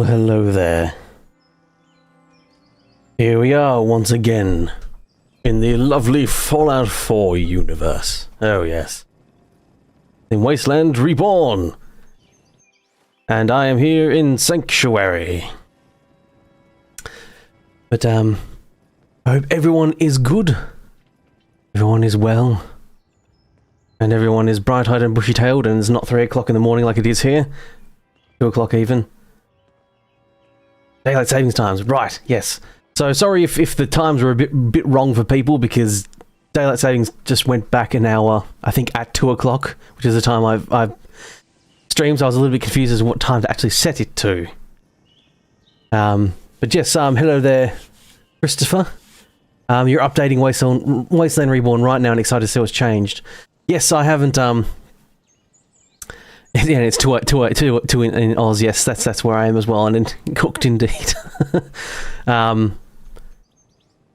hello there. Here we are once again in the lovely Fallout 4 universe. Oh yes. In Wasteland Reborn. And I am here in Sanctuary. But I hope everyone is good. Everyone is well. And everyone is bright-eyed and bushy-tailed and it's not 3 o'clock in the morning like it is here. 2 o'clock even. Daylight savings times, right, yes. So sorry if the times were a bit wrong for people because daylight savings just went back an hour, I think at 2 o'clock, which is the time I've streamed, so I was a little bit confused as to what time to actually set it to. But yes, hello there, Christopher. You're updating Wasteland Reborn right now and excited to see what's changed. Yes, I haven't, yeah, it's 2 in Oz, yes, that's where I am as well, and cooked indeed.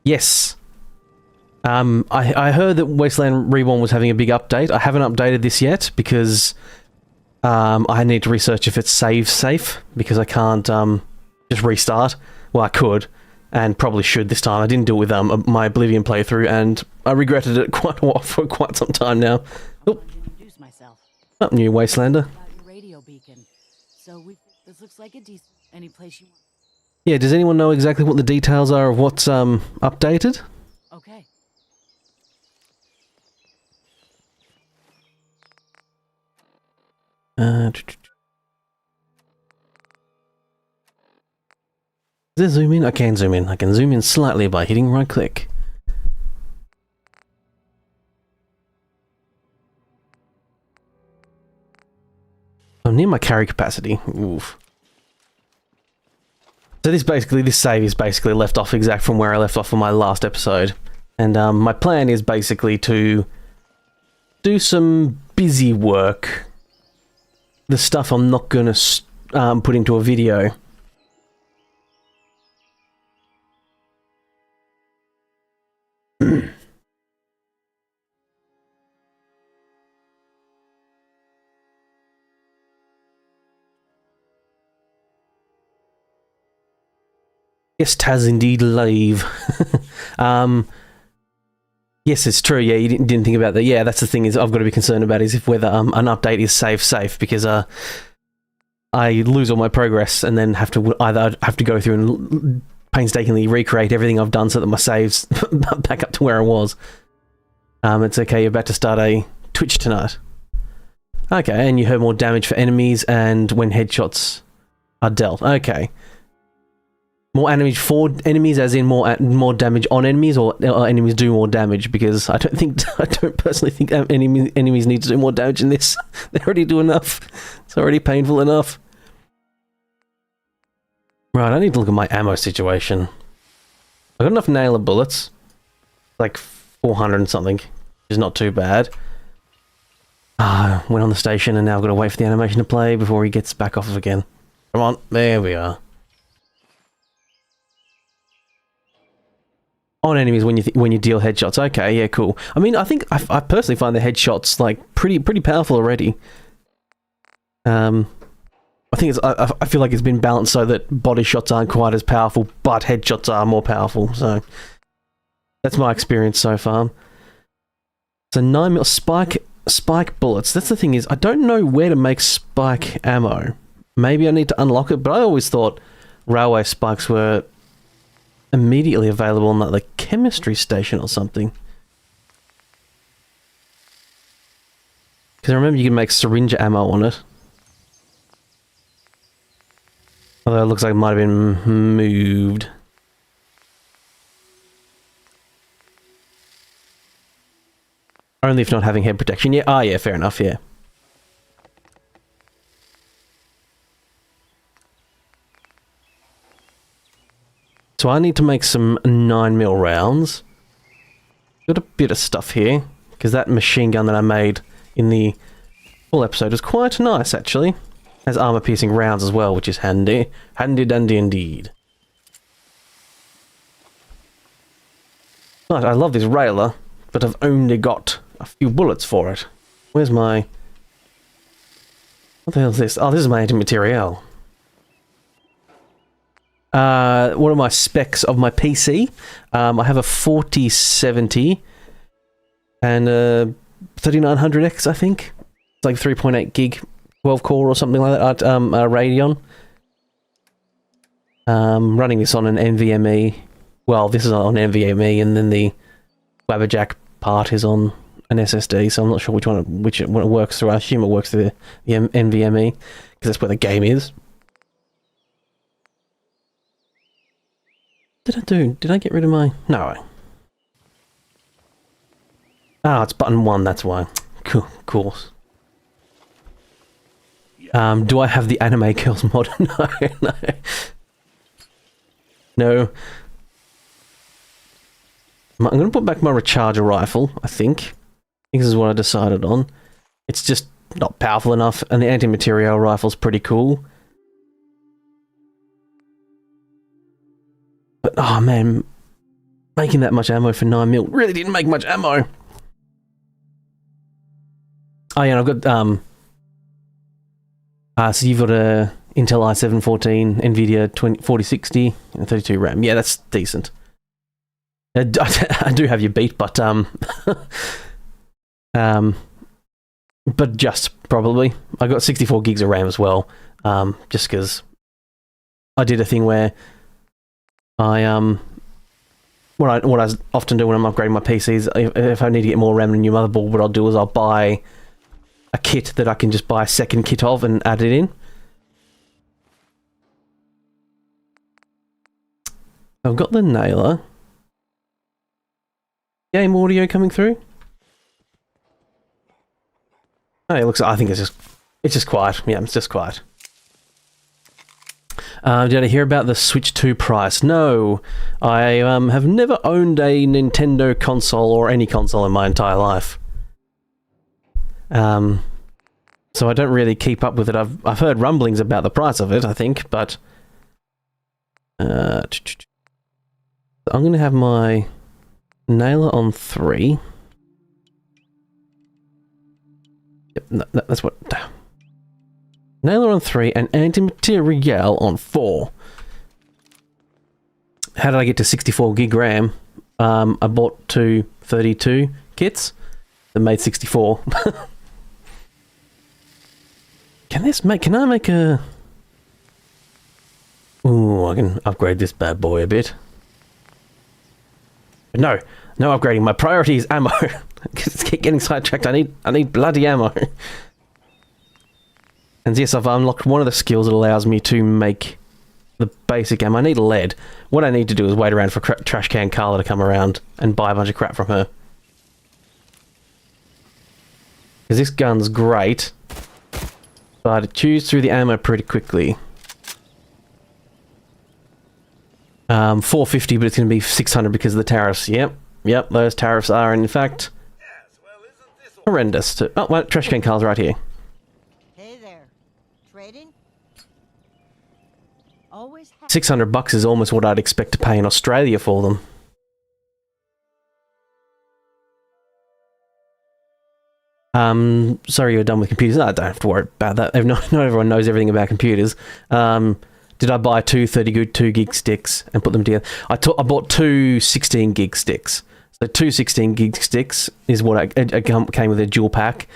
Yes. I heard that Wasteland Reborn was having a big update. I haven't updated this yet because I need to research if it's safe because I can't just restart. Well, I could and probably should this time. I didn't do it with my Oblivion playthrough and I regretted it for quite some time now. Oh, new Wastelander. Radio beacon. So this looks like a decent any place you want. Yeah, does anyone know exactly what the details are of what's updated? Okay. Does it zoom in? I can zoom in. I can zoom in slightly by hitting right click. I'm near my carry capacity. Oof. So this save is basically left off exact from where I left off on my last episode. And my plan is basically to do some busy work. The stuff I'm not going to put into a video. Yes, Taz indeed live. Yes, it's true. Yeah, you didn't think about that. Yeah, that's the thing is I've got to be concerned about is if whether an update is safe because I lose all my progress and then have to either have to go through and painstakingly recreate everything I've done so that my saves back up to where I was. It's okay. You're about to start a Twitch tonight. Okay, and you heard more damage for enemies and when headshots are dealt. Okay. More damage for enemies, as in more damage on enemies, or enemies do more damage? Because I don't personally think enemies need to do more damage in this. They already do enough. It's already painful enough. Right, I need to look at my ammo situation. I've got enough nailer bullets, like 400 and something, which is not too bad. Went on the station and now I've got to wait for the animation to play before he gets back off again. Come on, there we are. On enemies when you deal headshots. Okay, yeah, cool. I mean, I think I personally find the headshots like pretty powerful already. I think I feel like it's been balanced so that body shots aren't quite as powerful, but headshots are more powerful. So that's my experience so far. So 9mm spike bullets. That's the thing is I don't know where to make spike ammo. Maybe I need to unlock it, but I always thought railway spikes were immediately available on like the chemistry station or something. Because I remember you can make syringe ammo on it. Although it looks like it might have been moved. Only if not having head protection. Yeah, yeah, fair enough, yeah. So I need to make some 9mm rounds. Got a bit of stuff here, because that machine gun that I made in the full episode is quite nice, actually. Has armor-piercing rounds as well, which is handy. Handy-dandy indeed. Right, I love this railer, but I've only got a few bullets for it. Where's my... What the hell is this? Oh, this is my anti-material. What are my specs of my PC? I have a 4070 and a 3900X, I think. It's like 3.8 gig, 12 core or something like that. Radeon. Running this on an NVMe. Well, this is on NVMe, and then the Wabbajack part is on an SSD. So I'm not sure which one it works through. I assume it works through the NVMe because that's where the game is. Did I get rid of my... No. Ah, it's button 1, that's why. Cool, of course. Do I have the anime kills mod? No, no. No. I'm going to put back my recharger rifle, I think. This is what I decided on. It's just not powerful enough, and the anti-material rifle's pretty cool. But, oh man, making that much ammo for 9mm really didn't make much ammo. Oh yeah, and I've got, so you've got a Intel i7-14, NVIDIA 4060, and 32 RAM. Yeah, that's decent. I do have you beat, but just probably. I got 64 gigs of RAM as well, just because I did a thing where I what I often do when I'm upgrading my PCs, if I need to get more RAM and a new motherboard, what I'll do is I'll buy a kit that I can just buy a second kit of and add it in. I've got the nailer. Game audio coming through. Oh, it looks. I think it's just quiet. Yeah, it's just quiet. Did I hear about the Switch 2 price? No, I have never owned a Nintendo console or any console in my entire life. So I don't really keep up with it. I've heard rumblings about the price of it, I think, but I'm going to have my nailer on 3. Yep, no, that's what... Nailer on 3 and anti-material on 4. How did I get to 64 gig RAM? I bought 2 32 kits that made 64. Can I make a... Ooh, I can upgrade this bad boy a bit. But no upgrading. My priority is ammo. Because keep getting sidetracked. I need bloody ammo. And yes, I've unlocked one of the skills that allows me to make the basic ammo. I need lead. What I need to do is wait around for Trash Can Carla to come around and buy a bunch of crap from her. Because this gun's great, but it chews through the ammo pretty quickly. 450, but it's going to be 600 because of the tariffs. Yep, those tariffs are in fact horrendous. Oh, well, Trash Can Carla's right here. Hey there. Trading? Always $600 is almost what I'd expect to pay in Australia for them. Sorry you're done with computers. No, I don't have to worry about that. Not everyone knows everything about computers. Did I buy 2 32 gig sticks and put them together? I bought 2 16 gig sticks. So 2 16 gig sticks is what came with a dual pack.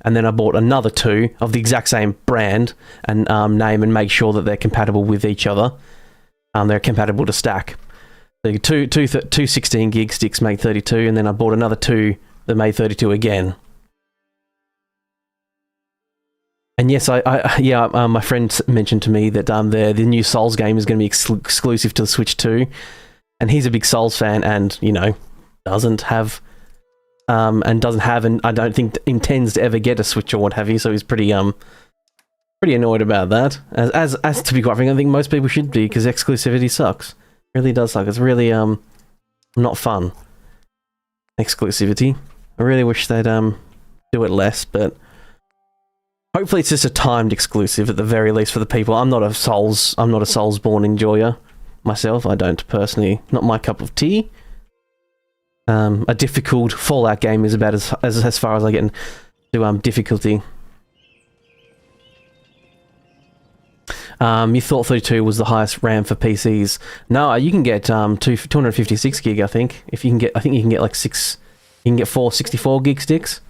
And then I bought another 2 of the exact same brand and name and make sure that they're compatible with each other. They're compatible to stack. So two 16 gig sticks make 32, and then I bought another 2 that made 32 again. And yes, my friend mentioned to me that the new Souls game is going to be exclusive to the Switch 2, and he's a big Souls fan, and doesn't have, and I don't think intends to ever get a Switch or what have you. So he's pretty annoyed about that. As to be quite frank, I think most people should be, because exclusivity sucks. It really does suck. It's really not fun. Exclusivity. I really wish they'd do it less, but. Hopefully it's just a timed exclusive at the very least for the people. I'm not a Soulsborne enjoyer myself. I don't personally, not my cup of tea. A difficult Fallout game is about as far as I get into difficulty. You thought 32 was the highest RAM for PCs. No, you can get 256 gig, I think. If you can get, I think you can get like 6. You can get 4 64 gig sticks.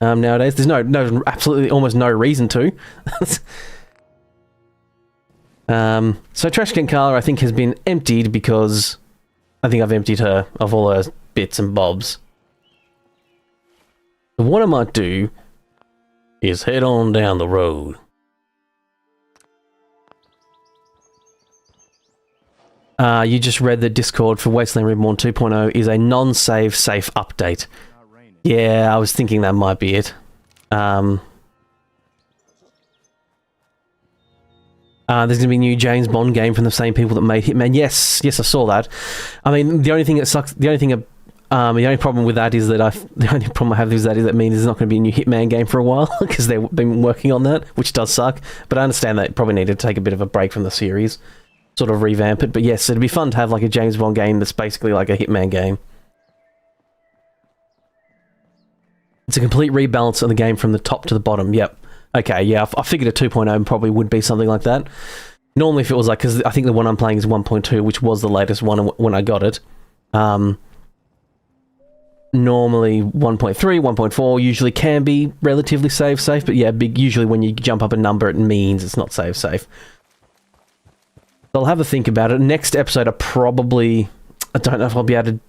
Nowadays, there's no absolutely almost no reason to. So Trash Can Carla, I think, has been emptied because I think I've emptied her of all her bits and bobs. So what I might do is head on down the road. You just read the Discord for Wasteland Reborn 2.0 is a non-save safe update. Yeah, I was thinking that might be it. There's going to be a new James Bond game from the same people that made Hitman. Yes, I saw that. I mean, the only thing that sucks, the only problem with that is that the only problem I have is that means there's not going to be a new Hitman game for a while because they've been working on that, which does suck. But I understand that probably need to take a bit of a break from the series, sort of revamp it. But yes, it'd be fun to have like a James Bond game that's basically like a Hitman game. It's a complete rebalance of the game from the top to the bottom. Yep. Okay, yeah, I figured a 2.0 probably would be something like that. Normally if it was like, because I think the one I'm playing is 1.2, which was the latest one when I got it. Normally 1.3, 1.4 usually can be relatively safe, but yeah, usually when you jump up a number it means it's not safe. So I'll have a think about it. Next episode I don't know if I'll be able to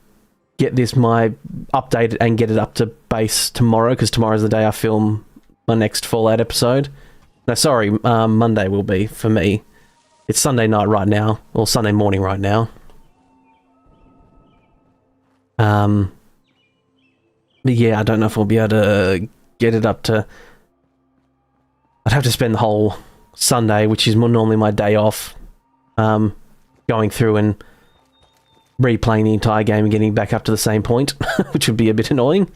get this updated and get it up to base tomorrow, because tomorrow's the day I film my next Fallout episode. No, sorry, Monday will be for me. It's Sunday night right now, or Sunday morning right now. But yeah, I don't know if I'll be able to get it up to... I'd have to spend the whole Sunday, which is normally my day off, going through and replaying the entire game and getting back up to the same point, which would be a bit annoying.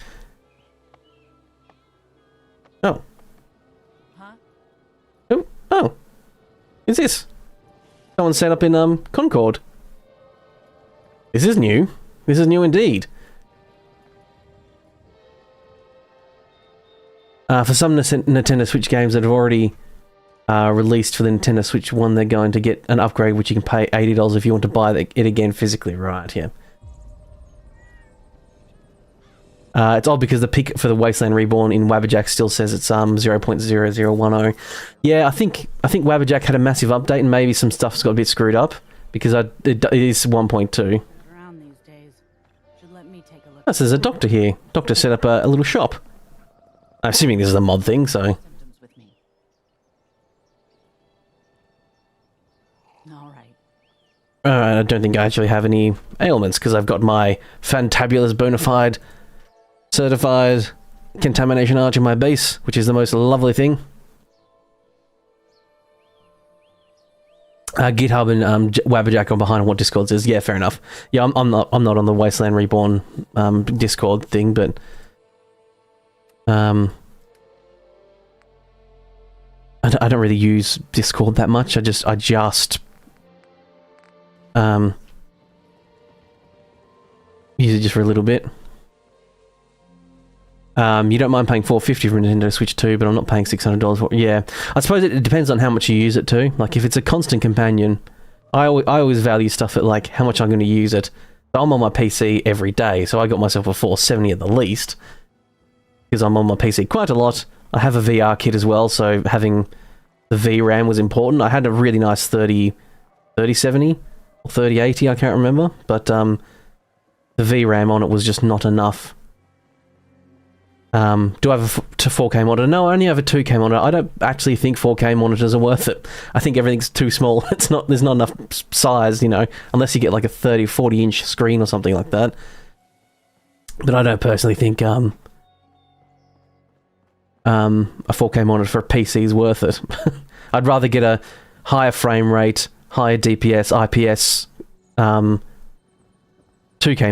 Oh. Huh? Oh. Is this? Someone set up in Concord. This is new. This is new indeed. For some Nintendo Switch games that have already released for the Nintendo Switch 1, they're going to get an upgrade which you can pay $80 if you want to buy it again physically. Right, yeah. It's odd because the pick for the Wasteland Reborn in Wabbajack still says it's 0.0010. Yeah, I think Wabbajack had a massive update and maybe some stuff's got a bit screwed up because it is 1.2. Around these days. Should let me take a look. Oh, so there's a doctor here. Doctor set up a little shop. I'm assuming this is a mod thing, so... Symptoms with me. All right. I don't think I actually have any ailments because I've got my fantabulous bona fide certified contamination arch in my base, which is the most lovely thing. GitHub and Wabbajack are behind what Discord says. Yeah, fair enough. Yeah, I'm not on the Wasteland Reborn Discord thing, but I don't really use Discord that much. I just use it just for a little bit. You don't mind paying $450 for a Nintendo Switch 2, but I'm not paying $600 for it. Yeah, I suppose it depends on how much you use it too. Like, if it's a constant companion, I always value stuff at, like, how much I'm going to use it. So I'm on my PC every day, so I got myself a $470 at the least. Because I'm on my PC quite a lot. I have a VR kit as well, so having the VRAM was important. I had a really nice 3070 or 3080, I can't remember. But the VRAM on it was just not enough. Do I have a 4K monitor? No, I only have a 2K monitor. I don't actually think 4K monitors are worth it. I think everything's too small. There's not enough size, you know, unless you get like a 30, 40 inch screen or something like that. But I don't personally think a 4K monitor for a PC is worth it. I'd rather get a higher frame rate, higher DPS, IPS 2K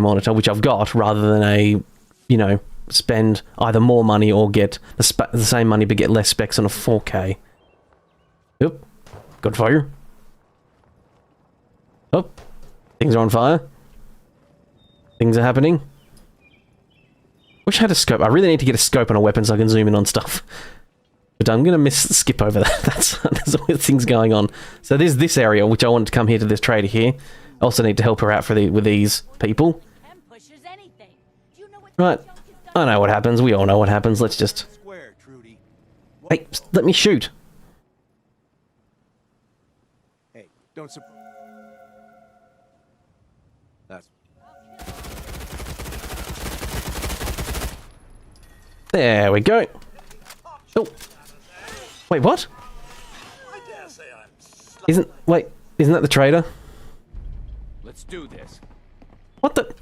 monitor, which I've got, rather than a, you know, spend either more money or get the same money but get less specs on a 4K. Oop. Good fire. Oh. Things are on fire. Things are happening. Wish I had a scope. I really need to get a scope on a weapon so I can zoom in on stuff. But I'm going to skip over that. There's always things going on. So there's this area, which I wanted to come here to this trader here. I also need to help her out with these people. Right. I know what happens. We all know what happens. Let's just... Hey, let me shoot. Hey, don't suppose... That's... There we go. Oh. Wait, what? Isn't that the trader? Let's do this. What the?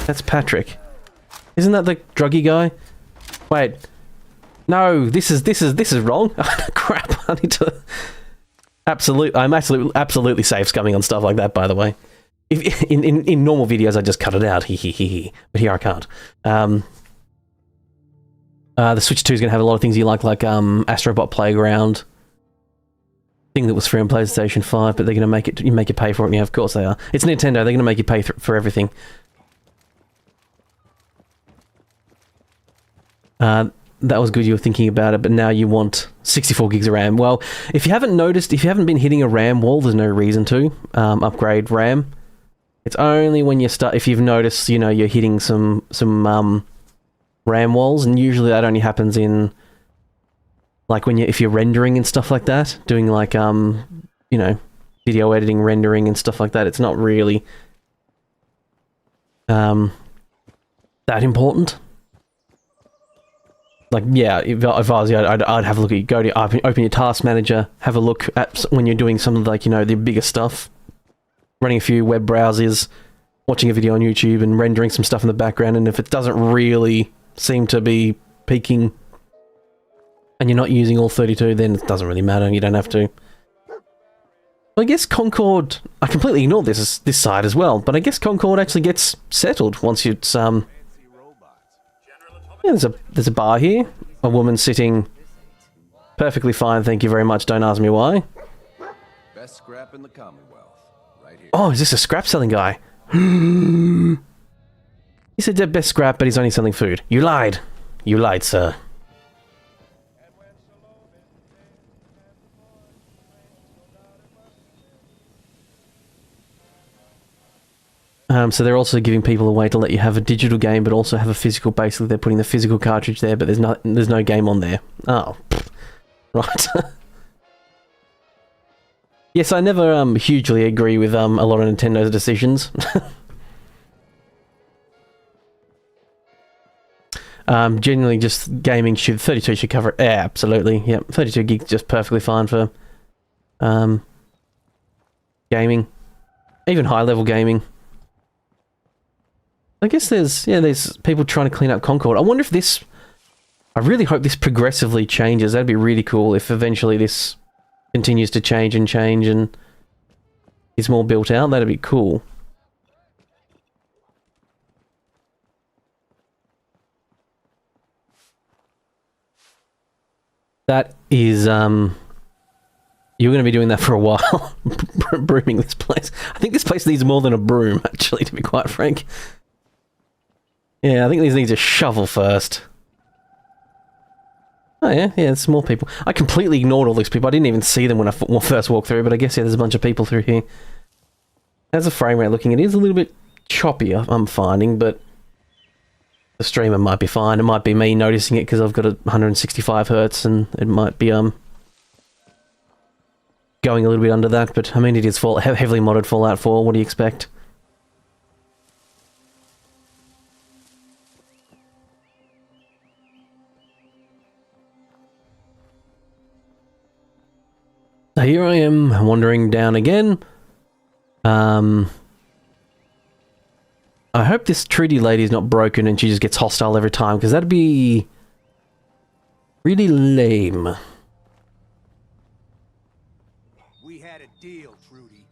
That's Patrick. Isn't that the druggy guy? Wait. No, this is wrong. Crap, I need to... I'm absolutely safe scumming on stuff like that, by the way. If, in normal videos, I just cut it out. But here I can't. The Switch 2 is going to have a lot of things you like Astrobot Playground. Thing that was free on PlayStation 5, but they're going to make you pay for it. Yeah, of course they are. It's Nintendo. They're going to make you pay for everything. That was good you were thinking about it, but now you want 64 gigs of RAM. Well, if you haven't noticed, if you haven't been hitting a RAM wall, there's no reason to upgrade RAM. It's only when you start, if you've noticed, you know, you're hitting some RAM walls, and usually that only happens in, like, if you're rendering and stuff like that, doing like, you know, video editing, rendering and stuff like that. It's not really that important. Like, yeah, if I was you, I'd have a look at, open your task manager, have a look at when you're doing some of, like, you know, the bigger stuff, running a few web browsers, watching a video on YouTube and rendering some stuff in the background, and if it doesn't really seem to be peaking and you're not using all 32, then it doesn't really matter, you don't have to. I guess Concord, I completely ignored this side as well, but I guess Concord actually gets settled once it's, yeah, there's a bar here. A woman sitting perfectly fine, thank you very much, don't ask me why. Best scrap in the Commonwealth, right here. Oh, is this a scrap selling guy? He said the best scrap, but he's only selling food. You lied. You lied, sir. So they're also giving people a way to let you have a digital game, but also have a physical. Basically, they're putting the physical cartridge there, but there's no game on there. Oh, right. Yes, I never hugely agree with a lot of Nintendo's decisions. Generally, just gaming 32 should cover it. Yeah, absolutely. Yep, 32 gigs just perfectly fine for gaming, even high level gaming. I guess there's people trying to clean up Concord. I wonder if this... I really hope this progressively changes. That'd be really cool if eventually this continues to change and is more built out. That'd be cool. That is, you're going to be doing that for a while. Brooming this place. I think this place needs more than a broom, actually, to be quite frank. Yeah, I think these needs a shovel first. Oh yeah, it's more people. I completely ignored all these people. I didn't even see them when I first walked through, but I guess, yeah, there's a bunch of people through here. As a frame rate looking, it is a little bit choppy, I'm finding, but the streamer might be fine. It might be me noticing it because I've got a 165 hertz, and it might be going a little bit under that, but I mean, it is heavily modded Fallout 4. What do you expect? So here I am, wandering down again. I hope this Trudy lady is not broken and she just gets hostile every time, because that'd be really lame. We had a deal, Trudy.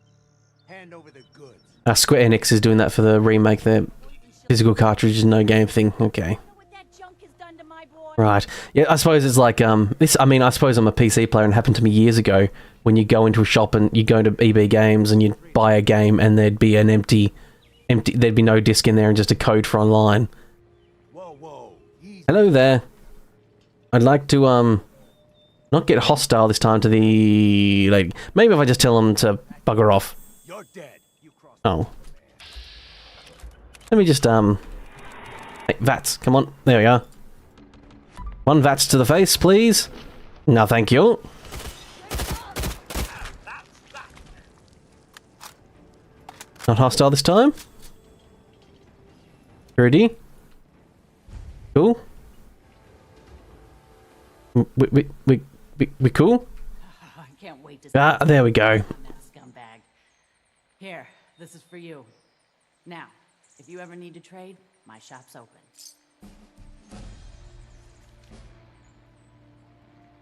Hand over the goods. Square Enix is doing that for the remake, their physical cartridges, no game thing. Okay. Right. Yeah, I suppose it's like, this, I mean, I suppose I'm a PC player and it happened to me years ago when you go into a shop and you go to EB Games and you'd buy a game and there'd be an empty, there'd be no disc in there and just a code for online. Hello there. I'd like to, not get hostile this time to the lady. Maybe if I just tell them to bugger off. You're dead. You crossed. Oh. Let me just, hey, VATS, come on. There we are. One VATS to the face, please. No, thank you. Not hostile this time. Ready? Cool. We cool? I can't wait to Ah, there we go. that scumbag. Here, this is for you. Now, if you ever need to trade, my shop's open.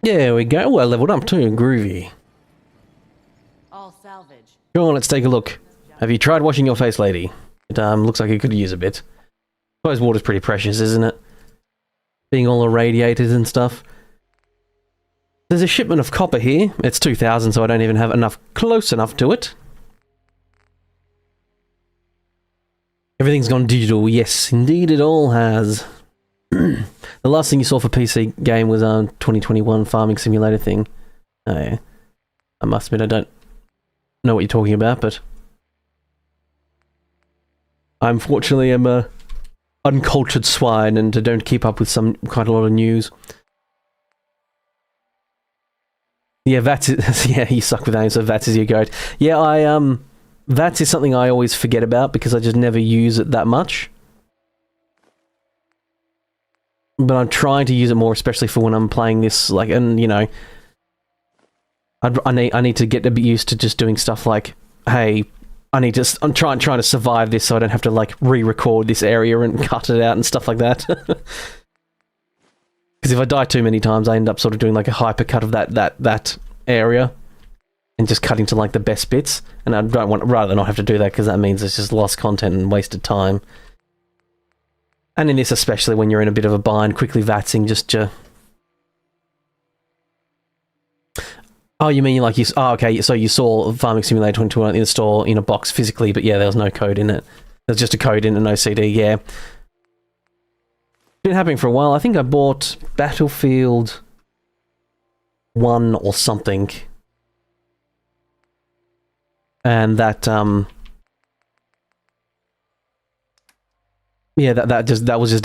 There we go. Well, leveled up too. Groovy. All salvage. Go on, let's take a look. Have you tried washing your face, lady? It looks like it could use a bit. I suppose water's pretty precious, isn't it? Being all irradiated and stuff. There's a shipment of copper here. It's 2,000, so I don't even have enough close enough to it. Everything's gone digital. Yes, indeed it all has. The last thing you saw for PC game was 2021 farming simulator thing. Oh yeah. I must admit I don't know what you're talking about, but I unfortunately am a uncultured swine and don't keep up with quite a lot of news. Yeah, VATS is, yeah, you suck with names, so VATS is your goat. Yeah, VATS is something I always forget about because I just never use it that much. But I'm trying to use it more, especially for when I'm playing this, like, and, you know, I need to get a bit used to just doing stuff like, hey, I'm trying to survive this so I don't have to, like, re-record this area and cut it out and stuff like that. Because if I die too many times, I end up sort of doing, like, a hypercut of that area and just cutting to, like, the best bits. And I'd rather not have to do that because that means it's just lost content and wasted time. And in this especially, when you're in a bit of a bind, quickly VATSing just to... Oh, you mean like you... Oh, okay, so you saw Farming Simulator 2021 in the store in a box physically, but yeah, there was no code in it. There's just a code in it, no CD, yeah. Been happening for a while. I think I bought Battlefield 1 or something. And that, yeah, that was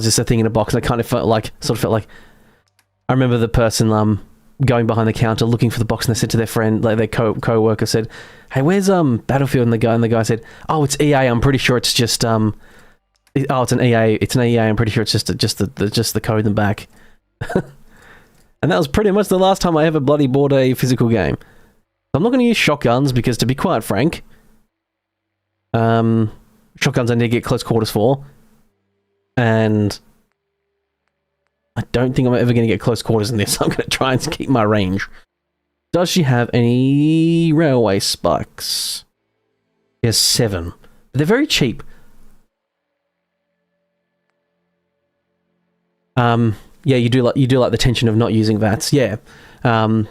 just a thing in a box. And I kind of felt like I remember the person going behind the counter looking for the box, and they said to their friend, like their co-worker said, "Hey, where's Battlefield?" And the guy said, "Oh, it's EA. I'm pretty sure it's just oh, it's an EA. It's an EA. I'm pretty sure it's just the code in the back." And that was pretty much the last time I ever bloody bought a physical game. I'm not going to use shotguns because, to be quite frank, shotguns I need to get close quarters for, and I don't think I'm ever going to get close quarters in this. I'm going to try and keep my range. Does she have any railway spikes? She has 7. They're very cheap. Yeah, you do like the tension of not using VATS. Yeah. I'm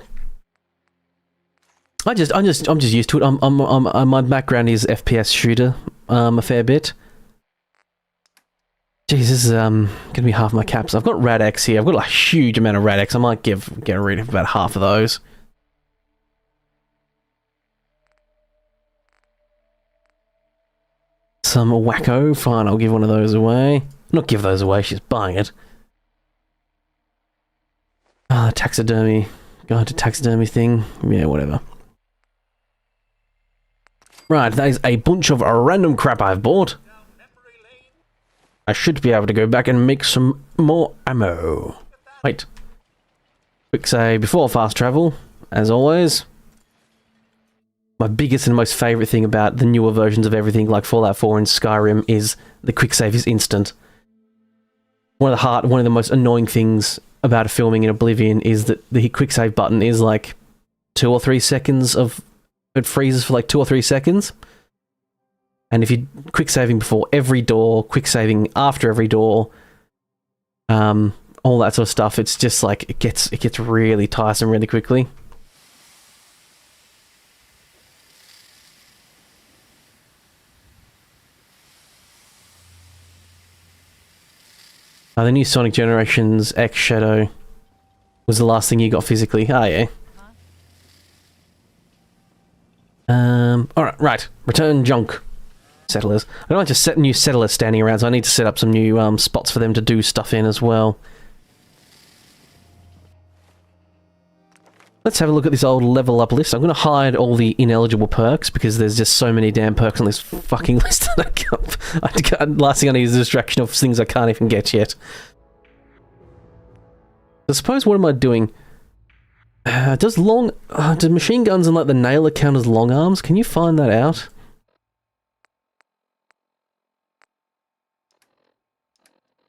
just used to it. My background is FPS shooter, a fair bit. Jeez, this is gonna be half my caps. I've got Rad-X here. I've got a huge amount of Rad-X. I might get rid of about half of those. Some wacko. Fine, I'll give one of those away. Not give those away. She's buying it. Taxidermy. Go to taxidermy thing. Yeah, whatever. Right, that is a bunch of random crap I've bought. I should be able to go back and make some more ammo. Wait. Quick save before fast travel, as always. My biggest and most favourite thing about the newer versions of everything like Fallout 4 and Skyrim is the quick save is instant. One of the most annoying things about filming in Oblivion is that the quick save button is like 2 or 3 seconds of... It freezes for like 2 or 3 seconds. And if you're quick saving before every door, quick saving after every door, all that sort of stuff, it's just like it gets really tiresome really quickly. The new Sonic Generations X Shadow was the last thing you got physically. Ah, yeah. Alright, right. Return junk. Settlers. I don't like to set new settlers standing around, so I need to set up some new spots for them to do stuff in as well. Let's have a look at this old level up list. I'm going to hide all the ineligible perks because there's just so many damn perks on this fucking list that I can't. Last thing I need is a distraction of things I can't even get yet. I suppose, what am I doing? Does machine guns and like the nailer count as long arms? Can you find that out?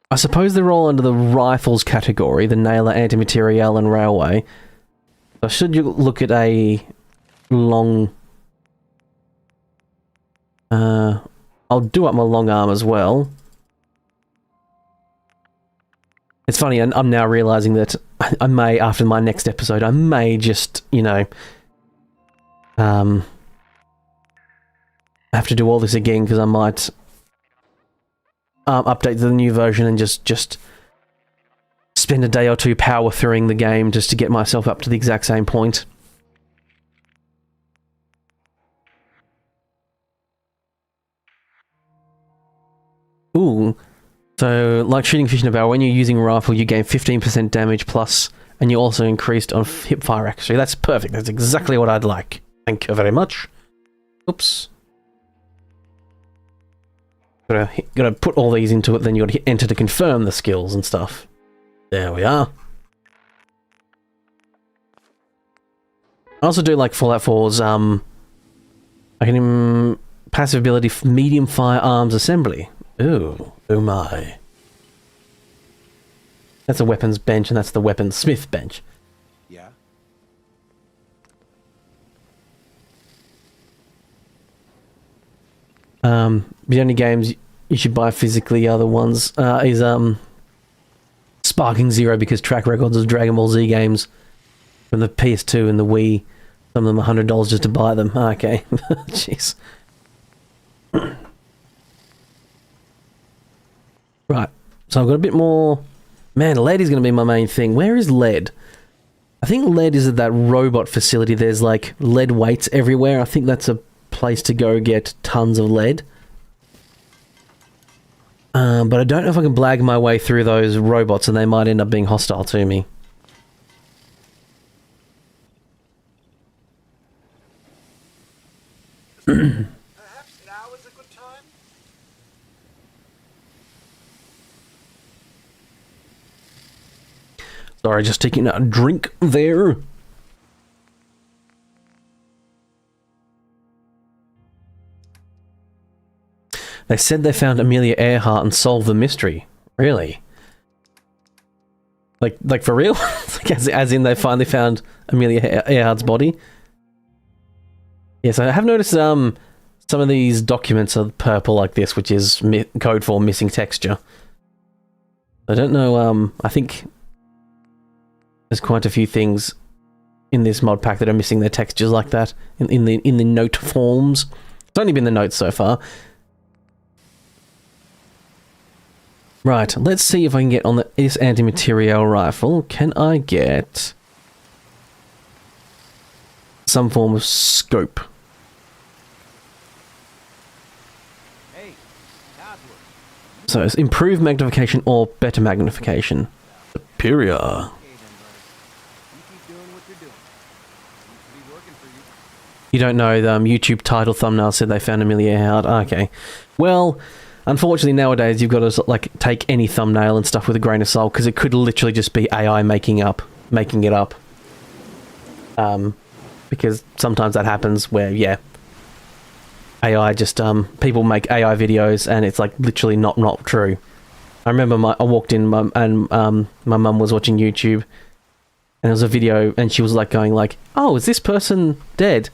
I suppose they're all under the rifles category, the nailer, anti-material and railway. So should you look at a long... I'll do up my long arm as well. It's funny, and I'm now realising that I may, after my next episode, I may just, you know... have to do all this again, because I might... update to the new version and just spend a day or two power throughing the game just to get myself up to the exact same point. Ooh. So, like shooting fish in a barrel, when you're using a rifle, you gain 15% damage plus, and you also increased on hipfire accuracy. That's perfect. That's exactly what I'd like. Thank you very much. Oops. Gotta put all these into it, then you gotta hit enter to confirm the skills and stuff. There we are. I also do like Fallout 4's, I can passive ability medium firearms assembly. Ooh, oh my. That's a weapons bench, and that's the weaponsmith bench. Yeah. The only games you should buy physically are the ones, is, Sparking Zero, because track records of Dragon Ball Z games from the PS2 and the Wii, some of them $100 just to buy them. Okay. Jeez. Right. So I've got a bit more... Man, lead is going to be my main thing. Where is lead? I think lead is at that robot facility. There's, like, lead weights everywhere. I think that's a place to go get tons of lead. But I don't know if I can blag my way through those robots, and they might end up being hostile to me. Perhaps now is a good time? Sorry, just taking a drink there. They said they found Amelia Earhart and solved the mystery. Really? Like for real? Like as in they finally found Amelia Earhart's body? Yes, I have noticed some of these documents are purple like this, which is code for missing texture. I don't know, I think there's quite a few things in this mod pack that are missing their textures like that in the note forms. It's only been the notes so far. Right, let's see if I can get on this anti-material rifle. Can I get some form of scope? Hey, Cosworth. So it's improved magnification or better magnification. Superior. Okay then, buddy. You keep doing what you're doing. Seems to be working for you. You don't know, the YouTube title thumbnail said they found Amelia Earhart. Okay. Well, unfortunately nowadays you've got to like take any thumbnail and stuff with a grain of salt, because it could literally just be AI making it up. Because sometimes that happens where, yeah, AI just, people make AI videos and it's like literally not true. I remember I walked in and my mum was watching YouTube and there was a video and she was like going like, oh, is this person dead?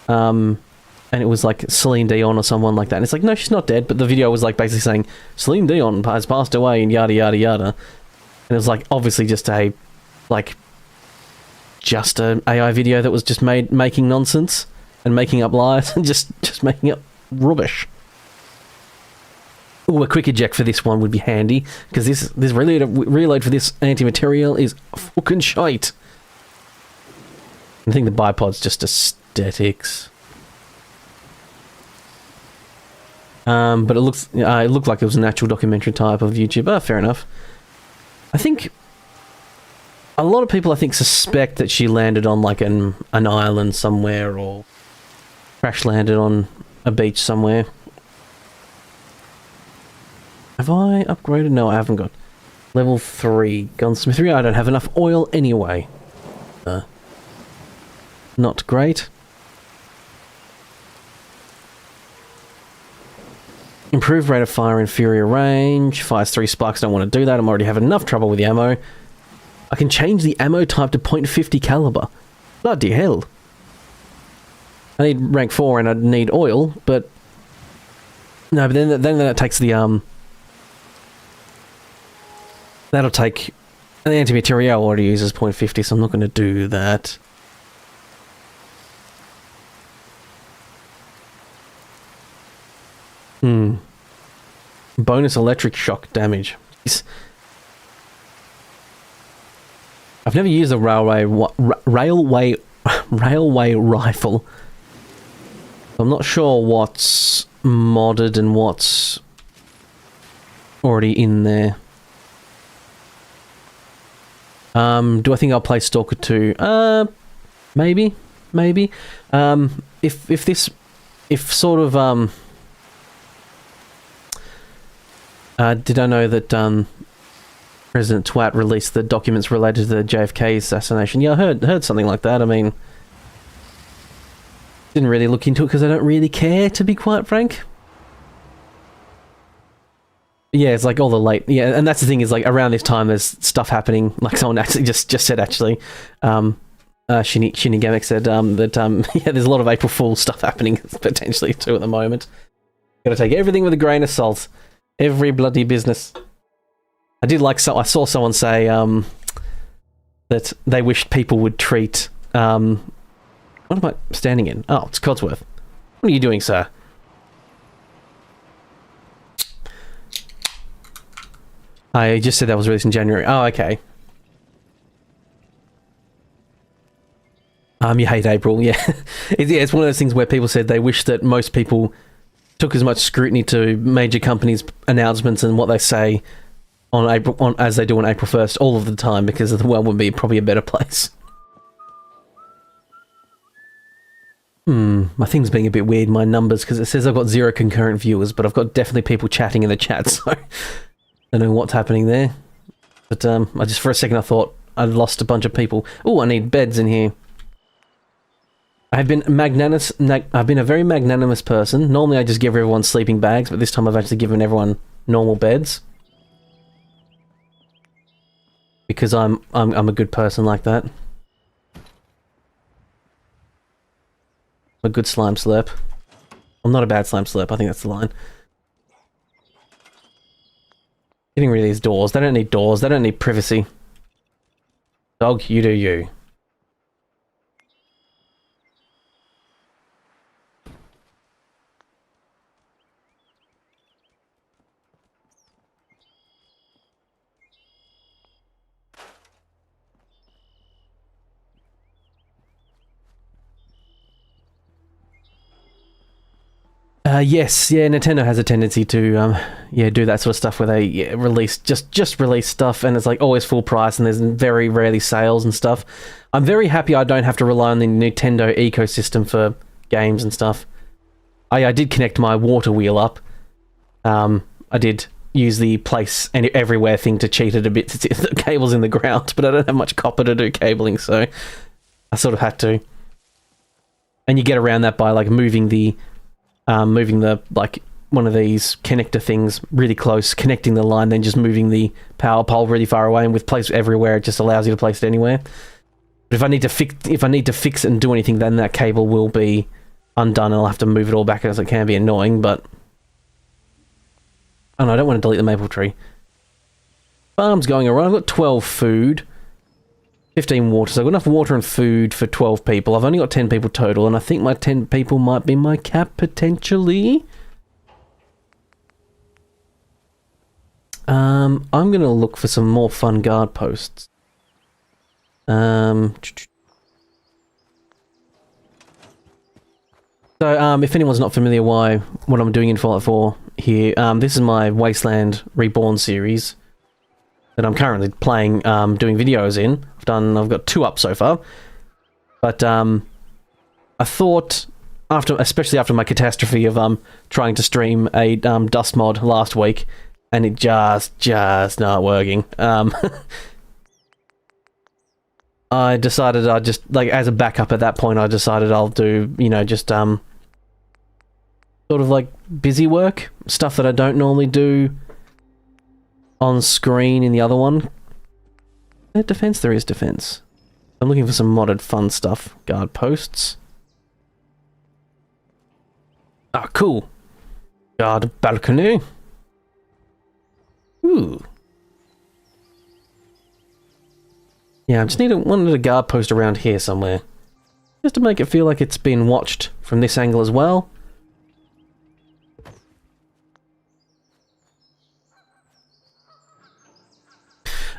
And it was like Celine Dion or someone like that. And it's like, no, she's not dead. But the video was like basically saying, Celine Dion has passed away and yada, yada, yada. And it was like obviously just an AI video that was just making nonsense and making up lies and just making up rubbish. Ooh, a quick eject for this one would be handy, because this reload for this anti-material is fucking shite. I think the bipod's just aesthetics. But it looked like it was an actual documentary type of YouTuber. Fair enough. I think a lot of people, I think, suspect that she landed on like an island somewhere, or crash landed on a beach somewhere. Have I upgraded? No, I haven't got. Level 3 gunsmithery. I don't have enough oil anyway. Not great. Improved rate of fire, inferior range. Fires 3 sparks, don't want to do that. I'm already having enough trouble with the ammo. I can change the ammo type to .50 caliber. Bloody hell. I need rank 4 and I need oil, but... No, but then that takes the, That'll take... The anti-material already uses .50, so I'm not going to do that. Bonus electric shock damage. I've never used a railway rifle. I'm not sure what's modded and what's already in there. Do I think I'll play Stalker 2? Maybe. If sort of, did I know that, President Twat released the documents related to the JFK assassination? Yeah, I heard something like that. I mean, didn't really look into it because I don't really care, to be quite frank. Yeah, it's like all the late... Yeah, and that's the thing, is like around this time there's stuff happening. Like someone actually just said, actually, Shinny Gamek said that, yeah, there's a lot of April Fool's stuff happening potentially too at the moment. Gotta take everything with a grain of salt. Every bloody business. I did like... I saw someone say that they wished people would treat... what am I standing in? Oh, it's Codsworth. What are you doing, sir? I just said that was released in January. Oh, okay. You hate April, yeah. It's one of those things where people said they wish that most people took as much scrutiny to major companies' announcements and what they say on April, as they do on April 1st all of the time, because the world would be probably a better place. My thing's being a bit weird, my numbers, because it says I've got 0 concurrent viewers, but I've got definitely people chatting in the chat, so I don't know what's happening there. But I just, for a second, I thought I'd lost a bunch of people. Oh, I need beds in here. I've been a very magnanimous person. Normally I just give everyone sleeping bags, but this time I've actually given everyone normal beds. Because I'm a good person like that. A good slime slurp. I'm not a bad slime slurp, I think that's the line. Getting rid of these doors. They don't need doors, they don't need privacy. Dog, you do you. Yes, yeah, Nintendo has a tendency to, yeah, do that sort of stuff where they release, just release stuff and it's like always full price and there's very rarely sales and stuff. I'm very happy I don't have to rely on the Nintendo ecosystem for games and stuff. I did connect my water wheel up. I did use the place and everywhere thing to cheat it a bit. The cable's in the ground, but I don't have much copper to do cabling, so I sort of had to. And you get around that by like moving the like one of these connector things really close, connecting the line, then just moving the power pole really far away, and with place everywhere, it just allows you to place it anywhere. But if I need to fix it and do anything, then that cable will be undone, and I'll have to move it all back, as it can be annoying. But oh no, I don't want to delete the maple tree. Farm's going alright. I've got 12 food. 15 water, so I've got enough water and food for 12 people. I've only got 10 people total, and I think my 10 people might be my cap, potentially. I'm gonna look for some more fun guard posts. So, if anyone's not familiar what I'm doing in Fallout 4 here, this is my Wasteland Reborn series that I'm currently playing, doing videos in. I've got 2 up so far. But, I thought, especially after my catastrophe of, trying to stream a, dust mod last week, and it just not working, I decided I'd just, like, as a backup at that point, I decided I'll do, you know, just, sort of like busy work, stuff that I don't normally do on screen in the other one. Is there defense? There is defense. I'm looking for some modded fun stuff. Guard posts. Ah, cool. Guard balcony. Ooh. Yeah, I just wanted a guard post around here somewhere. Just to make it feel like it's been watched from this angle as well.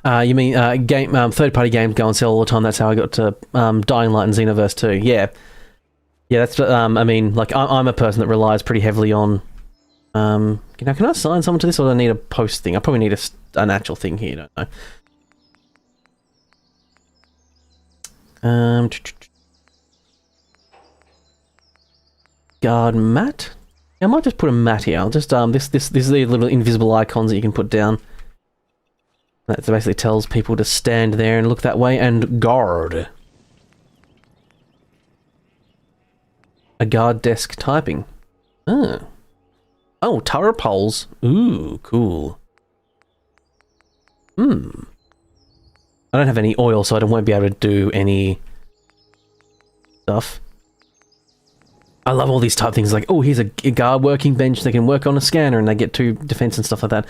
You mean third-party games go on sale all the time? That's how I got to Dying Light and Xenoverse 2. Yeah, yeah. That's I mean, like I'm a person that relies pretty heavily on. Can I assign someone to this, or do I need a post thing? I probably need an actual thing here. Don't know. Guard mat. I might just put a mat here. I'll just this is the little invisible icons that you can put down. That basically tells people to stand there and look that way and guard. A guard desk typing. Oh, turret poles. Ooh, cool. I don't have any oil, so I won't be able to do any stuff. I love all these type things, like, oh, here's a guard working bench, they can work on a scanner and they get 2 defense and stuff like that.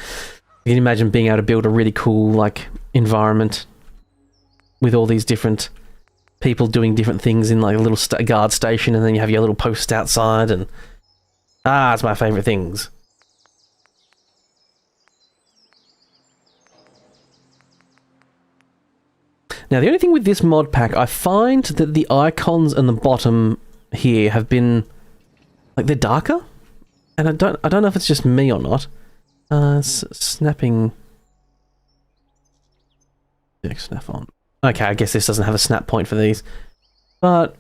You can imagine being able to build a really cool, like, environment with all these different people doing different things in, like, a little guard station, and then you have your little post outside, and... it's my favourite things. Now, the only thing with this mod pack, I find that the icons on the bottom here have been... like, they're darker? And I don't know if it's just me or not. Snapping... snap on. Okay, I guess this doesn't have a snap point for these. But,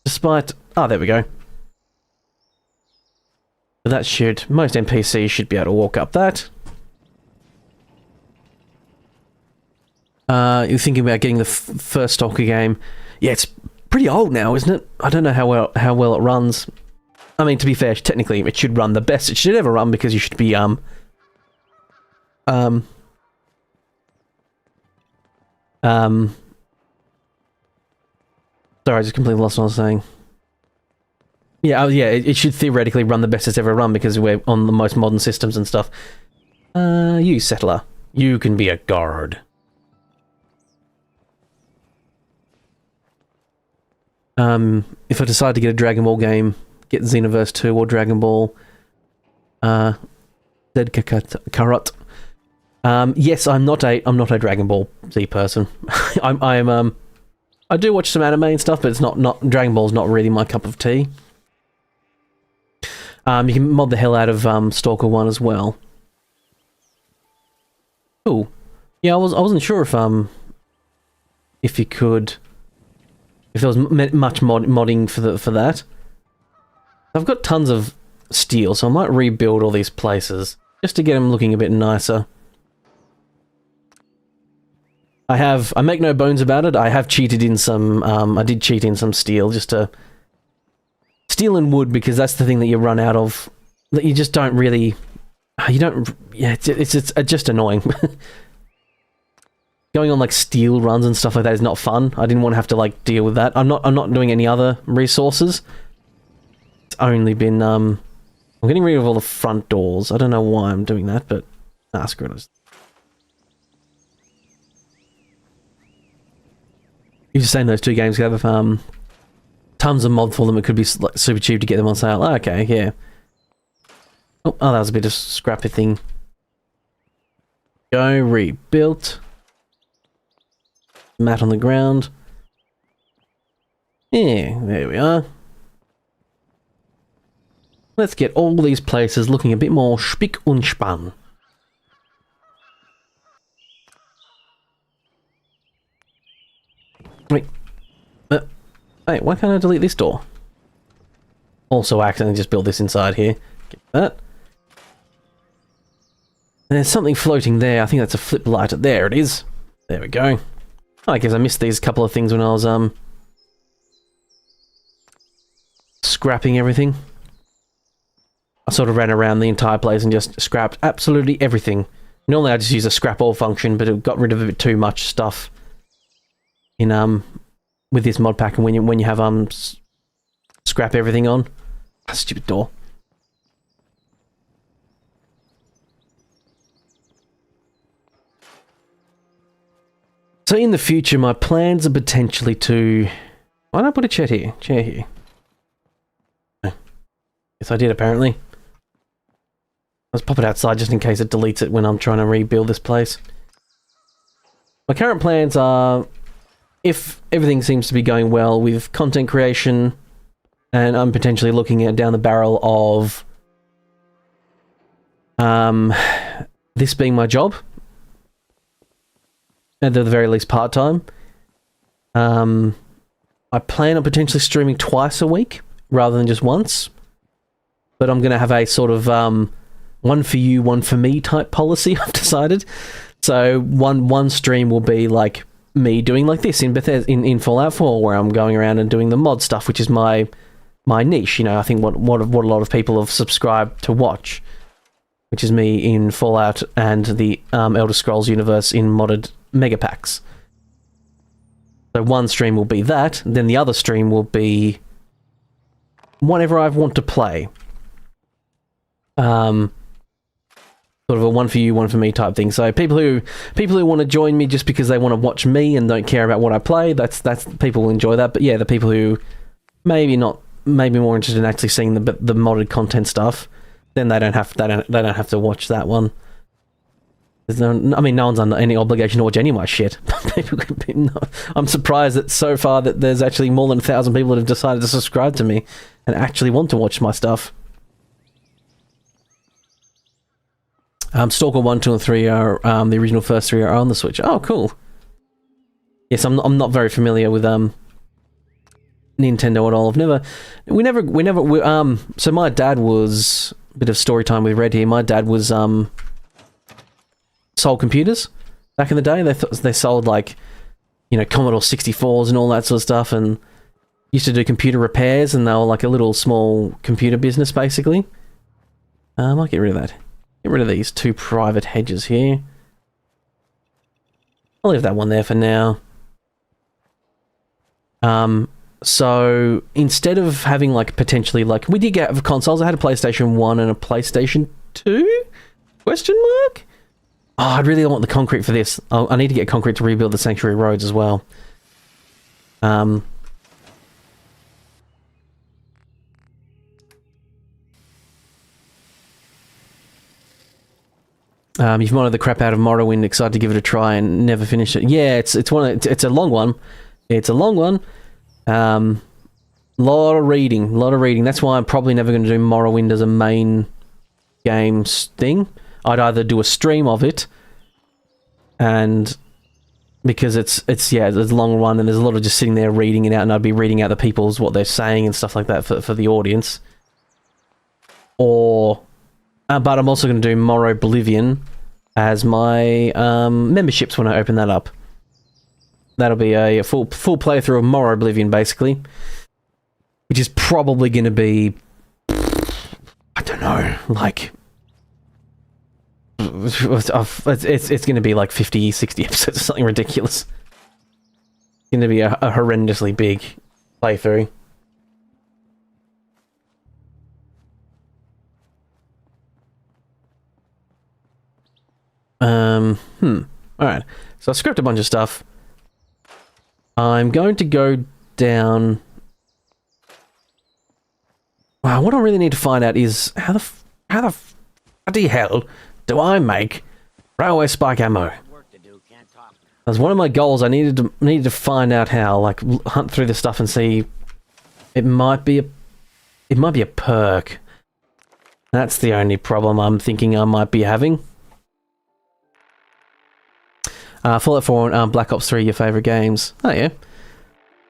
despite... oh, there we go. But that should... most NPCs should be able to walk up that. You're thinking about getting the first Stalker game. Yeah, it's pretty old now, isn't it? I don't know how well it runs. I mean, to be fair, technically it should run the best it should ever run, because you should be, sorry, I just completely lost what I was saying. Yeah, yeah, it should theoretically run the best it's ever run, because we're on the most modern systems and stuff. You, Settler. You can be a guard. If I decide to get a Dragon Ball game, get Xenoverse 2 or Dragon Ball, Dead Kakarot. Yes, I'm not a Dragon Ball Z person. I do watch some anime and stuff, but it's not Dragon Ball's not really my cup of tea. You can mod the hell out of Stalker 1 as well. Cool. Yeah, I wasn't sure if you could, if there was much modding for that. I've got tons of steel, so I might rebuild all these places just to get them looking a bit nicer. I make no bones about it. I have cheated in some. I did cheat in some steel just to steel and wood, because that's the thing that you run out of. That you just don't really. You don't. Yeah, it's just annoying. Going on like steel runs and stuff like that is not fun. I didn't want to have to like deal with that. I'm not doing any other resources. It's only been I'm getting rid of all the front doors. I don't know why I'm doing that, but screw it. You're just saying those 2 games have tons of mod for them. It could be like super cheap to get them on sale. Oh, okay, yeah. Oh, that was a bit of scrappy thing. Go, rebuilt. Mat on the ground. Yeah, there we are. Let's get all these places looking a bit more spick und span. Wait. Wait, why can't I delete this door? Also, I accidentally just built this inside here. Get that. And there's something floating there. I think that's a flip light. There it is. There we go. Oh, I guess I missed these couple of things when I was, scrapping everything. I sort of ran around the entire place and just scrapped absolutely everything. Normally I just use a scrap all function, but it got rid of a bit too much stuff in, with this mod pack, and when you have, scrap everything on. Ah, stupid door. So in the future, my plans are potentially to... Why don't I put a chair here? Chair here. Yes, I did, apparently. Let's pop it outside just in case it deletes it when I'm trying to rebuild this place. My current plans are, if everything seems to be going well with content creation, and I'm potentially looking at down the barrel of this being my job, at the very least part-time, I plan on potentially streaming twice a week rather than just once. But I'm going to have a sort of one for you, one for me type policy, I've decided. So one stream will be like me doing like this in Bethesda, in Fallout 4, where I'm going around and doing the mod stuff, which is my niche. You know, I think what a lot of people have subscribed to watch, which is me in Fallout and the Elder Scrolls universe in modded mega packs. So one stream will be that, then the other stream will be whatever I want to play. Sort of a one for you, one for me type thing. So people who want to join me just because they want to watch me and don't care about what I play, that's people will enjoy that. But yeah, the people who maybe more interested in actually seeing the modded content stuff, then they don't have to watch that one. No one's under any obligation to watch any of my shit. I'm surprised that so far that there's actually more than 1,000 people that have decided to subscribe to me and actually want to watch my stuff. Stalker 1, 2, and 3 are the original first 3 are on the Switch. Oh, cool. Yes, I'm not very familiar with Nintendo at all. So my dad was a bit of story time with Red here. My dad was sold computers back in the day. They sold like, you know, Commodore 64s and all that sort of stuff, and used to do computer repairs, and they were like a little small computer business basically. I might get rid of that. Get rid of these 2 private hedges here. I'll leave that one there for now. So instead of having like potentially like we did get consoles, I had a PlayStation 1 and a PlayStation 2? Question mark? Oh, I'd really want the concrete for this. I need to get concrete to rebuild the Sanctuary roads as well. You've modded the crap out of Morrowind, excited to give it a try and never finish it. Yeah, it's a long one. It's a long one. Lot of reading. That's why I'm probably never going to do Morrowind as a main games thing. I'd either do a stream of it, and because it's a long one and there's a lot of just sitting there reading it out, and I'd be reading out the people's what they're saying and stuff like that for the audience. Or but I'm also going to do Morrow Oblivion as my memberships when I open that up. That'll be a full playthrough of Morrow Oblivion, basically. Which is probably going to be... I don't know, like... It's going to be like 50, 60 episodes or something ridiculous. It's going to be a horrendously big playthrough. Alright. So I scripted a bunch of stuff. I'm going to go down... Wow, what I really need to find out is how the bloody hell do I make Railway spike ammo. Work to do, can't talk. That was one of my goals. I needed to find out how, like, hunt through the stuff and see. It might be a perk. That's the only problem I'm thinking I might be having. Fallout 4 and Black Ops 3, your favorite games? Oh yeah,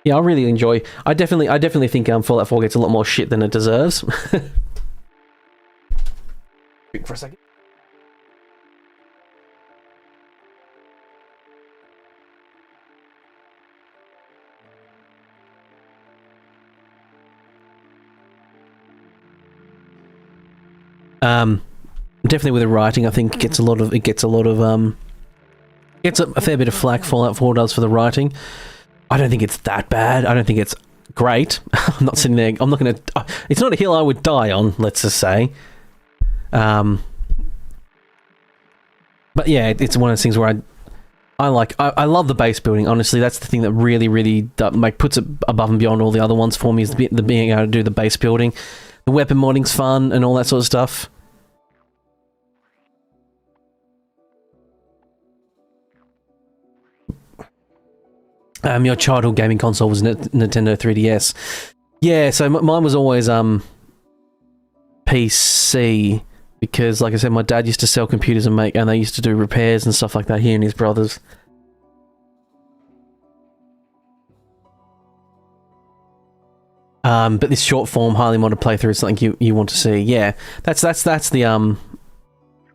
yeah. I really enjoy. I definitely think Fallout 4 gets a lot more shit than it deserves. For a second. Definitely with the writing, I think it gets a fair bit of flack. Fallout 4 does for the writing. I don't think it's that bad. I don't think it's great. I'm not sitting there. I'm not going to. It's not a hill I would die on. Let's just say. But yeah, it's one of those things where I love the base building. Honestly, that's the thing that really puts it above and beyond all the other ones for me. Is the being able to do the base building. The weapon modding's fun and all that sort of stuff. Your childhood gaming console was Nintendo 3DS. Yeah, so mine was always PC, because, like I said, my dad used to sell computers and they used to do repairs and stuff like that, he and his brothers. But this short form, highly modded playthrough is something you want to see. Yeah, that's the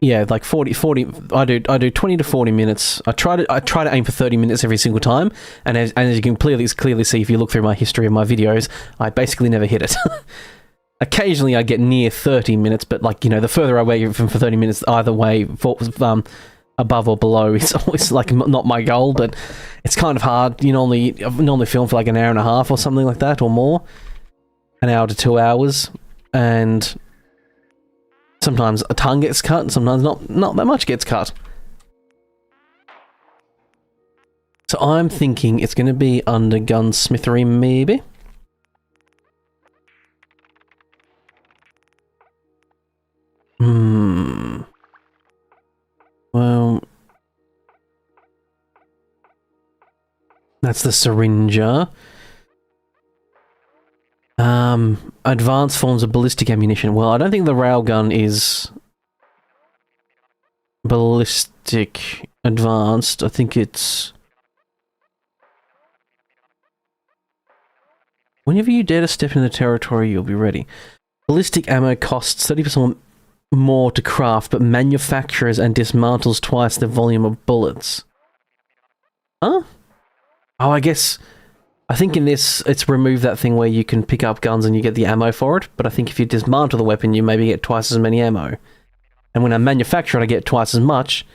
yeah, like 40. I do 20 to 40 minutes. I try to aim for 30 minutes every single time, and as you can clearly see if you look through my history of my videos, I basically never hit it. Occasionally I get near 30 minutes, but, like, you know, the further away from for 30 minutes, either way, above or below, it's always, like, not my goal. But it's kind of hard. You normally film for like an hour and a half or something like that, or more, an hour to 2 hours, and sometimes a ton gets cut, and sometimes not that much gets cut. So I'm thinking it's going to be under gunsmithery, maybe. Well, that's the syringer. Advanced forms of ballistic ammunition. Well, I don't think the railgun is ballistic advanced. I think it's... Whenever you dare to step into the territory, you'll be ready. Ballistic ammo costs 30% more to craft, but manufactures and dismantles twice the volume of bullets. Huh? Oh, I think in this, it's removed that thing where you can pick up guns and you get the ammo for it, but I think if you dismantle the weapon, you maybe get twice as many ammo. And when I manufacture it, I get twice as much,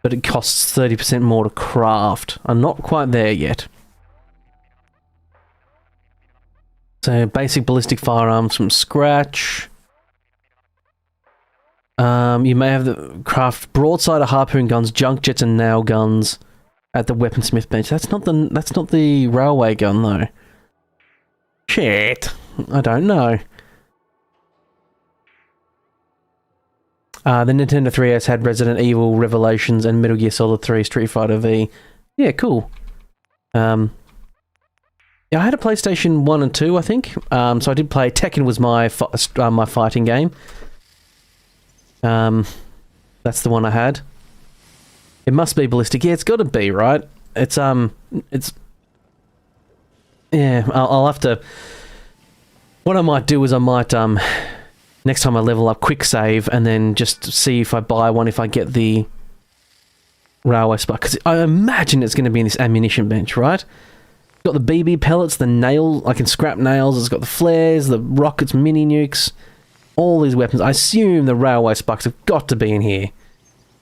but it costs 30% more to craft. I'm not quite there yet. So, basic ballistic firearms from scratch. You may have the craft broadside or harpoon guns, junk jets, and nail guns at the weaponsmith bench. That's not the railway gun, though. Shit, I don't know. The Nintendo 3DS had Resident Evil Revelations and Metal Gear Solid 3 Street Fighter V. Yeah, cool. Yeah, I had a PlayStation 1 and 2, I think. So I did play... Tekken was my fighting game. That's the one I had. It must be ballistic. Yeah, it's got to be, right? It's... Yeah, I'll have to... What I might do is I might, next time I level up, quick save, and then just see if I buy one, if I get the railway spike. Because I imagine it's going to be in this ammunition bench, right? It's got the BB pellets, the nail... I can scrap nails. It's got the flares, the rockets, mini nukes. All these weapons. I assume the railway spikes have got to be in here.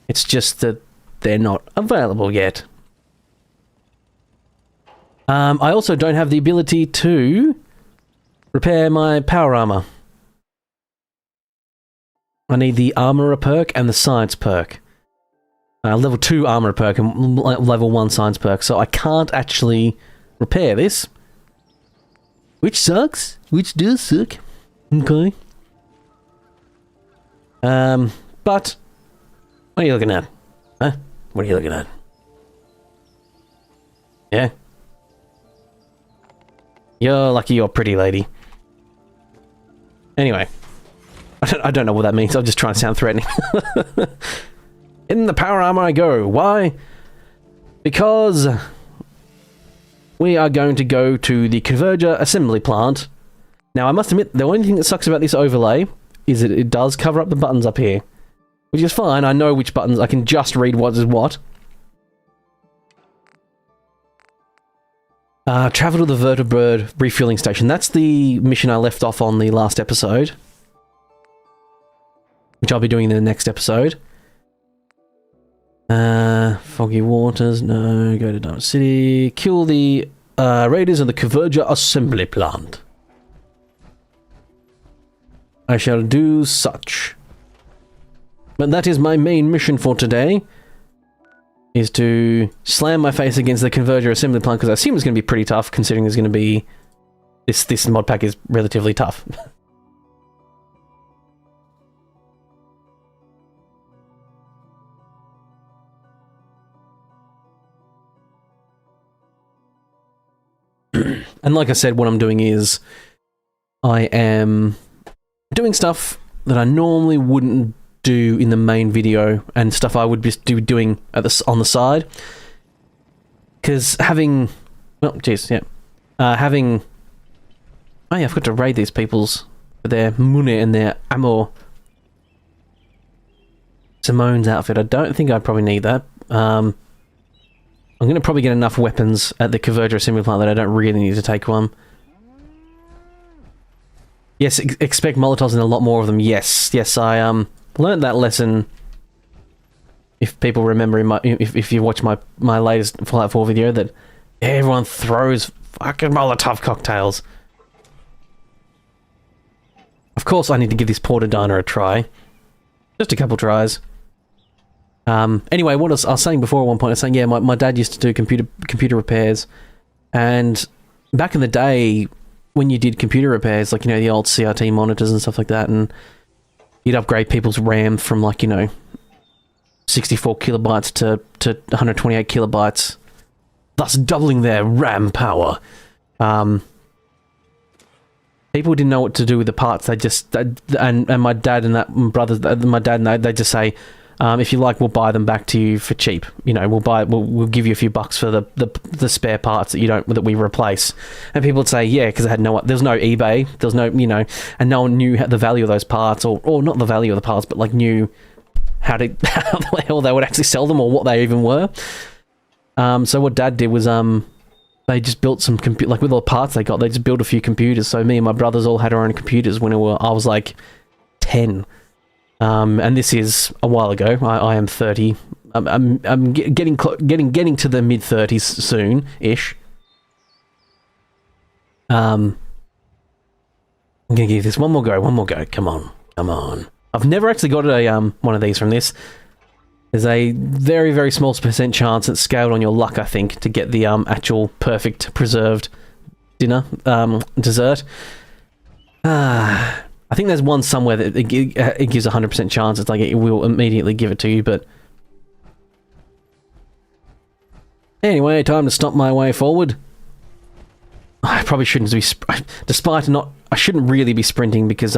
It's just that they're not available yet. I also don't have the ability to repair my power armor. I need the Armour perk and the Science perk. Level 2 Armour perk and level 1 Science perk, so I can't actually repair this. Which sucks. Which does suck. Okay. But What are you looking at? Huh? What are you looking at? Yeah? You're lucky you're a pretty lady. Anyway. I don't know what that means. I'm just trying to sound threatening. In the power armor I go. Why? Because we are going to go to the Converger assembly plant. Now, I must admit, the only thing that sucks about this overlay is that it does cover up the buttons up here. Which is fine. I know which buttons. I can just read what is what. Travel to the vertebrate refueling station. That's the mission I left off on the last episode. Which I'll be doing in the next episode. Foggy Waters, no. Go to Diamond City. Kill the raiders of the Converger assembly plant. I shall do such. But that is my main mission for today. Is to slam my face against the Converger assembly plant, because I assume it's going to be pretty tough, considering there's going to be... This mod pack is relatively tough. And like I said, what I'm doing is... I am doing stuff that I normally wouldn't do in the main video, and stuff I would just doing at on the side. Because having... Well, jeez, yeah. Having... Oh yeah, I forgot to raid these people's... Their money and their Armour. Simone's outfit. I don't think I'd probably need that. I'm going to probably get enough weapons at the Converger assembly plant that I don't really need to take one. Yes, expect Molotovs and a lot more of them. Yes, I learned that lesson. If people remember in my, if you watch my latest Fallout 4 video, that everyone throws fucking Molotov cocktails. Of course, I need to give this porta diner a try. Just a couple tries. Anyway, what I was saying before at one point, I was saying, yeah, my dad used to do computer repairs, and back in the day, when you did computer repairs, like, you know, the old CRT monitors and stuff like that, and you'd upgrade people's RAM from, like, you know, 64 kilobytes to 128 kilobytes, thus doubling their RAM power. People didn't know what to do with the parts. They just... And my dad and my dad and they just say, if you like, we'll buy them back to you for cheap. You know, we'll give you a few bucks for the spare parts that we replace. And people would say, yeah, because there was no eBay, there was no, you know, and no one knew the value of those parts, or not the value of the parts, but like knew how the hell they would actually sell them, or what they even were. So what Dad did was they just built some like with all the parts they got, they just built a few computers. So me and my brothers all had our own computers when I was like 10. And this is a while ago. I am 30. I'm getting to the mid-30s soon-ish. I'm gonna give this one more go. Come on. I've never actually got one of these from this. There's a very, very small % chance it's scaled on your luck, I think, to get the actual perfect preserved dessert. I think there's one somewhere that it gives a 100% chance. It's like it will immediately give it to you, but... Anyway, time to stomp my way forward. I probably shouldn't be... I shouldn't really be sprinting because,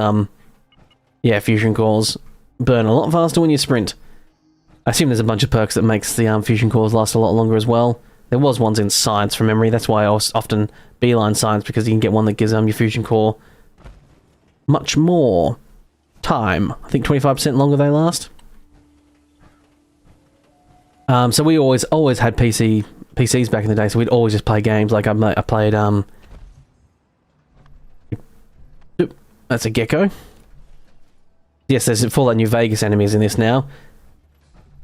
yeah, fusion cores burn a lot faster when you sprint. I assume there's a bunch of perks that makes the fusion cores last a lot longer as well. There was ones in science from memory. That's why I often beeline science, because you can get one that gives your fusion core much more time. I think 25% longer they last. So we always had PCs back in the day, so we'd always just play games. Like I played that's a gecko. Yes, there's Fallout New Vegas enemies in this now.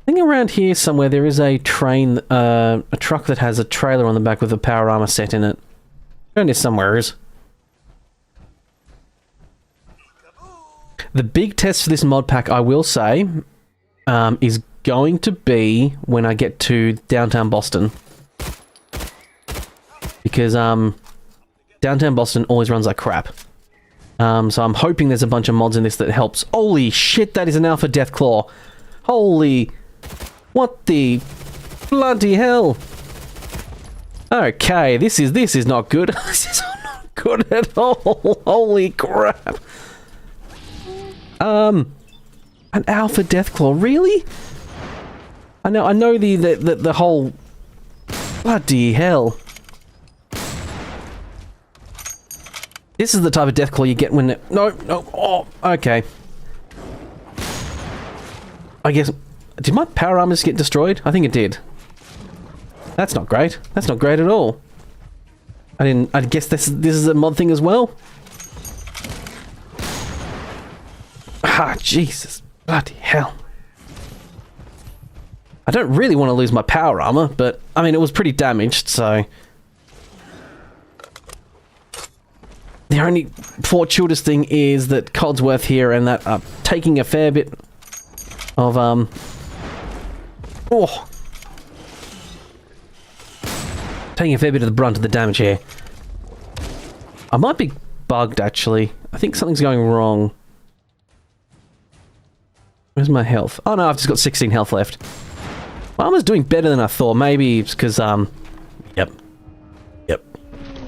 I think around here somewhere there is a train, a truck that has a trailer on the back with a power armor set in it. Around here somewhere is. The big test for this mod pack, I will say, is going to be when I get to downtown Boston. Because downtown Boston always runs like crap. So I'm hoping there's a bunch of mods in this that helps. Holy shit, that is an Alpha Deathclaw. Holy What the bloody hell? Okay, this is not good. This is not good at all. Holy crap. An Alpha Deathclaw, really? I know the whole bloody hell. This is the type of Deathclaw you get when no, oh, okay. I guess, did my power armor just get destroyed? I think it did. That's not great. That's not great at all. I guess this is a mod thing as well. Ah, Jesus. Bloody hell. I don't really want to lose my power armor, but, I mean, it was pretty damaged, so... The only fortuitous thing is that Codsworth here and that are taking a fair bit of, oh! Taking a fair bit of the brunt of the damage here. I might be bugged, actually. I think something's going wrong. Where's my health? Oh no, I've just got 16 health left. My armor's doing better than I thought. Maybe it's because, Yep.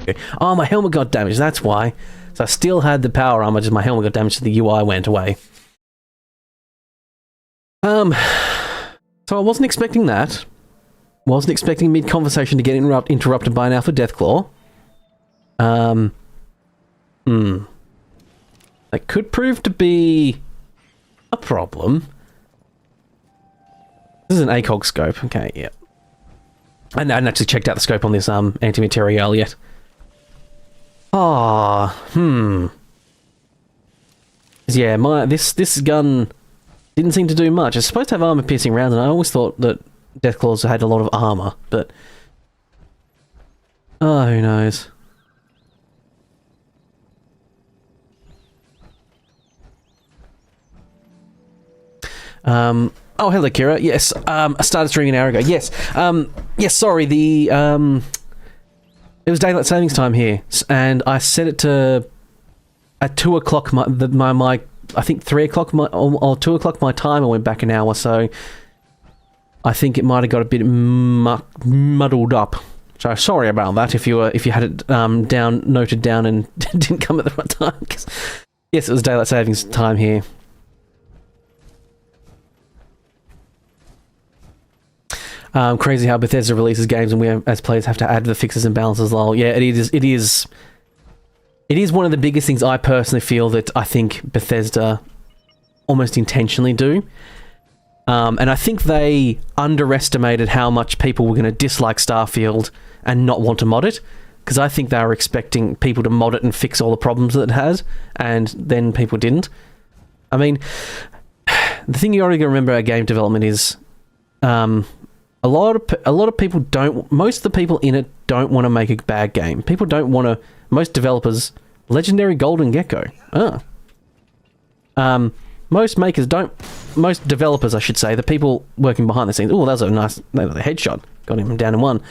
Okay. Oh, my helmet got damaged, that's why. So I still had the power armor, just my helmet got damaged, so the UI went away. So I wasn't expecting that. Wasn't expecting mid-conversation to get interrupted by an Alpha Deathclaw. That could prove to be a problem. This is an ACOG scope. Okay, yeah. I hadn't actually checked out the scope on this anti-material yet. Yeah, this gun didn't seem to do much. It's supposed to have armor-piercing rounds, and I always thought that Deathclaws had a lot of armor, but... Oh, who knows? Oh, hello, Kira. Yes, I started streaming an hour ago. Yes, yes, sorry, it was daylight savings time here, and I set it to... At 2 o'clock, my I think 3 o'clock, or 2 o'clock my time, I went back an hour, so... I think it might have got a bit muddled up. So sorry about that if you had it noted down and didn't come at the right time. Yes, it was daylight savings time here. Crazy how Bethesda releases games and we as players have to add the fixes and balances. Lol. Yeah, it is one of the biggest things I personally feel that I think Bethesda almost intentionally do. And I think they underestimated how much people were going to dislike Starfield and not want to mod it. Because I think they were expecting people to mod it and fix all the problems that it has, and then people didn't. I mean, the thing you already got to remember about game development is, a lot of people don't. Most of the people in it don't want to make a bad game. People don't want to. Most developers, Legendary Golden Gecko. Most makers don't. Most developers, I should say, the people working behind the scenes. Oh, that was a nice headshot. Got him down in one.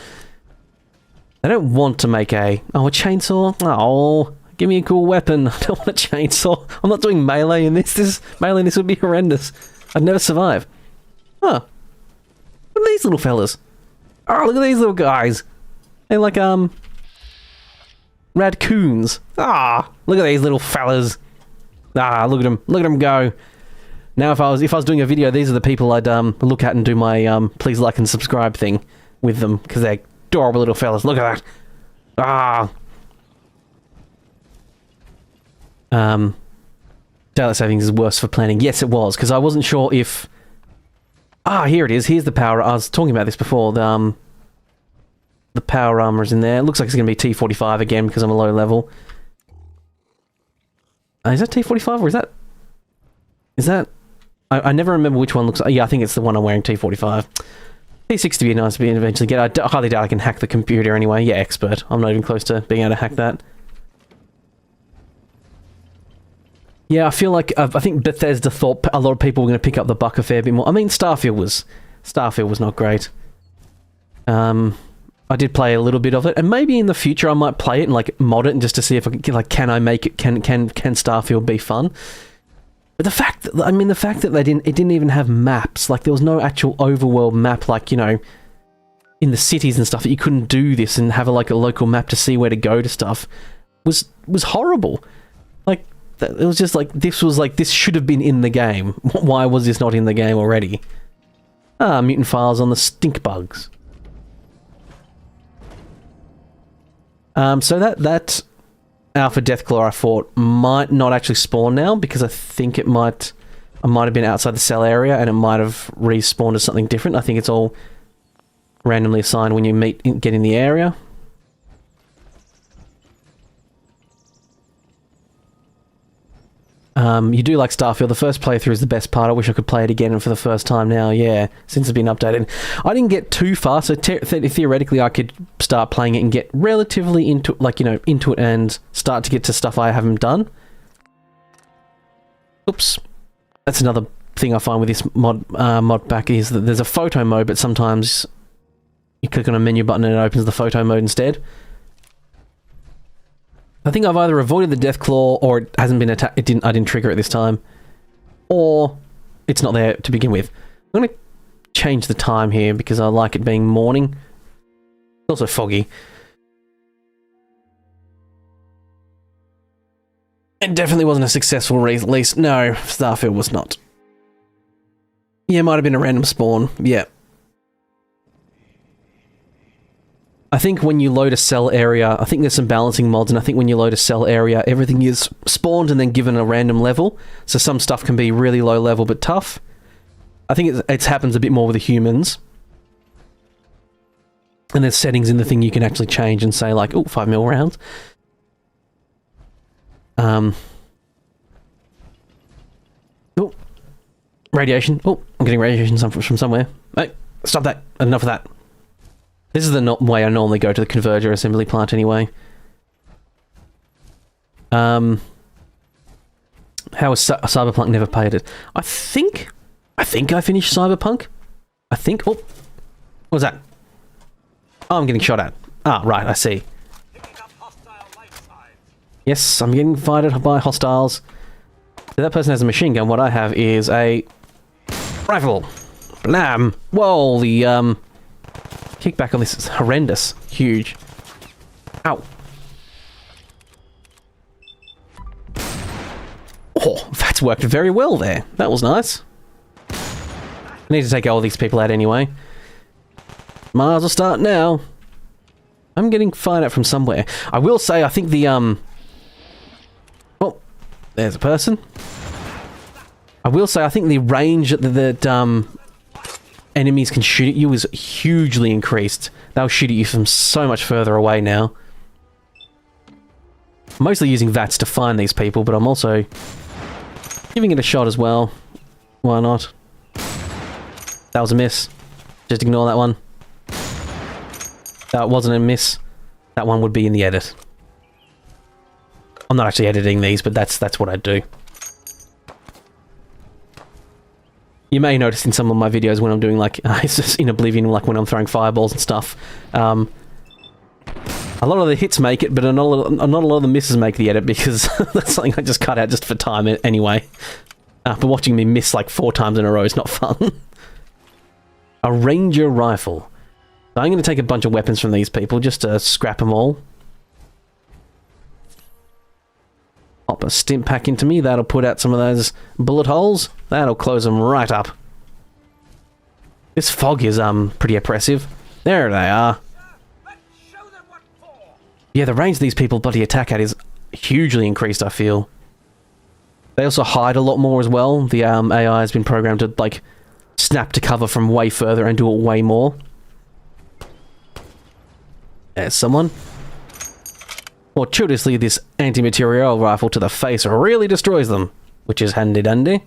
They don't want to make a chainsaw. Oh, give me a cool weapon. I don't want a chainsaw. I'm not doing melee in this. Melee in this would be horrendous. I'd never survive. Huh. Look at these little fellas. Oh, look at these little guys. They're like, raccoons. Ah, look at these little fellas. Ah, look at them. Look at them go. Now, if I was doing a video, these are the people I'd look at and do my please like and subscribe thing with them, because they're adorable little fellas. Look at that. Ah. Daylight savings is worse for planning. Yes, it was, because I wasn't sure if... Ah, here it is. Here's the power. I was talking about this before. The power armor is in there. It looks like it's going to be T45 again because I'm a low level. Is that T45 or is that... I never remember which one looks like. Yeah, I think it's the one I'm wearing, T45. T60 to be nice to eventually get. I highly doubt I can hack the computer anyway. Yeah, expert. I'm not even close to being able to hack that. Yeah, I feel like... I think Bethesda thought a lot of people were going to pick up the buck a fair bit more. I mean, Starfield was not great. I did play a little bit of it, and maybe in the future I might play it and like mod it and just to see if I can, like, can I make it? Can Starfield be fun? But the fact that, I mean, the fact that it didn't even have maps. Like, there was no actual overworld map, like, you know, in the cities and stuff, that you couldn't do this and have a local map to see where to go to stuff, was horrible. Like, it was just like, this should have been in the game. Why was this not in the game already? Ah, mutant files on the stink bugs. So that Alpha Deathclaw, I thought, might not actually spawn now, because I think I might have been outside the cell area and it might have respawned as something different. I think it's all randomly assigned when you get in the area. You do like Starfield. The first playthrough is the best part. I wish I could play it again and for the first time now, yeah, since it's been updated. I didn't get too far, so theoretically I could start playing it and get relatively into it and start to get to stuff I haven't done. Oops. That's another thing I find with this MODPACK is that there's a photo mode, but sometimes you click on a menu button and it opens the photo mode instead. I think I've either avoided the Deathclaw, or it hasn't been attacked. I didn't trigger it this time, or it's not there to begin with. I'm going to change the time here because I like it being morning. It's also foggy. It definitely wasn't a successful release. No, Starfield was not. Yeah, it might have been a random spawn. Yeah. I think when you load a cell area, I think there's some balancing mods, and I think when you load a cell area, everything is spawned and then given a random level. So some stuff can be really low level but tough. I think it happens a bit more with the humans. And there's settings in the thing you can actually change and say like, oh, 5mm rounds. Oh. Radiation. Oh, I'm getting radiation from somewhere. Hey, stop that. Enough of that. This is the way I normally go to the converger assembly plant anyway. How is Cyberpunk never paid it? I think I finished Cyberpunk. I think. Oh, what was that? Oh, I'm getting shot at. Ah, right, I see. Yes, I'm getting fired by hostiles. So that person has a machine gun. What I have is a rifle. Blam! Whoa, the kickback on this is horrendous. Huge. Ow. Oh, that's worked very well there. That was nice. I need to take all these people out anyway. Might as well start now. I'm getting fired at from somewhere. I will say, I think the, oh, there's a person. I will say, I think the range that enemies can shoot at you is hugely increased. They'll shoot at you from so much further away now. I'm mostly using VATS to find these people, but I'm also giving it a shot as well. Why not? That was a miss. Just ignore that one. That wasn't a miss. That one would be in the edit. I'm not actually editing these, but that's what I do. You may notice in some of my videos when I'm doing like it's just in Oblivion, like when I'm throwing fireballs and stuff. A lot of the hits make it, but not a lot of the misses make the edit because that's something I just cut out just for time anyway. But watching me miss like 4 times in a row is not fun. A Ranger rifle. So I'm going to take a bunch of weapons from these people just to scrap them all. Pop a stim pack into me. That'll put out some of those bullet holes. That'll close them right up. This fog is pretty oppressive. There they are. Yeah, the range these people bloody attack at is hugely increased, I feel. They also hide a lot more as well. The AI has been programmed to like snap to cover from way further and do it way more. There's someone. Fortuitously, this anti-material rifle to the face really destroys them, which is handy dandy.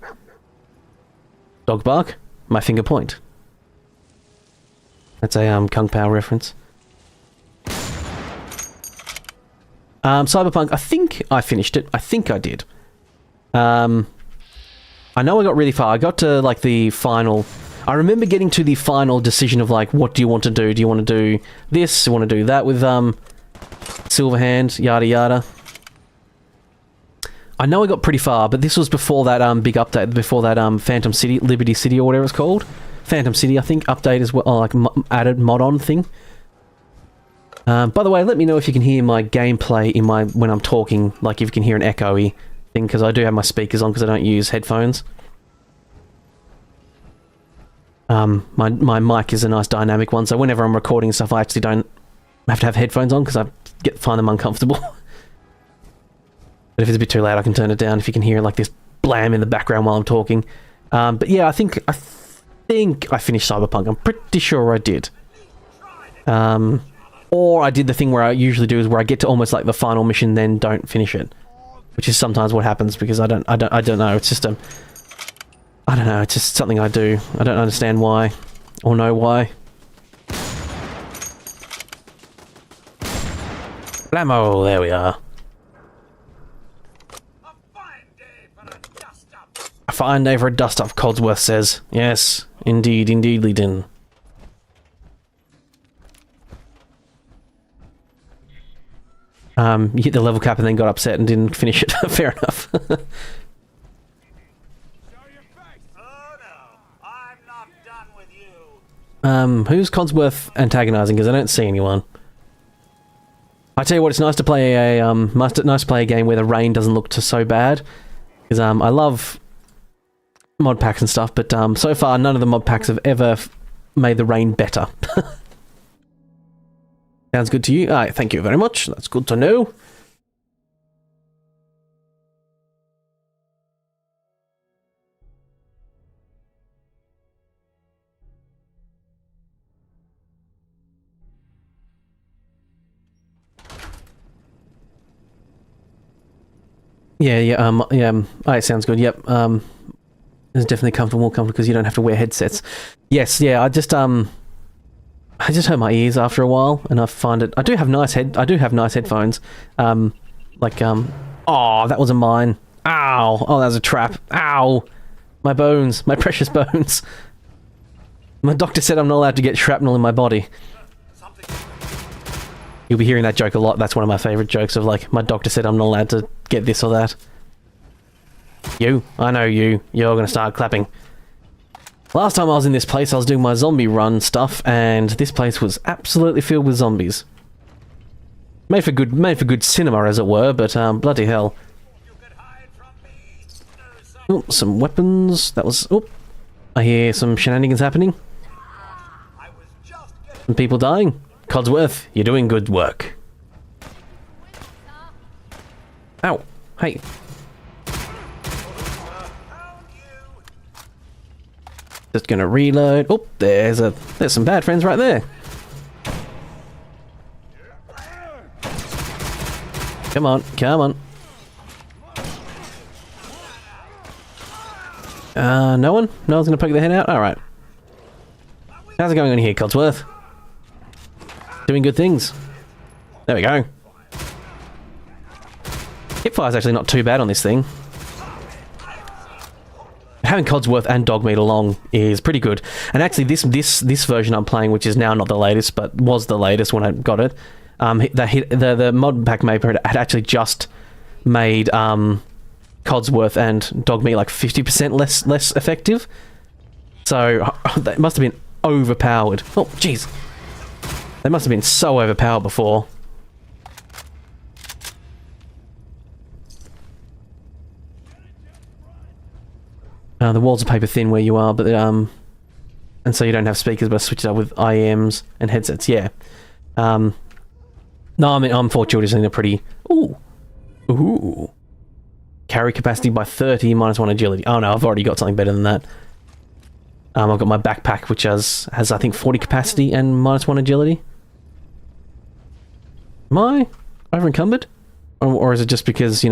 Dog bark, my finger point. That's a Kung Pao reference. Cyberpunk, I think I finished it. I think I did. I know I got really far. I got to like the final... I remember getting to the final decision of like, what do you want to do? Do you want to do this? Do you want to do that with Silverhand? Yada yada. I know I got pretty far, but this was before that big update, before that Phantom City, Liberty City or whatever it's called. Phantom City, I think, update as well, like added mod-on thing. By the way, let me know if you can hear my gameplay in when I'm talking, like if you can hear an echoey thing, because I do have my speakers on because I don't use headphones. My mic is a nice dynamic one, so whenever I'm recording stuff, I actually don't have to have headphones on because I find them uncomfortable. But if it's a bit too loud, I can turn it down if you can hear like this blam in the background while I'm talking. But yeah, I think I finished Cyberpunk. I'm pretty sure I did. Or I did the thing where I usually do is where I get to almost like the final mission, then don't finish it, which is sometimes what happens because I don't know. It's just I don't know. It's just something I do. I don't understand why or know why. Blammo! There we are. A fine day for a dust-up, Codsworth says. Yes, indeed, indeedly din. You hit the level cap and then got upset and didn't finish it. Fair enough. Who's Codsworth antagonizing? Because I don't see anyone. I tell you what, it's nice to play a nice to play a game where the rain doesn't look so bad. Because I love mod packs and stuff, but so far none of the mod packs have ever made the rain better. Sounds good to you? Alright, thank you very much. That's good to know. Yeah. Alright, sounds good. Yep. It's definitely more comfortable because you don't have to wear headsets. Yes, yeah. I just hurt my ears after a while, and I find it. I do have nice headphones. Oh, that was a mine. Ow! Oh, that was a trap. Ow! My bones, my precious bones. My doctor said I'm not allowed to get shrapnel in my body. You'll be hearing that joke a lot. That's one of my favourite jokes of like, my doctor said I'm not allowed to get this or that. I know you. You're gonna start clapping. Last time I was in this place, I was doing my zombie run stuff, and this place was absolutely filled with zombies. Made for good cinema, as it were, but bloody hell. Oh, some weapons. That was. Oh, I hear some shenanigans happening. Some people dying. Codsworth, you're doing good work. Ow! Hey. Just gonna reload. Oh, there's some bad friends right there. Come on, come on. No one? No one's gonna poke their head out? Alright. How's it going on here, Codsworth? Doing good things. There we go. Hipfire's actually not too bad on this thing. Having Codsworth and Dogmeat along is pretty good. And actually this version I'm playing, which is now not the latest, but was the latest when I got it, the mod pack maker had actually just made Codsworth and Dogmeat like 50% less effective. So that must have been overpowered. Oh, jeez. They must have been so overpowered before. The walls are paper thin where you are, but and so you don't have speakers, but I switch it up with IEMs and headsets. Yeah. No, I mean I'm fortunately in a pretty ooh carry capacity by 30 -1 agility. Oh no, I've already got something better than that. I've got my backpack which has I think 40 capacity and -1 agility. Am I over encumbered, or is it just because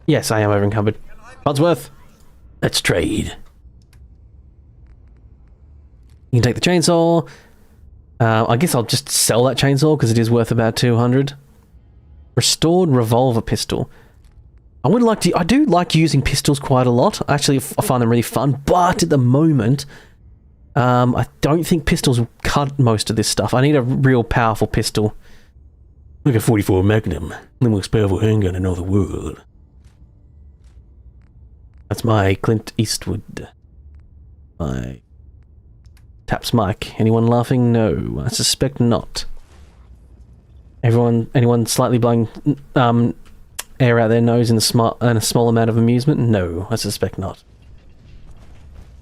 Yes, I am over encumbered. Codsworth. Let's trade. You can take the chainsaw. I guess I'll just sell that chainsaw because it is worth about 200. Restored revolver pistol. I do like using pistols quite a lot. Actually, I find them really fun. But at the moment, I don't think pistols will cut most of this stuff. I need a real powerful pistol. Like a 44 Magnum. The most powerful handgun in all the world. That's my Clint Eastwood. My taps mic. Anyone laughing? No, I suspect not. Anyone slightly blowing air out their nose in a small amount of amusement? No, I suspect not.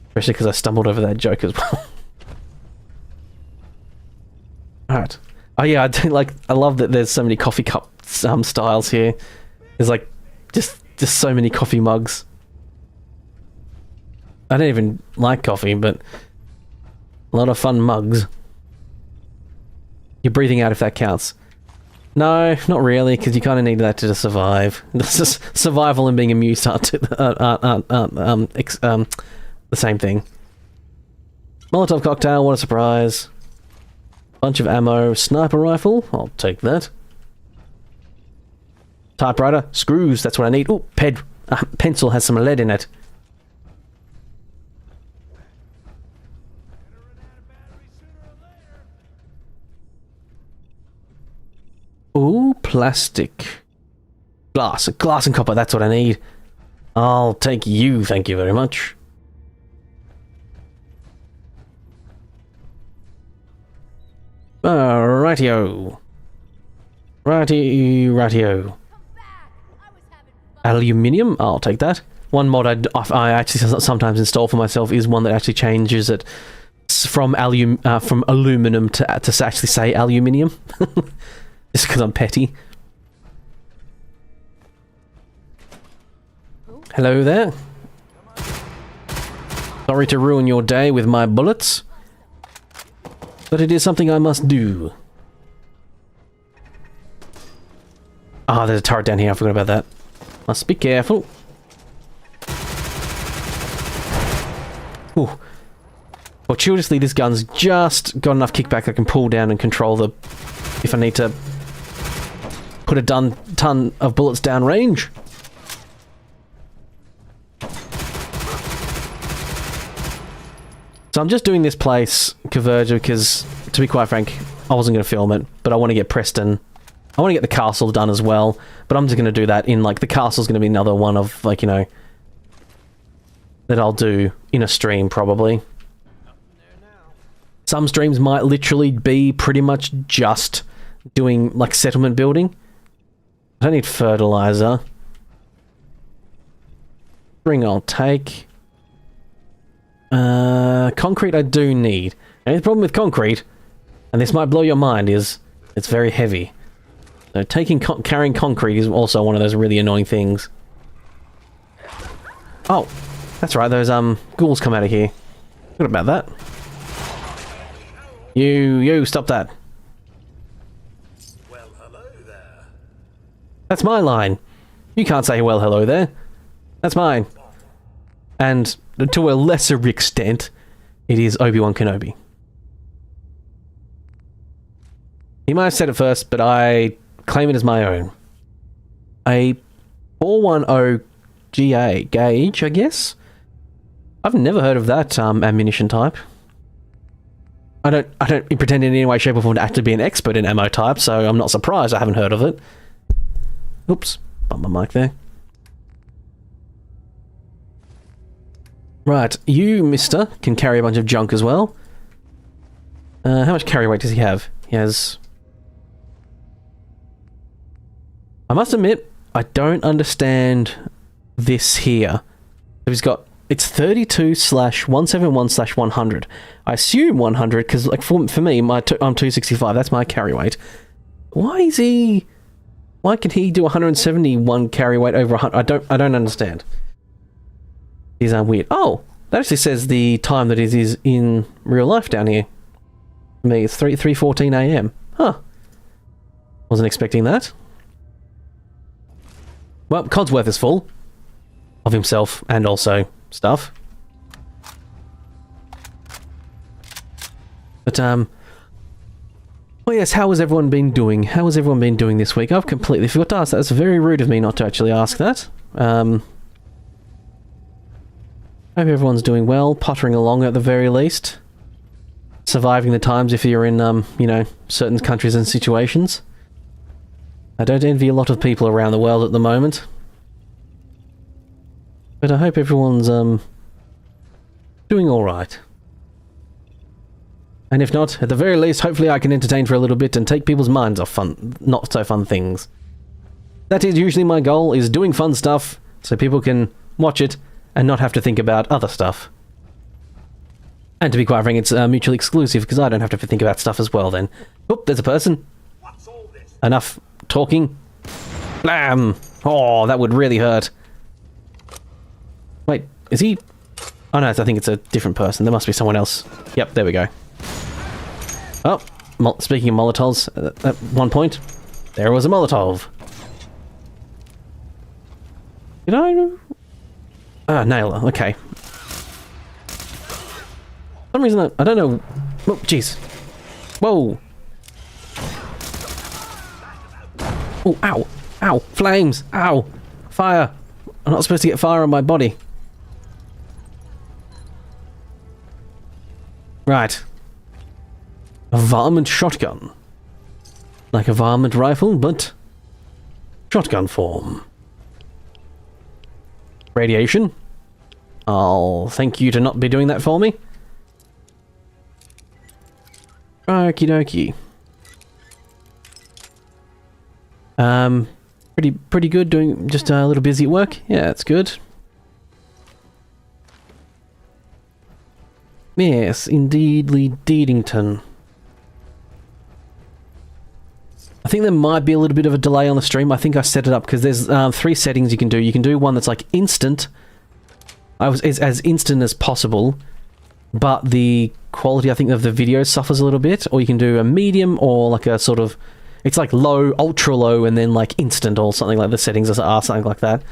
Especially because I stumbled over that joke as well. Alright. Oh yeah, I love that there's so many coffee cup styles here. There's like just so many coffee mugs. I don't even like coffee, but a lot of fun mugs. You're breathing out if that counts. No, not really, because you kind of need that to survive. Survival and being amused aren't the same thing. Molotov cocktail, what a surprise. Bunch of ammo, sniper rifle, I'll take that. Typewriter, screws, that's what I need. Ooh, pencil has some lead in it. Ooh, plastic. Glass and copper, that's what I need. I'll take you, thank you very much. Rightio. Rightio. Aluminium, I'll take that. One mod I actually sometimes install for myself is one that actually changes it from aluminum to actually say aluminium. Just because I'm petty. Hello there. Sorry to ruin your day with my bullets, but it is something I must do. Ah, there's a turret down here, I forgot about that. Must be careful. Ooh. Fortuitously, this gun's just got enough kickback I can pull down and control the... if I need to put a ton of bullets down range. So I'm just doing this place, Converge, because, to be quite frank, I wasn't going to film it, but I want to get Preston. I want to get the castle done as well, but I'm just going to do that in, like, the castle's going to be another one of, like, you know, that I'll do in a stream, probably. Some streams might literally be pretty much just doing, like, settlement building. I don't need fertilizer. String I'll take. Concrete I do need. And the problem with concrete, and this might blow your mind, is it's very heavy. So carrying concrete is also one of those really annoying things. Oh, that's right, those ghouls come out of here. What about that? You, stop that. Well, hello there. That's my line. You can't say, well, hello there. That's mine. And to a lesser extent, it is Obi-Wan Kenobi. He might have said it first, but I claim it as my own. A 410 gauge, I guess? I've never heard of that ammunition type. I don't pretend in any way, shape or form to actually be an expert in ammo type, so I'm not surprised I haven't heard of it. Oops, bumped my mic there. Right, you, mister, can carry a bunch of junk as well. How much carry weight does he have? He has... I must admit, I don't understand this here. He's got... It's 32/171/100. I assume 100, because like for me, I'm 265, that's my carry weight. Why can he do 171 carry weight over 100? I don't understand. These are weird. Oh, that actually says the time that it is in real life down here. For me, it's 3:14 AM. Huh. Wasn't expecting that. Well, Codsworth is full of himself and also stuff. But, well, yes, how has everyone been doing? How has everyone been doing this week? I've completely forgot to ask that. It's very rude of me not to actually ask that. Hope everyone's doing well, pottering along at the very least. Surviving the times if you're in, you know, certain countries and situations. I don't envy a lot of people around the world at the moment. But I hope everyone's, doing alright. And if not, at the very least, hopefully I can entertain for a little bit and take people's minds off not so fun things. That is usually my goal, is doing fun stuff, so people can watch it and not have to think about other stuff. And to be quite frank, it's mutually exclusive, because I don't have to think about stuff as well then. Oop, there's a person. Enough talking. Blam! Oh, that would really hurt. Wait, is he... Oh no, I think it's a different person. There must be someone else. Yep, there we go. Oh, speaking of Molotovs, at one point, there was a Molotov. Did I... Ah, nailer, okay. For some reason, I don't know... Oh, jeez. Whoa! Oh, ow! Ow! Flames! Ow! Fire! I'm not supposed to get fire on my body. Right. A varmint shotgun. Like a varmint rifle, but... shotgun form. Radiation. I'll thank you to not be doing that for me. Okie dokie. Pretty good, doing just a little busy at work. Yeah, that's good. Yes, indeedly Deedington. I think there might be a little bit of a delay on the stream. I think I set it up because there's 3 settings you can do. You can do one that's like instant. Is as instant as possible, but the quality, I think, of the video suffers a little bit. Or you can do a medium or like a sort of... It's like low, ultra low, and then like instant or something like the settings are something like that.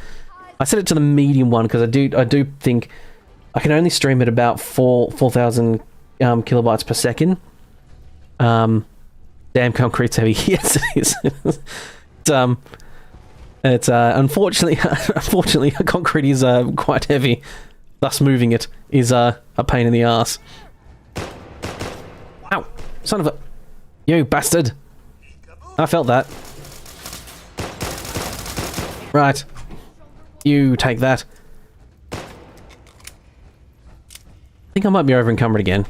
I set it to the medium one because I do think I can only stream at about 4,000 kilobytes per second. Damn, concrete's heavy. Yes, it is. It's unfortunately concrete is quite heavy. Thus moving it is a pain in the ass. Ow! Son of a... You bastard! I felt that. Right. You take that. I think I might be over encumbered again.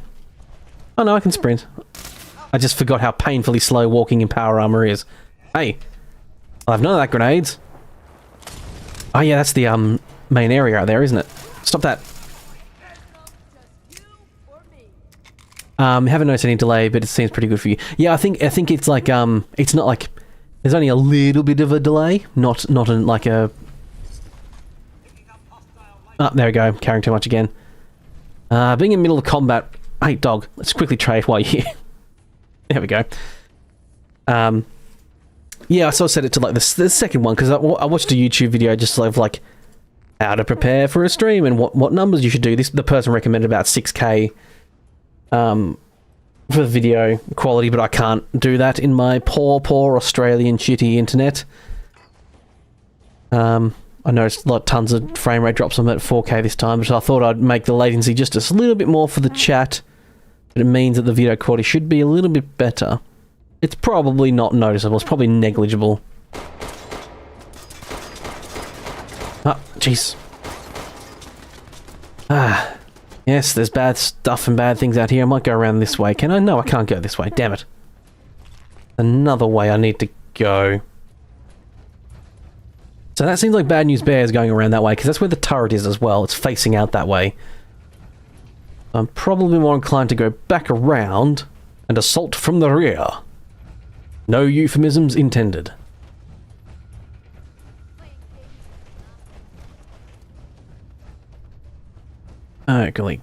Oh no, I can sprint. I just forgot how painfully slow walking in power armor is. Hey, I'll have none of that grenades. Oh yeah, that's the main area out there, isn't it? Stop that. Haven't noticed any delay, but it seems pretty good for you. Yeah, I think it's like it's not like there's only a little bit of a delay, not like a. Oh, there we go. Carrying too much again. Being in the middle of combat. Hey, dog. Let's quickly trade while you're here. There we go. Yeah, I sort of set it to like the second one because I watched a YouTube video just of like how to prepare for a stream and what numbers you should do. The person recommended about 6K for the video quality, but I can't do that in my poor Australian shitty internet. I noticed tons of frame rate drops. I'm at 4K this time, so I thought I'd make the latency just a little bit more for the chat. But it means that the video quality should be a little bit better. It's probably not noticeable. It's probably negligible. Ah, jeez. Ah, yes, there's bad stuff and bad things out here. I might go around this way. Can I? No, I can't go this way. Damn it. Another way I need to go. So that seems like Bad News Bears going around that way, because that's where the turret is as well. It's facing out that way. I'm probably more inclined to go back around and assault from the rear. No euphemisms intended. Darkly.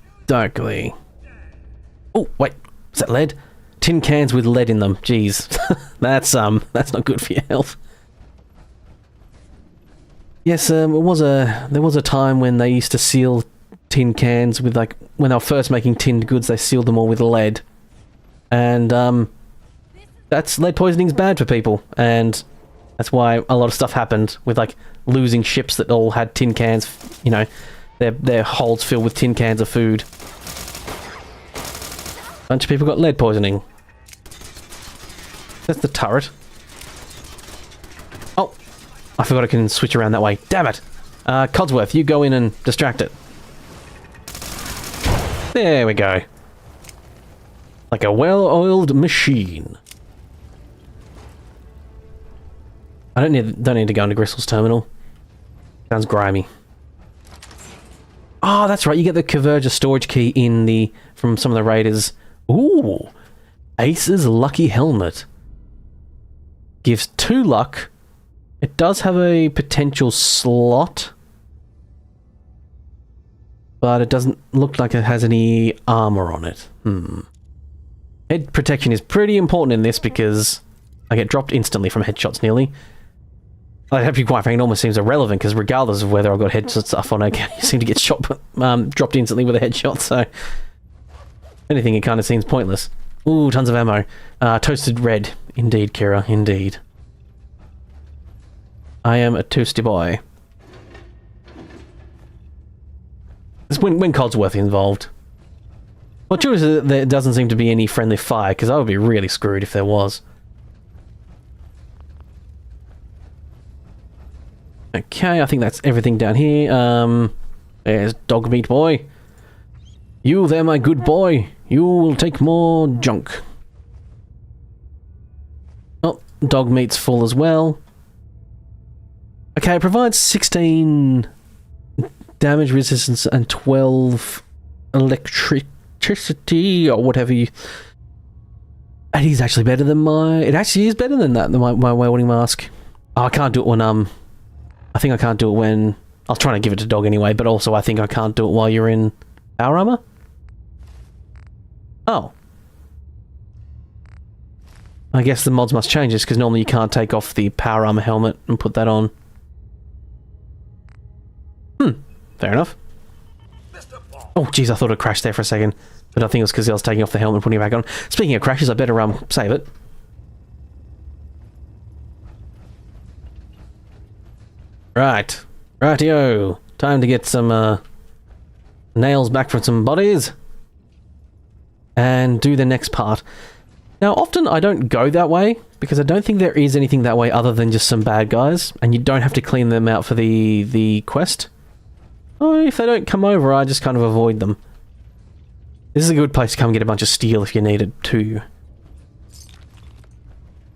Oh, wait. Is that lead? Tin cans with lead in them. Jeez. That's not good for your health. Yes, there was a time when they used to seal tin cans with, like, when they were first making tinned goods, they sealed them all with lead. And, that's lead poisoning's bad for people, and that's why a lot of stuff happened with, like, losing ships that all had tin cans, you know, their holds filled with tin cans of food. A bunch of people got lead poisoning. That's the turret. Oh, I forgot I can switch around that way. Damn it! Codsworth, you go in and distract it. There we go. Like a well-oiled machine. I don't need to go into Gristle's terminal. Sounds grimy. Oh, that's right. You get the Converger storage key from some of the raiders. Ooh, Ace's lucky helmet gives 2 luck. It does have a potential slot, but it doesn't look like it has any armor on it. Head protection is pretty important in this because I get dropped instantly from headshots nearly. I have to be quite frank, it almost seems irrelevant because regardless of whether I've got headshots stuff on, I seem to get shot, dropped instantly with a headshot, so anything, it kind of seems pointless. Ooh, tons of ammo. Toasted red. Indeed, Kira, indeed. I am a toasty boy. It's when Codsworth involved. Well, true is that there doesn't seem to be any friendly fire, because I would be really screwed if there was. Okay, I think that's everything down here. There's Dog Meat Boy. You there, my good boy. You will take more junk. Oh, Dog Meat's full as well. Okay, it provides 16 damage resistance and 12 electricity or whatever you... And he's actually better than my... It actually is better than that, than my welding mask. Oh, I can't do it when I think I can't do it when... I was trying to give it to Dog anyway, but also I think I can't do it while you're in power armor. Oh. I guess the mods must change this, because normally you can't take off the power armor helmet and put that on. Fair enough. Oh, jeez, I thought it crashed there for a second. But I think it was because I was taking off the helmet and putting it back on. Speaking of crashes, I better save it. Right. Rightio. Time to get some nails back from some bodies. And do the next part. Now, often I don't go that way, because I don't think there is anything that way other than just some bad guys, and you don't have to clean them out for the quest. Oh, if they don't come over, I just kind of avoid them. This is a good place to come and get a bunch of steel if you need it too.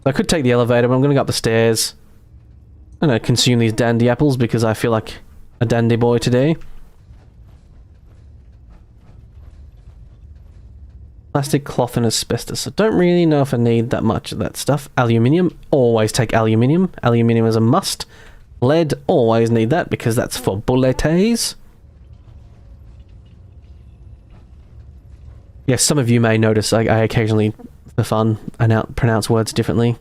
I could take the elevator, but I'm going to go up the stairs. I'm going to consume these dandy apples because I feel like a dandy boy today. Plastic, cloth, and asbestos. I don't really know if I need that much of that stuff. Aluminium. Always take aluminium. Aluminium is a must. Lead. Always need that because that's for bullets. Yes, some of you may notice I occasionally, for fun, pronounce words differently.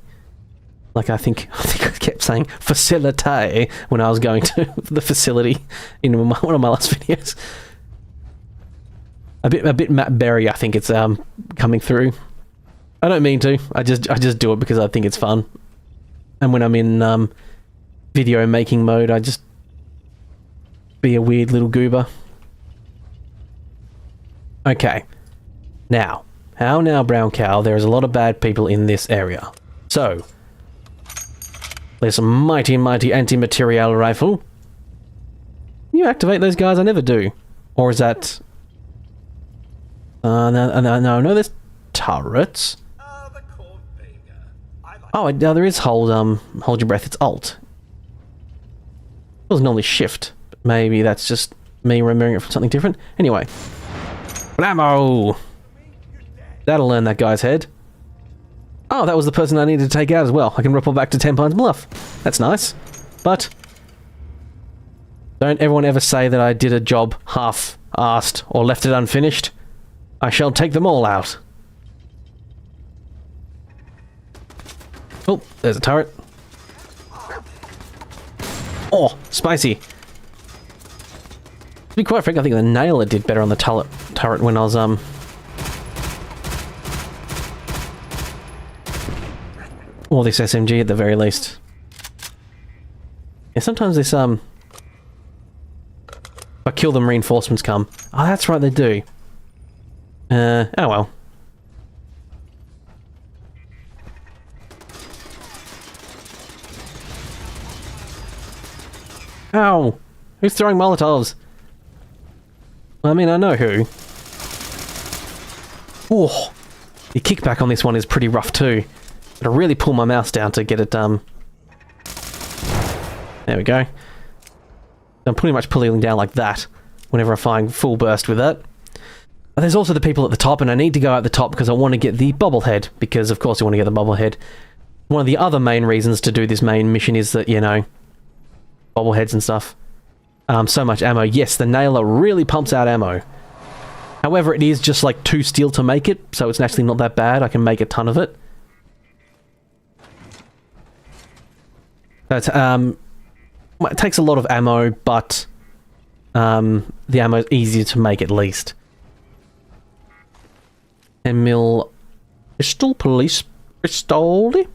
Like I think I kept saying facility when I was going to the facility in one of my last videos. A bit Matt Berry, I think it's coming through. I don't mean to. I just do it because I think it's fun. And when I'm in video making mode, I just be a weird little goober. Okay. Now, how now, Brown Cow? There's a lot of bad people in this area. So, there's a mighty anti-material rifle. Can you activate those guys? I never do. Or is that... no, there's turrets. Oh, there is hold your breath. It's Alt. It was normally Shift. But maybe that's just me remembering it from something different. Anyway. Blammo! That'll learn that guy's head. Oh, that was the person I needed to take out as well. I can report back to 10 Pines Bluff. That's nice. But don't everyone ever say that I did a job half-assed or left it unfinished. I shall take them all out. Oh, there's a turret. Oh, spicy. To be quite frank, I think the nailer did better on the turret when I was, or this SMG at the very least. Yeah, sometimes this, if I kill them, reinforcements come. Oh, that's right, they do. Oh well. Ow! Who's throwing Molotovs? I mean, I know who. Oh, the kickback on this one is pretty rough too. Gotta really pull my mouse down to get it, There we go. I'm pretty much pulling down like that whenever I find full burst with it. But there's also the people at the top, and I need to go at the top because I want to get the bobblehead, because of course you want to get the bobblehead. One of the other main reasons to do this main mission is that, you know, bobbleheads and stuff. So much ammo. Yes, the nailer really pumps out ammo. However, it is just like 2 steel to make it, so it's actually not that bad. I can make a ton of it. But, it takes a lot of ammo, but the ammo is easier to make at least. 10 mil pistol, police pistoli.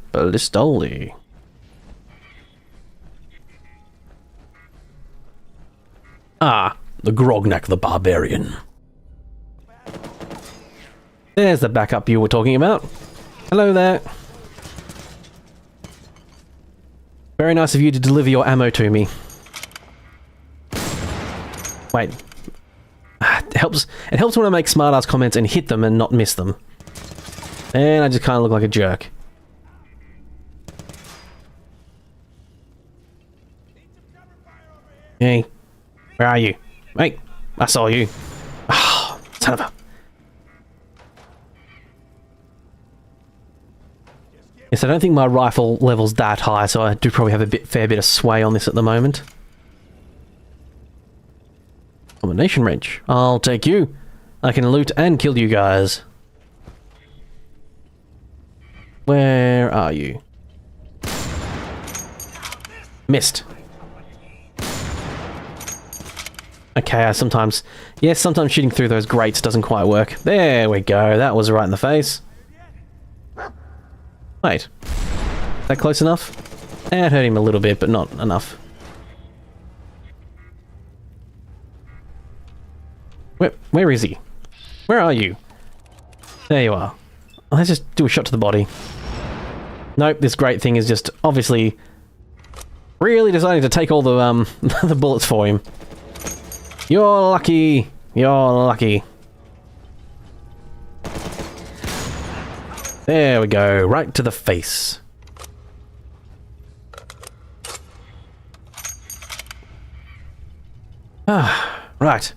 Ah, the Grognak the Barbarian. There's the backup you were talking about. Hello there. Very nice of you to deliver your ammo to me. Wait. It helps when I make smart-ass comments and hit them and not miss them. And I just kind of look like a jerk. Hey. Where are you? Hey. I saw you. Ah, oh, son of a... Yes, I don't think my rifle level's that high, so I do probably have a fair bit of sway on this at the moment. Combination wrench. I'll take you. I can loot and kill you guys. Where are you? Missed. Okay, sometimes shooting through those grates doesn't quite work. There we go. That was right in the face. Wait. Is that close enough? It hurt him a little bit, but not enough. Where is he? Where are you? There you are. Let's just do a shot to the body. Nope, this great thing is just obviously really deciding to take all the the bullets for him. You're lucky. You're lucky. There we go, right to the face. Ah, right.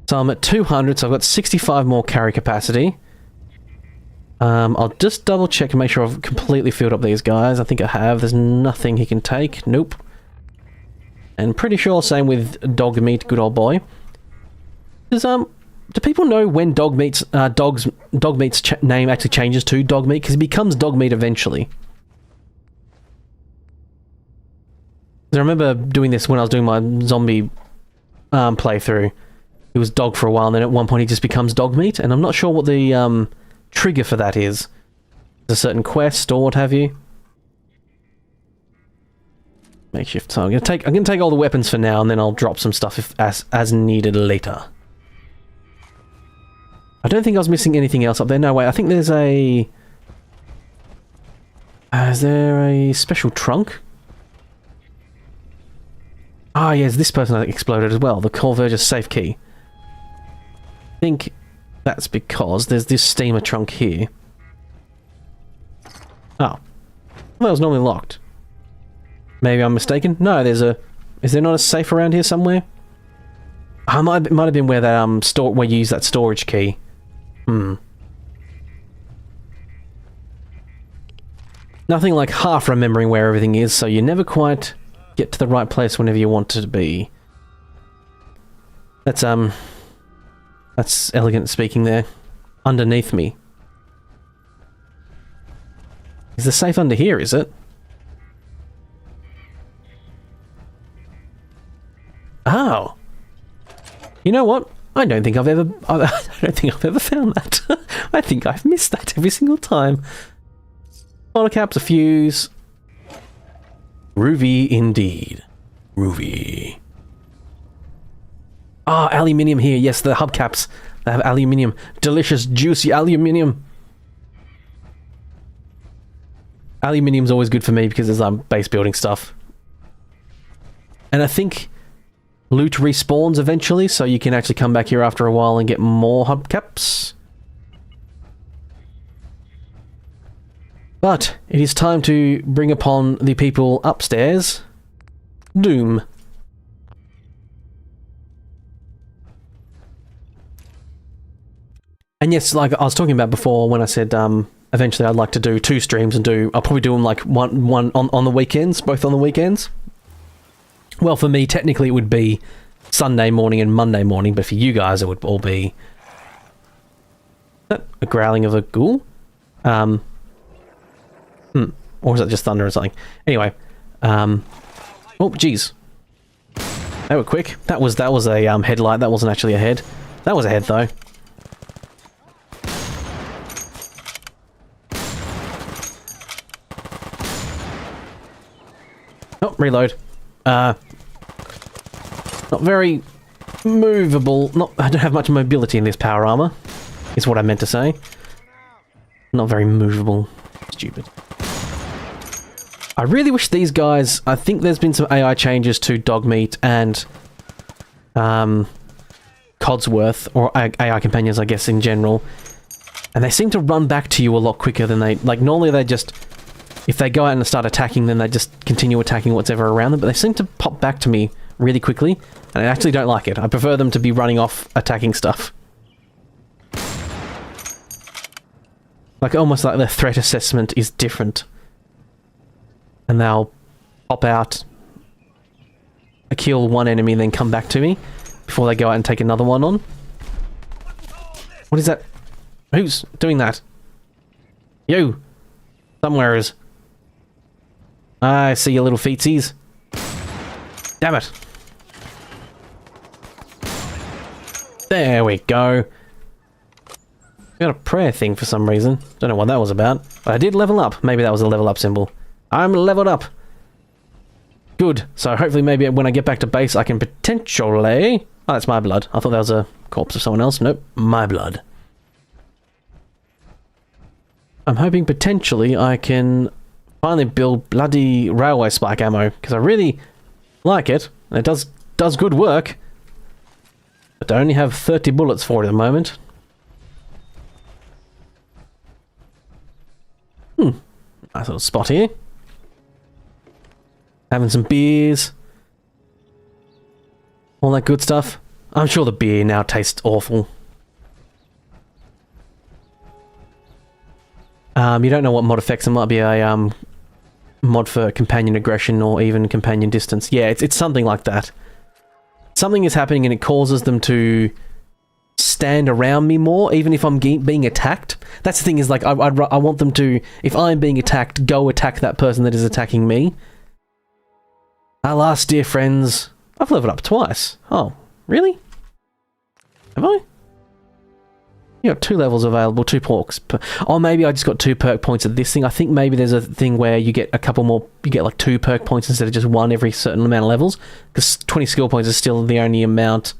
So I'm at 200, so I've got 65 more carry capacity. I'll just double check and make sure I've completely filled up these guys. I think I have. There's nothing he can take. Nope. And pretty sure same with dog meat, good old boy. Do people know when dog meat's name actually changes to dog meat? Because it becomes dog meat eventually. I remember doing this when I was doing my zombie playthrough. It was dog for a while, and then at one point he just becomes dog meat, and I'm not sure what the trigger for that is. A certain quest or what have you. Makeshift. So I'm gonna take all the weapons for now, and then I'll drop some stuff as needed later. I don't think I was missing anything else up there. No, wait, I think there's a... is there a special trunk? Ah, yes, this person exploded as well. The Corverger's safe key. I think that's because there's this steamer trunk here. Oh. Well, that was normally locked. Maybe I'm mistaken? No, there's a... Is there not a safe around here somewhere? It might have been where that, where you use that storage key. Nothing like half remembering where everything is, so you never quite get to the right place whenever you want to be. That's elegant speaking there. Underneath me. Is the safe under here, is it? Oh. You know what? I don't think I've ever found that. I think I've missed that every single time. Bottle caps, a fuse. Groovy indeed. Groovy. Ah, aluminium here. Yes, the hubcaps. They have aluminium. Delicious, juicy aluminium. Aluminium's always good for me because there's base building stuff. And I think loot respawns eventually, so you can actually come back here after a while and get more hubcaps. But it is time to bring upon the people upstairs Doom. And yes, like I was talking about before when I said eventually I'd like to do 2 streams and I'll probably do them like one on the weekends, both on the weekends. Well, for me, technically it would be Sunday morning and Monday morning, but for you guys it would all be... Is that a growling of a ghoul? Or is that just thunder or something? Anyway, oh, jeez. They were quick. That was a headlight. That wasn't actually a head. That was a head, though. Oh, reload. Not very movable. I don't have much mobility in this power armor, is what I meant to say. Not very movable. Stupid. I really wish these guys... I think there's been some AI changes to Dogmeat and Codsworth, or AI companions, I guess, in general. And they seem to run back to you a lot quicker than they... Like, normally they just... If they go out and start attacking, then they just continue attacking whatever around them, but they seem to pop back to me really quickly, and I actually don't like it. I prefer them to be running off attacking stuff. Like, almost like the threat assessment is different. And they'll pop out, kill one enemy, and then come back to me before they go out and take another one on. What is that? Who's doing that? You! Somewhere is... I see your little feetsies. Damn it. There we go. Got a prayer thing for some reason. Don't know what that was about. But I did level up. Maybe that was a level up symbol. I'm leveled up. Good. So hopefully maybe when I get back to base I can potentially... Oh, that's my blood. I thought that was a corpse of someone else. Nope. My blood. I'm hoping potentially I can finally build bloody railway spike ammo, because I really like it, and it does good work. But I only have 30 bullets for it at the moment. Nice little spot here. Having some beers. All that good stuff. I'm sure the beer now tastes awful. You don't know what mod effects. It might be a mod for companion aggression or even companion distance. Yeah, it's something like that. Something is happening and it causes them to stand around me more, even if I'm being attacked. That's the thing, is like I want them to, if I'm being attacked, go attack that person that is attacking me. Alas, dear friends, I've leveled up twice. Oh, really? Have I? You got 2 levels available, 2 perks. Oh, maybe I just got 2 perk points at this thing. I think maybe there's a thing where you get a couple more, you get like 2 perk points instead of just 1 every certain amount of levels. Because 20 skill points is still the only amount.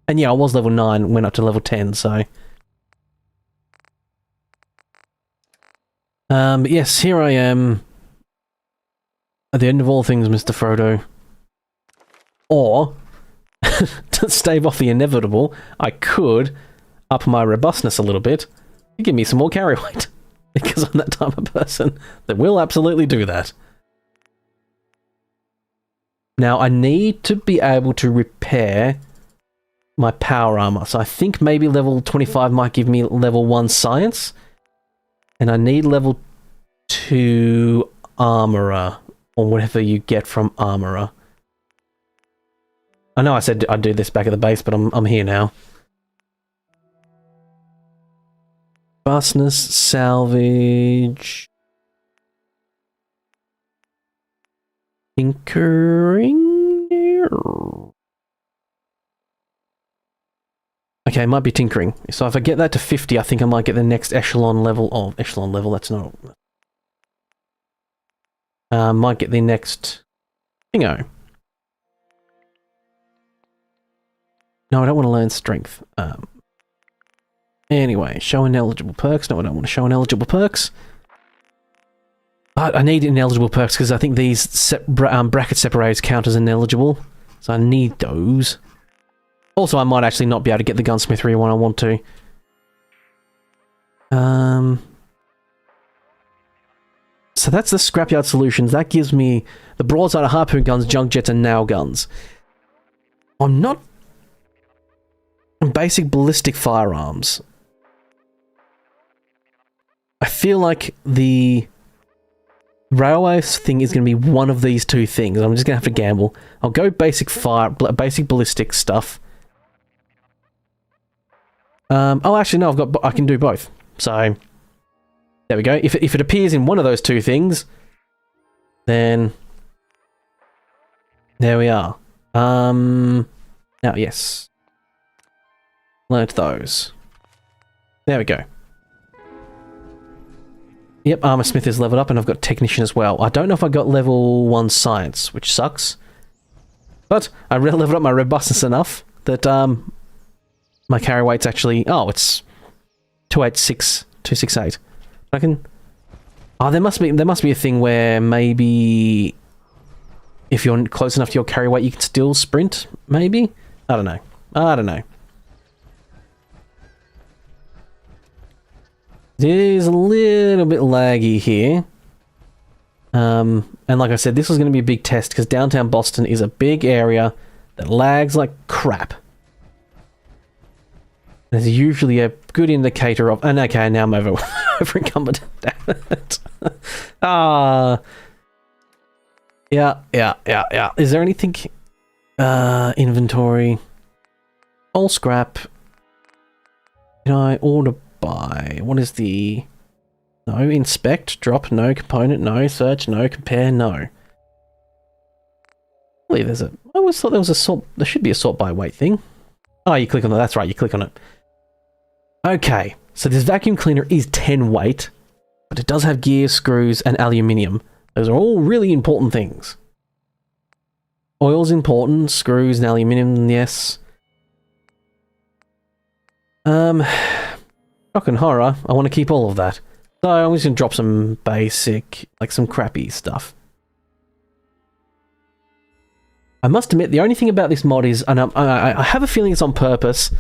And yeah, I was level 9, went up to level 10, so... but yes, here I am. At the end of all things, Mr. Frodo. Or, to stave off the inevitable, I could... up my robustness a little bit, you give me some more carry weight. Because I'm that type of person that will absolutely do that. Now, I need to be able to repair my power armor. So I think maybe level 25 might give me level 1 science. And I need level 2 armorer, or whatever you get from armorer. I know I said I'd do this back at the base, but I'm here now. Fastness, salvage, tinkering. Okay, it might be tinkering. So if I get that to 50, I think I might get the next echelon level. Oh, echelon level, that's not... might get the next... thingo. No, I don't want to learn strength. Anyway, show ineligible perks. No, I don't want to show ineligible perks. But I need ineligible perks because I think these bracket separators count as ineligible. So I need those. Also, I might actually not be able to get the gunsmithery when I want to. So that's the scrapyard solutions. That gives me the broadside, harpoon guns, junk jets, and nail guns. I'm not... Basic ballistic firearms. I feel like the railway thing is going to be one of these two things. I'm just going to have to gamble. I'll go basic basic ballistic stuff. Oh, actually, no. I can do both. So there we go. If it appears in one of those two things, then there we are. Now, yes. Learned those. There we go. Yep, Armour Smith is leveled up, and I've got Technician as well. I don't know if I got level 1 Science, which sucks. But I leveled up my Robustness enough that my carry weight's actually... Oh, it's 286, 268. I can... Oh, there must be a thing where maybe if you're close enough to your carry weight, you can still sprint, maybe? I don't know. I don't know. It is a little bit laggy here. And like I said, this was going to be a big test because downtown Boston is a big area that lags like crap. There's usually a good indicator of... And okay, now I'm over encumbered. Damn it. Yeah. Is there anything... inventory. All scrap. Can I order by... What is the... No, inspect, drop, no, component, no, search, no, compare, no. I believe there's a... I always thought there was a sort... There should be a sort by weight thing. Oh, you click on that. That's right, you click on it. Okay, so this vacuum cleaner is 10 weight, but it does have gear, screws, and aluminium. Those are all really important things. Oil's important, screws and aluminium, yes. Shock and horror, I want to keep all of that. So I'm just going to drop some basic, like some crappy stuff. I must admit, the only thing about this mod is, and I have a feeling it's on purpose,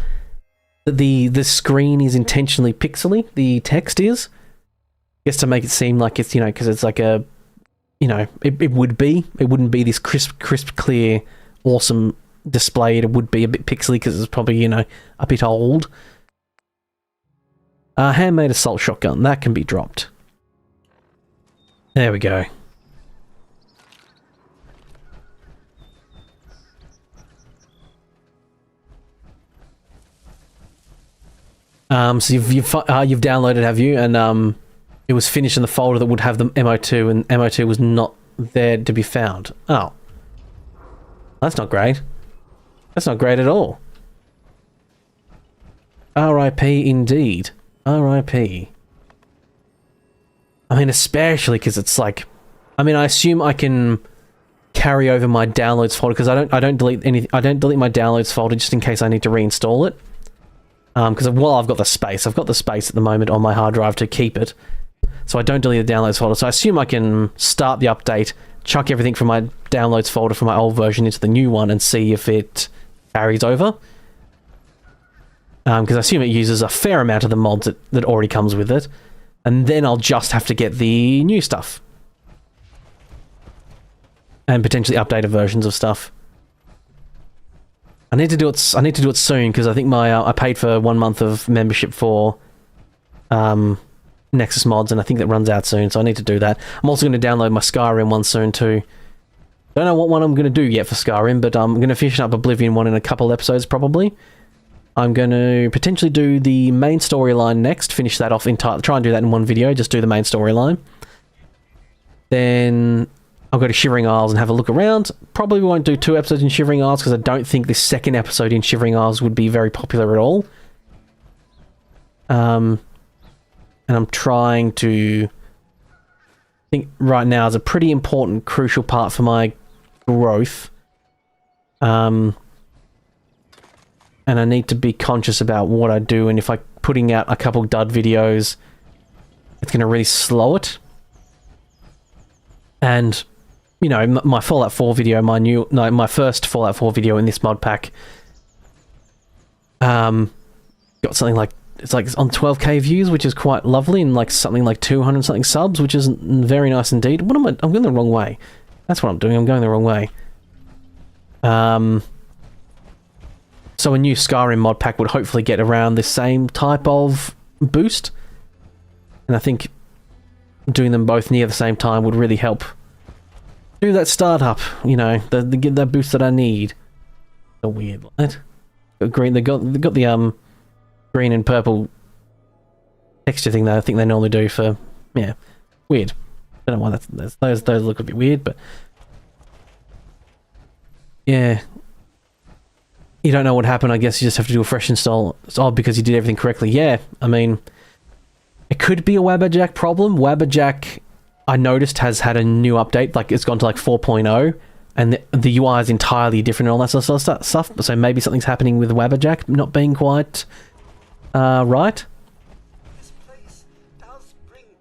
that the screen is intentionally pixely, the text is. I guess to make it seem like it's, you know, because it's like a, you know, it would be. It wouldn't be this crisp, clear, awesome display. It would be a bit pixely because it's probably, you know, a bit old. Handmade assault shotgun, that can be dropped. There we go. So you've downloaded, have you? And it was finished in the folder that would have the MO2, and MO2 was not there to be found. Oh, that's not great. That's not great at all. R.I.P. indeed. R.I.P. I mean, especially because it's like, I mean, I assume I can carry over my downloads folder because I don't delete anything. I don't delete my downloads folder just in case I need to reinstall it. Because well, I've got the space. I've got the space at the moment on my hard drive to keep it, so I don't delete the downloads folder. So I assume I can start the update, chuck everything from my downloads folder from my old version into the new one, and see if it carries over. Because I assume it uses a fair amount of the mods that already comes with it. And then I'll just have to get the new stuff. And potentially updated versions of stuff. I need to do it soon, because I think I paid for 1 month of membership for Nexus Mods, and I think that runs out soon, so I need to do that. I'm also going to download my Skyrim one soon too. Don't know what one I'm going to do yet for Skyrim, but I'm going to finish up Oblivion one in a couple episodes probably. I'm going to potentially do the main storyline next, finish that off entirely, try and do that in one video, just do the main storyline. Then I'll go to Shivering Isles and have a look around. Probably won't do 2 episodes in Shivering Isles because I don't think this second episode in Shivering Isles would be very popular at all. And I'm trying to think right now is a pretty important, crucial part for my growth. And I need to be conscious about what I do, and if I'm putting out a couple dud videos, it's going to really slow it. And you know, my Fallout 4 video, my first Fallout 4 video in this mod pack, got something like, it's on 12k views, which is quite lovely, and like something like 200 something subs, which is very nice indeed. What am I? I'm going the wrong way. That's what I'm doing. I'm going the wrong way. So a new Skyrim mod pack would hopefully get around the same type of boost, and I think doing them both near the same time would really help do that startup. You know, get that boost that I need. A weird light. Green. They got the green and purple texture thing that I think they normally do for, yeah, weird. I don't know why those look a bit weird, but yeah. You don't know what happened, I guess you just have to do a fresh install. It's odd because you did everything correctly. Yeah, I mean, it could be a Wabbajack problem. Wabbajack, I noticed, has had a new update, like it's gone to like 4.0, and the UI is entirely different and all that sort of stuff. So maybe something's happening with Wabbajack not being quite right.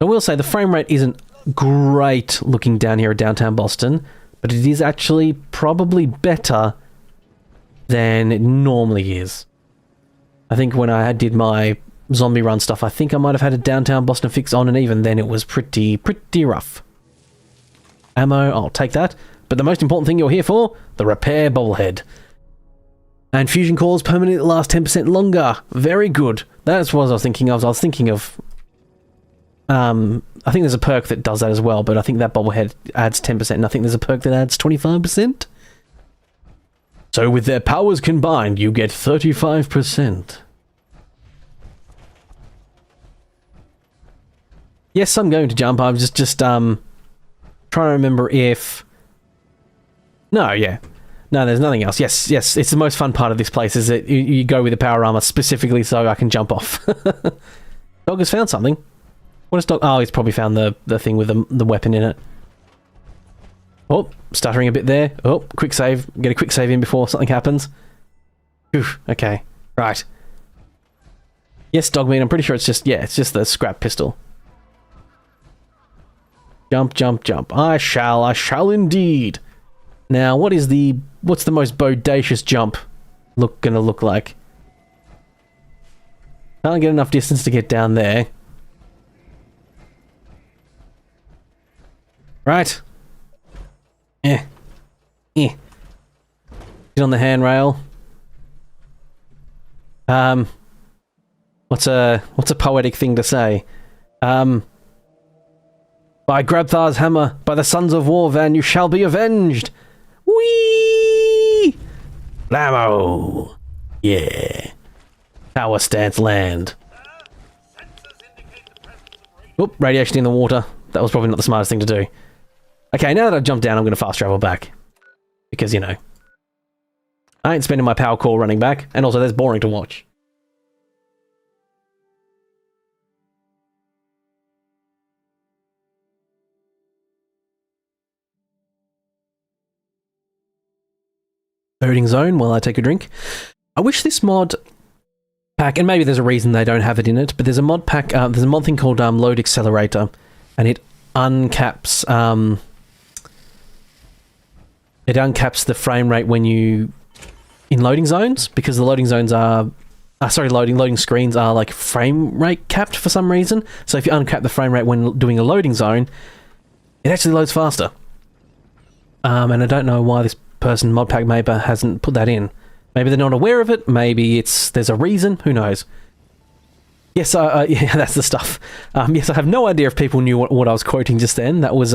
I will say the frame rate isn't great looking down here at downtown Boston, but it is actually probably better than it normally is. I think when I did my zombie run stuff, I think I might have had a downtown Boston fix on, and even then it was pretty rough. Ammo, I'll take that. But the most important thing you're here for, the repair bobblehead. And fusion cores permanently last 10% longer. Very good. That's what I was thinking of. I think there's a perk that does that as well, but I think that bobblehead adds 10%, and I think there's a perk that adds 25%. So with their powers combined, you get 35%. Yes, I'm going to jump. I'm just trying to remember if... No, yeah. No, there's nothing else. Yes, it's the most fun part of this place, is that you go with the power armor specifically so I can jump off. Dog has found something. What is dog? Oh, he's probably found the thing with the weapon in it. Oh, stuttering a bit there. Oh, quick save. Get a quick save in before something happens. Oof, okay. Right. Yes, Dogmeat, I'm pretty sure it's just the scrap pistol. Jump, jump, jump. I shall indeed. Now, what's the most bodacious jump gonna look like? Can't get enough distance to get down there. Right. Get on the handrail. What's a poetic thing to say? By Grabthar's hammer, by the sons of Warvan, you shall be avenged. Whee! Blammo! Yeah. Tower stance land. Oop, radiation in the water. That was probably not the smartest thing to do. Okay, now that I've jumped down, I'm going to fast travel back. Because, you know, I ain't spending my power core running back, and also that's boring to watch. Loading zone while I take a drink. I wish this mod pack, and maybe there's a reason they don't have it in it, but there's a mod pack, there's a mod thing called Load Accelerator, and it uncaps the frame rate when you in loading zones, because the loading zones are loading screens are like frame rate capped for some reason. So if you uncap the frame rate when doing a loading zone, it actually loads faster. And I don't know why this person, ModPack Maper, hasn't put that in. Maybe they're not aware of it. Maybe there's a reason. Who knows? Yes, yeah, that's the stuff. Yes, I have no idea if people knew what I was quoting just then. That was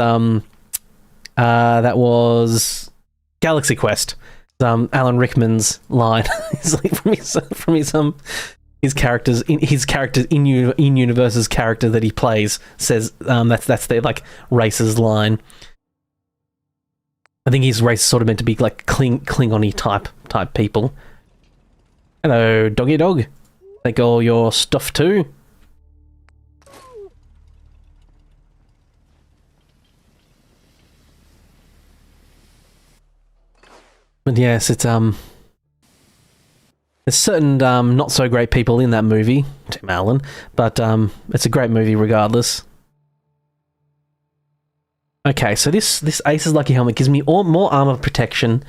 Galaxy Quest. Alan Rickman's line. It's like from his characters in universe's character that he plays says that's their like race's line. I think his race is sort of meant to be like Klingon-y type people. Hello, doggy dog. Take all your stuff too. But yes, it's there's certain not so great people in that movie, Tim Allen, but it's a great movie regardless. Okay, so this Ace's Lucky Helmet gives me more armor protection,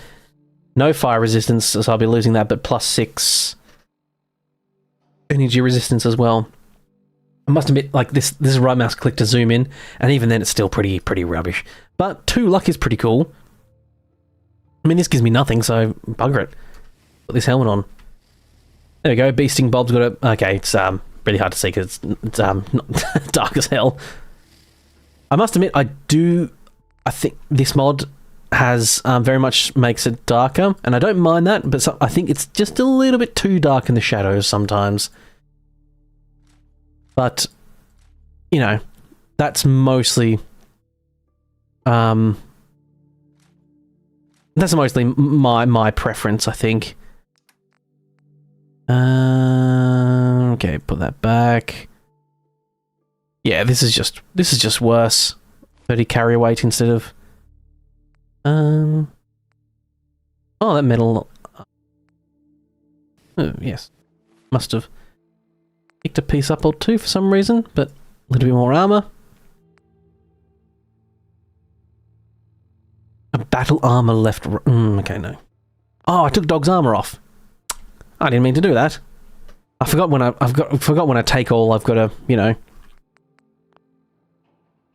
no fire resistance, so I'll be losing that, but +6 energy resistance as well. I must admit, like, this is right mouse click to zoom in, and even then it's still pretty rubbish. But 2 luck is pretty cool. I mean, this gives me nothing, so bugger it. Put this helmet on. There we go, Beasting Bob's got a... Okay, it's really hard to see because it's not dark as hell. I must admit, I think this mod has very much makes it darker, and I don't mind that, but I think it's just a little bit too dark in the shadows sometimes. But, you know, that's mostly... that's mostly my preference, I think. Okay, put that back. Yeah, this is just worse. 30 carry weight instead of... Oh, that metal... Oh, yes. Must have picked a piece up or two for some reason, but a little bit more armor. A battle armor left... okay, no. Oh, I took dog's armor off. I didn't mean to do that. I forgot when I take all, I've got to, you know...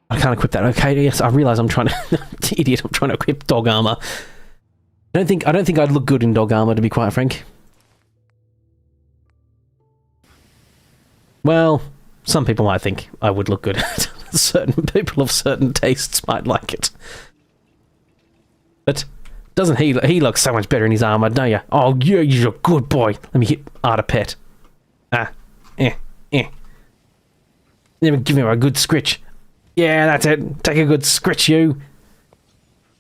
I can't equip that. Okay, yes, I realise I'm trying to... Idiot, I'm trying to equip dog armor. I don't think I'd look good in dog armor, to be quite frank. Well, some people might think I would look good. Certain people of certain tastes might like it. But doesn't he looks so much better in his armor, don't you? Oh, yeah, you're a good boy. Let me hit Arta Pet. Never give me a good scritch. Yeah, that's it. Take a good scritch, you.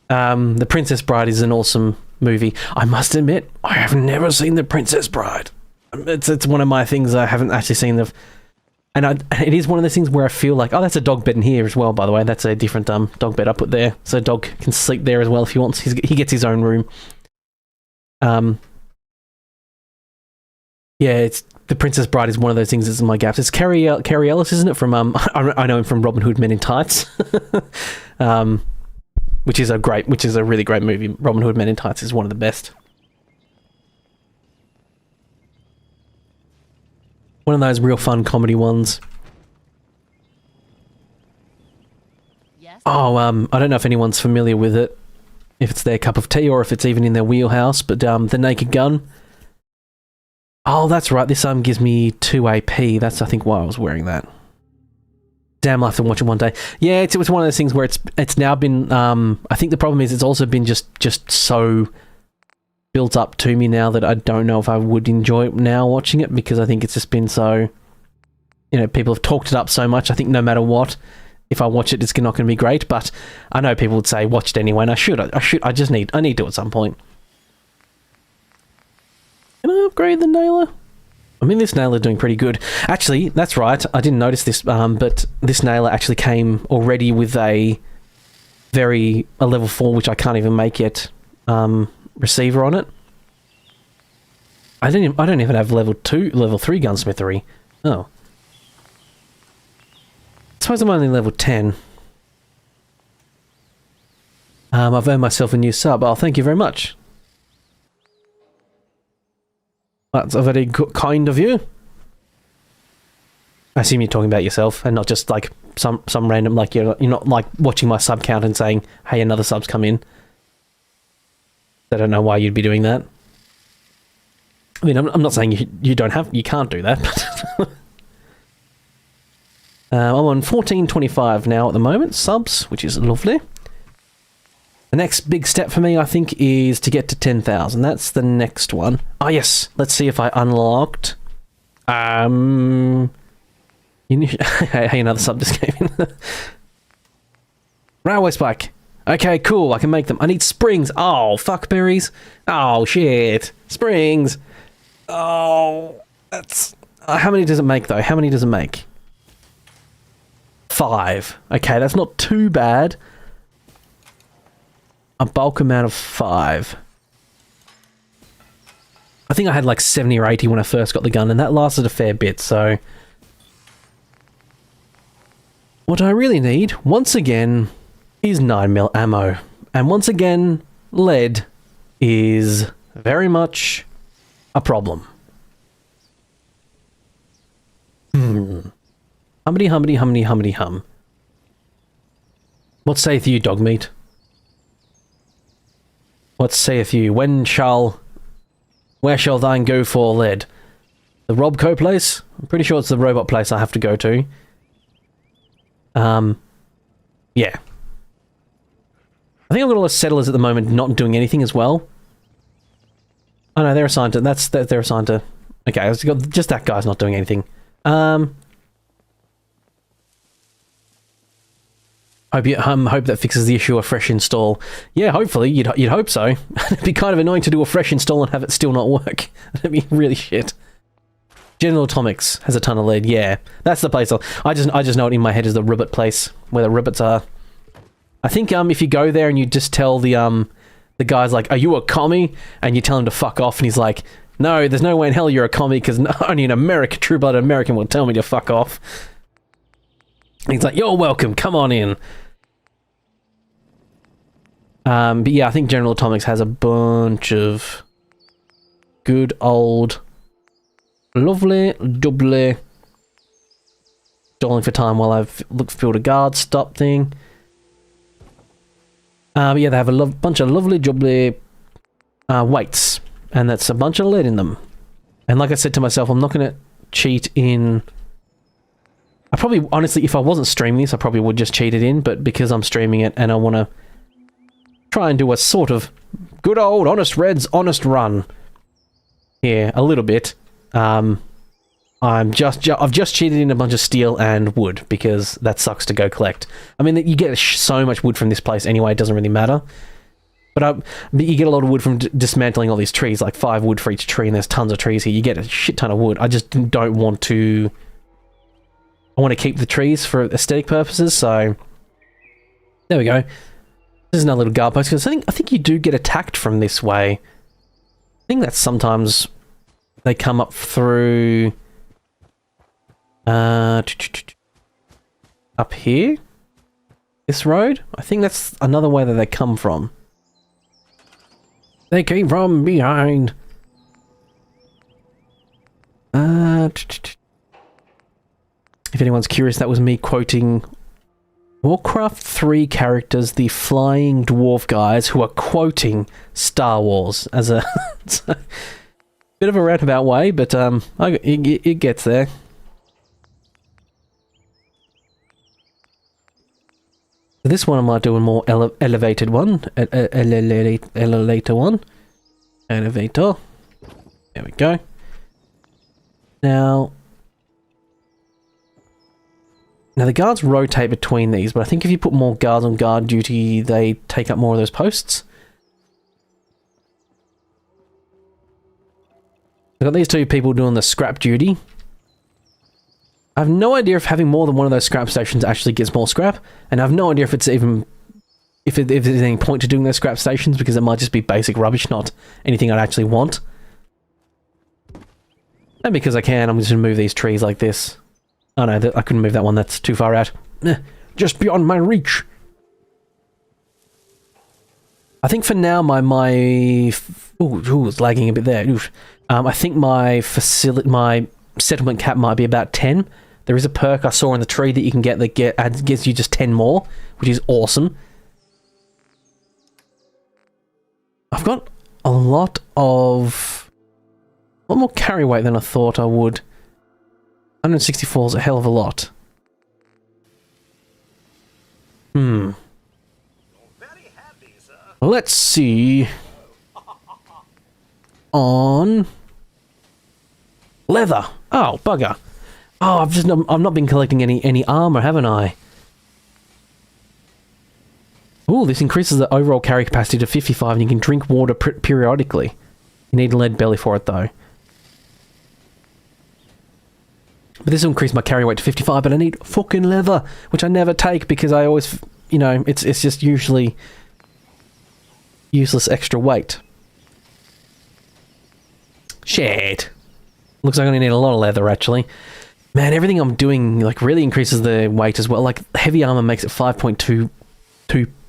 The Princess Bride is an awesome movie. I must admit, I have never seen The Princess Bride. It's one of my things I haven't actually seen. And it is one of those things where I feel like, oh, that's a dog bed in here as well, by the way. That's a different dog bed I put there. So dog can sleep there as well if he wants. He gets his own room. Yeah, it's The Princess Bride is one of those things that's in my gaps. It's Carrie Ellis, isn't it? From I know him from Robin Hood Men in Tights, which is a really great movie. Robin Hood Men in Tights is one of the best. One of those real fun comedy ones. Yes? Oh, I don't know if anyone's familiar with it, if it's their cup of tea or if it's even in their wheelhouse, but The Naked Gun. Oh, that's right, this gives me 2 AP. That's, I think, why I was wearing that. Damn, I'll have to watch it one day. Yeah, it was one of those things where it's now been... I think the problem is it's also been just so... built up to me now that I don't know if I would enjoy it now watching it, because I think it's just been so, you know, people have talked it up so much. I think no matter what, if I watch it, it's not going to be great. But I know people would say watch it anyway, and I need to at some point. Can I upgrade the nailer? I mean, this nailer doing pretty good. Actually, that's right. I didn't notice this, but this nailer actually came already with a level 4, which I can't even make yet. Receiver on it. I don't even have level 3 gunsmithery. Oh. I suppose I'm only level 10. I've earned myself a new sub. Oh, thank you very much. That's a very kind of you. I assume you're talking about yourself and not just like some random, like you're not like watching my sub count and saying, hey, another sub's come in. I don't know why you'd be doing that. I mean, I'm not saying you can't do that. But I'm on 1425 now at the moment, subs, which is lovely. The next big step for me, I think, is to get to 10,000. That's the next one. Oh, yes. Let's see if I unlocked... Hey, another sub just came in. Railway spike. Okay, cool. I can make them. I need springs. Oh, fuck berries. Oh, shit. Springs. Oh, that's... how many does it make, though? How many does it make? 5. Okay, that's not too bad. A bulk amount of 5. I think I had like 70 or 80 when I first got the gun, and that lasted a fair bit, so... What I really need, once again, is 9mm ammo. And once again, lead is very much a problem. Hummity, hummity, hummity, hummity, hum. What saith you, dog meat? What saith you? Where shall thine go for lead? The Robco place? I'm pretty sure it's the robot place I have to go to. Yeah. I think I've got a lot of settlers at the moment not doing anything as well. Oh no, they're assigned to... they're assigned to... Okay, just that guy's not doing anything. Hope that fixes the issue of fresh install. Yeah, hopefully. You'd hope so. It'd be kind of annoying to do a fresh install and have it still not work. That'd be really shit. General Atomics has a ton of lead. Yeah, that's the place. I just know it in my head as the ribbit place where the ribbits are. I think if you go there and you just tell the guy's like, "Are you a commie?" and you tell him to fuck off, and he's like, "No, there's no way in hell you're a commie because only an American, true-blooded American will tell me to fuck off." And he's like, "You're welcome. Come on in." But yeah, I think General Atomics has a bunch of good old, lovely, doubly stalling for time while I've filled a guard stop thing. But yeah, they have a bunch of lovely, jubbly weights, and that's a bunch of lead in them. And like I said to myself, I'm not going to cheat in... I probably, honestly, if I wasn't streaming this, I probably would just cheat it in, but because I'm streaming it and I want to try and do a sort of good old honest Reds honest run here a little bit, I've just cheated in a bunch of steel and wood because that sucks to go collect. I mean, you get so much wood from this place anyway, it doesn't really matter. But you get a lot of wood from dismantling all these trees, like 5 wood for each tree, and there's tons of trees here. You get a shit ton of wood. I just don't want to... I want to keep the trees for aesthetic purposes, so... There we go. This is another little guard post, because I think you do get attacked from this way. I think that sometimes they come up through... up here? This road? I think that's another way that they come from. They came from behind. If anyone's curious, that was me quoting Warcraft 3 characters, the flying dwarf guys, who are quoting Star Wars as a, it's a bit of a roundabout way, but it gets there. This one I might do a more elevated one. Elevator one. Elevator. There we go. Now the guards rotate between these, but I think if you put more guards on guard duty, they take up more of those posts. I've got these 2 people doing the scrap duty. I have no idea if having more than one of those scrap stations actually gets more scrap, and I have no idea if it's even... if there's any point to doing those scrap stations, because it might just be basic rubbish, not anything I'd actually want. And because I can, I'm just going to move these trees like this. Oh no, I couldn't move that one, that's too far out. Just beyond my reach. I think for now my ooh, it's lagging a bit there. Oof. I think my settlement cap might be about 10. There is a perk I saw in the tree that you can get that gets you just 10 more, which is awesome. I've got a lot more carry weight than I thought I would. 164 is a hell of a lot. Let's see. On leather. Oh, bugger. Oh, I've not been collecting any armor, haven't I? Ooh, this increases the overall carry capacity to 55 and you can drink water periodically. You need a lead belly for it though. But this will increase my carry weight to 55, but I need fucking leather, which I never take because I always, you know, it's just usually useless extra weight. Shit. Looks like I'm gonna need a lot of leather actually. Man, everything I'm doing like really increases the weight as well. Like heavy armor makes it 5.22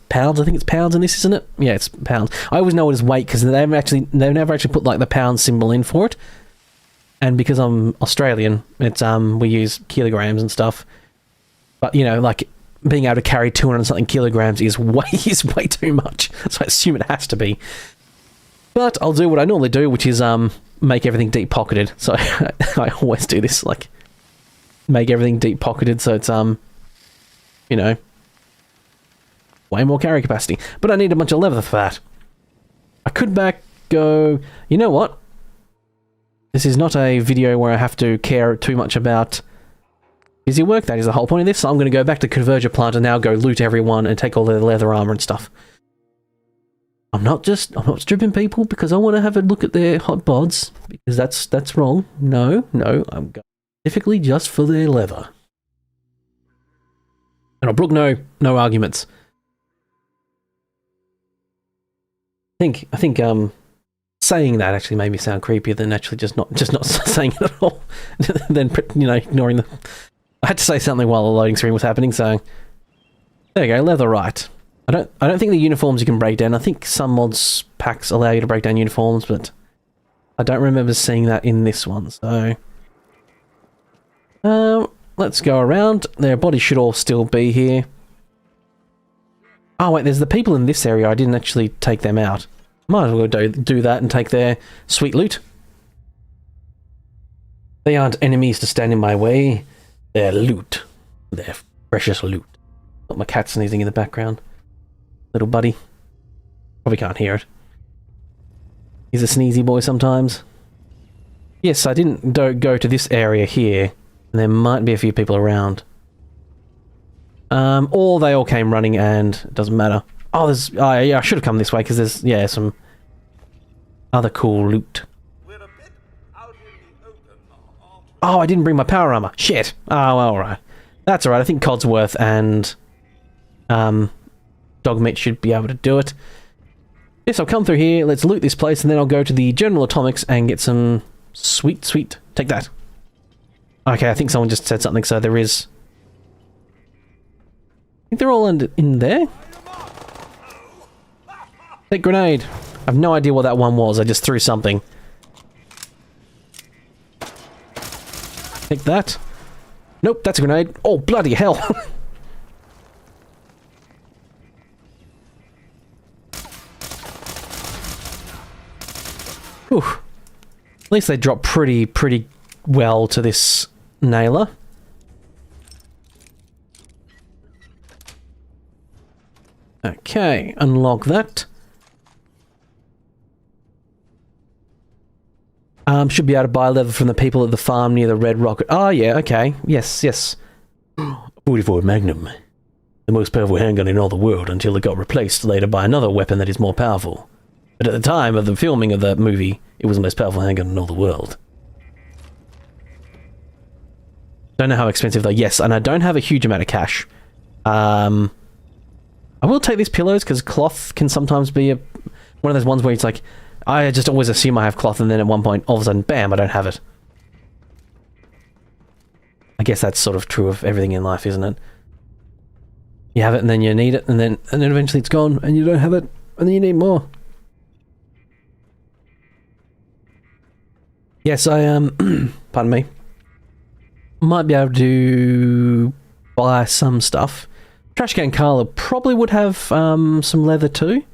pounds. I think it's pounds in this, isn't it? Yeah, it's pounds. I always know it as weight because they've never actually put like the pound symbol in for it. And because I'm Australian, it's we use kilograms and stuff. But you know, like being able to carry 200 something kilograms is way too much. So I assume it has to be. But I'll do what I normally do, which is make everything deep pocketed. So I always do this, like make everything deep pocketed, so it's you know, way more carry capacity. But I need a bunch of leather for that. I could go. You know what? This is not a video where I have to care too much about busy work. That is the whole point of this. So I'm going to go back to Converger Plant and now go loot everyone and take all their leather armor and stuff. I'm not stripping people because I want to have a look at their hot bods, because that's wrong. No, I'm going specifically just for their leather. And I'll brook no arguments. I think saying that actually made me sound creepier than actually just not saying it at all. Then, you know, ignoring the... I had to say something while the loading screen was happening, so... There you go, leather right. I don't think the uniforms you can break down. I think some mods packs allow you to break down uniforms, but I don't remember seeing that in this one, so... let's go around. Their bodies should all still be here. Oh wait, there's the people in this area. I didn't actually take them out. Might as well do that and take their sweet loot. They aren't enemies to stand in my way. They're loot. They're precious loot. Got my cat sneezing in the background. Little buddy. Probably can't hear it. He's a sneezy boy sometimes. Yes, I didn't go to this area here. And there might be a few people around. Or they all came running and it doesn't matter. Oh, yeah, I should have come this way because there's, yeah, some other cool loot. Oh, I didn't bring my power armor. Shit. Oh, alright. That's alright. I think Codsworth and Dogmeat should be able to do it. Yes, I'll come through here. Let's loot this place and then I'll go to the General Atomics and get some sweet. Take that. Okay, I think someone just said something, so there is... I think they're all in there? Take grenade. I have no idea what that one was. I just threw something. Take that. Nope, that's a grenade. Oh, bloody hell. Whew. At least they drop pretty well to this nailer. Okay, unlock that. Should be able to buy leather from the people at the farm near the Red Rocket. Oh, yeah, okay. Yes. 44 Magnum. The most powerful handgun in all the world until it got replaced later by another weapon that is more powerful. But at the time of the filming of the movie, it was the most powerful handgun in all the world. Don't know how expensive though. Yes, and I don't have a huge amount of cash. I will take these pillows because cloth can sometimes be one of those ones where it's like, I just always assume I have cloth and then at one point, all of a sudden, bam, I don't have it. I guess that's sort of true of everything in life, isn't it? You have it and then you need it and then eventually it's gone and you don't have it and then you need more. Yes, I pardon me. Might be able to buy some stuff. Trashcan Carla probably would have some leather too.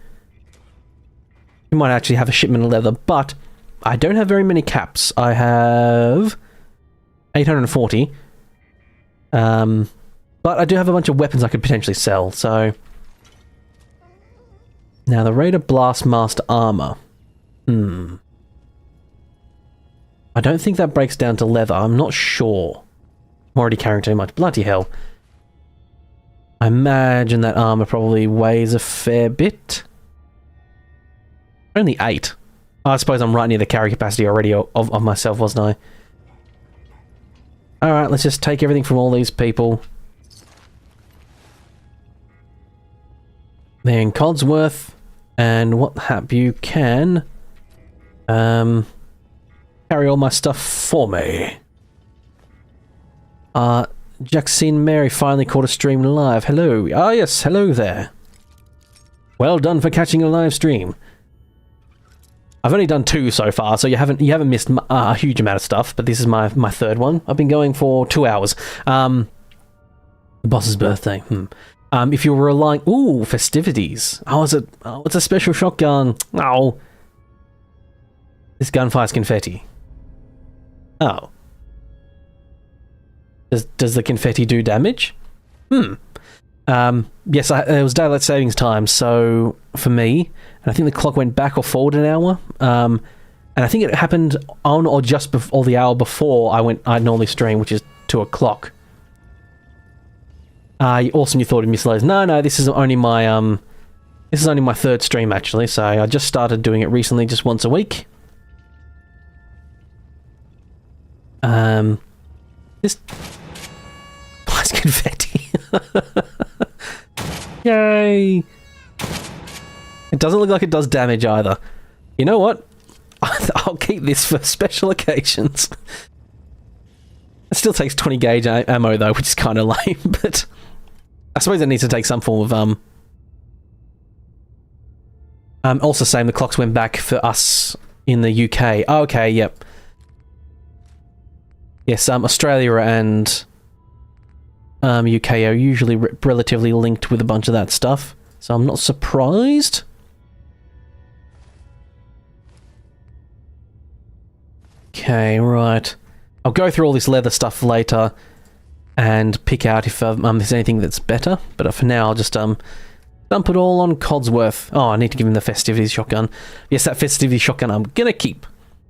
You might actually have a shipment of leather, but I don't have very many caps. I have 840. But I do have a bunch of weapons I could potentially sell, so... Now, the Raider Blastmaster Armour. I don't think that breaks down to leather. I'm not sure. I'm already carrying too much. Bloody hell. I imagine that armor probably weighs a fair bit. Only 8. I suppose I'm right near the carry capacity already of myself, wasn't I? Alright, let's just take everything from all these people. Then Codsworth, and what have you can carry all my stuff for me. Jackson Mary finally caught a stream live. Hello. Ah yes, hello there. Well done for catching a live stream. I've only done 2 so far, so you haven't missed a huge amount of stuff, but this is my 3rd one. I've been going for 2 hours. The boss's birthday. If you're relying... Ooh, festivities. Oh, it's a special shotgun. Oh. This gun fires confetti. Oh. Does the confetti do damage? Yes, it was daylight savings time, so for me, and I think the clock went back or forward an hour, and I think it happened on or just before the hour before I normally stream, which is 2 o'clock. Awesome, you thought of Miss Lowe's. No, this is only my 3rd stream actually, so I just started doing it recently, just once a week. This plus confetti. Yay! It doesn't look like it does damage either. You know what? I'll keep this for special occasions. It still takes 20 gauge ammo though, which is kind of lame, but I suppose it needs to take some form of also saying the clocks went back for us in the UK. Oh, okay, yep. Yes, Australia and UK are usually relatively linked with a bunch of that stuff, so I'm not surprised. Okay, right. I'll go through all this leather stuff later and pick out if there's anything that's better, but for now I'll just dump it all on Codsworth. Oh, I need to give him the festivities shotgun. Yes, that festivities shotgun I'm gonna keep,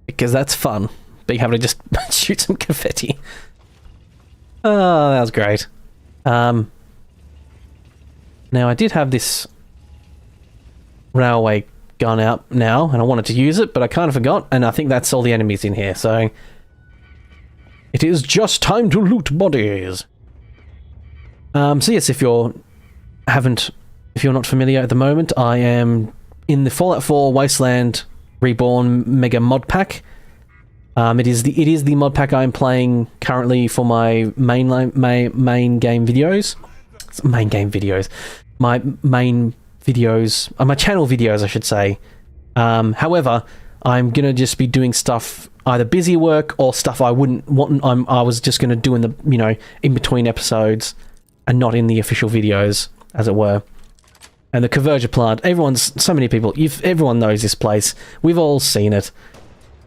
because that's fun. Being able to just shoot some confetti. Oh, that was great. Now I did have this railway gun out now, and I wanted to use it, but I kind of forgot, and I think that's all the enemies in here, so... It is just time to loot bodies! So yes, if you're not familiar at the moment, I am in the Fallout 4 Wasteland Reborn Mega Mod Pack. It is the mod pack I'm playing currently for my main game videos. My channel videos, I should say. However, I'm gonna just be doing stuff, either busy work or stuff I wouldn't want. I was just gonna do in the in between episodes, and not in the official videos, as it were. And the Converger plant, so many people, everyone knows this place. We've all seen it.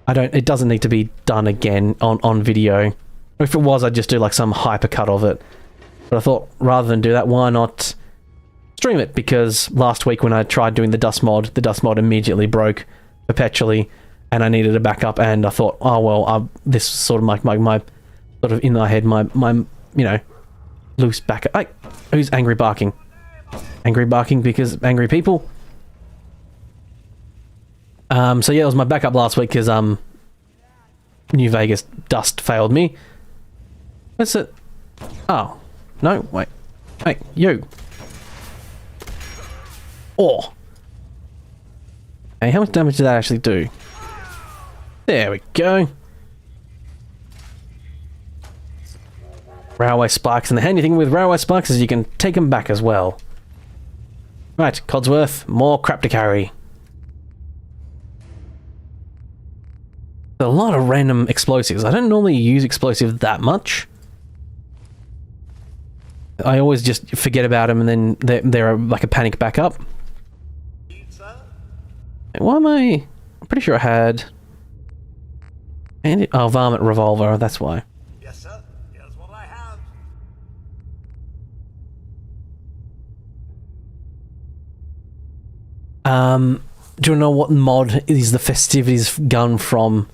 It doesn't need to be done again on video. If it was, I'd just do like some hypercut of it. But I thought, rather than do that, why not stream it? Because last week when I tried doing the dust mod immediately broke perpetually, and I needed a backup, and I thought, oh well, this is sort of my sort of in my head, my loose backup. Hey, who's angry barking? Angry barking because angry people? So yeah, it was my backup last week because New Vegas dust failed me. What's it? Oh, no, wait. Hey, you. Oh. Hey, how much damage did that actually do? There we go. Railway spikes, and the handy thing with railway spikes is you can take them back as well. Right, Codsworth, more crap to carry. A lot of random explosives. I don't normally use explosives that much. I always just forget about them, and then they're like a panic backup. Why am I... I'm pretty sure I had... varmint revolver, that's why. Yes, sir. Here's what I have. Do you know what mod is the festivities gun from?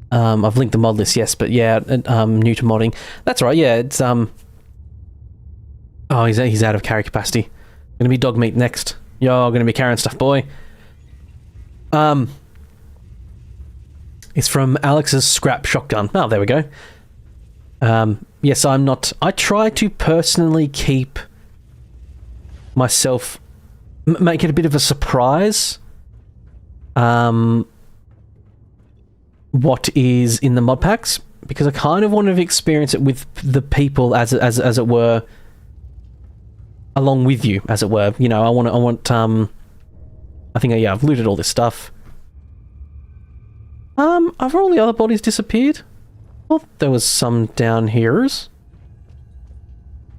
I've linked the mod list, yes, but yeah, new to modding. That's right, yeah, it's, oh, he's out of carry capacity. Gonna be dog meat next. You're gonna be carrying stuff, boy. It's from Alex's scrap shotgun. Oh, there we go. Yes, I'm not... I try to personally keep myself... make it a bit of a surprise. What is in the mod packs, because I kind of want to experience it with the people as it were, along with you, as it were. You know, I want I think, yeah, I've looted all this stuff. Have all the other bodies disappeared? Well, there was some down here's.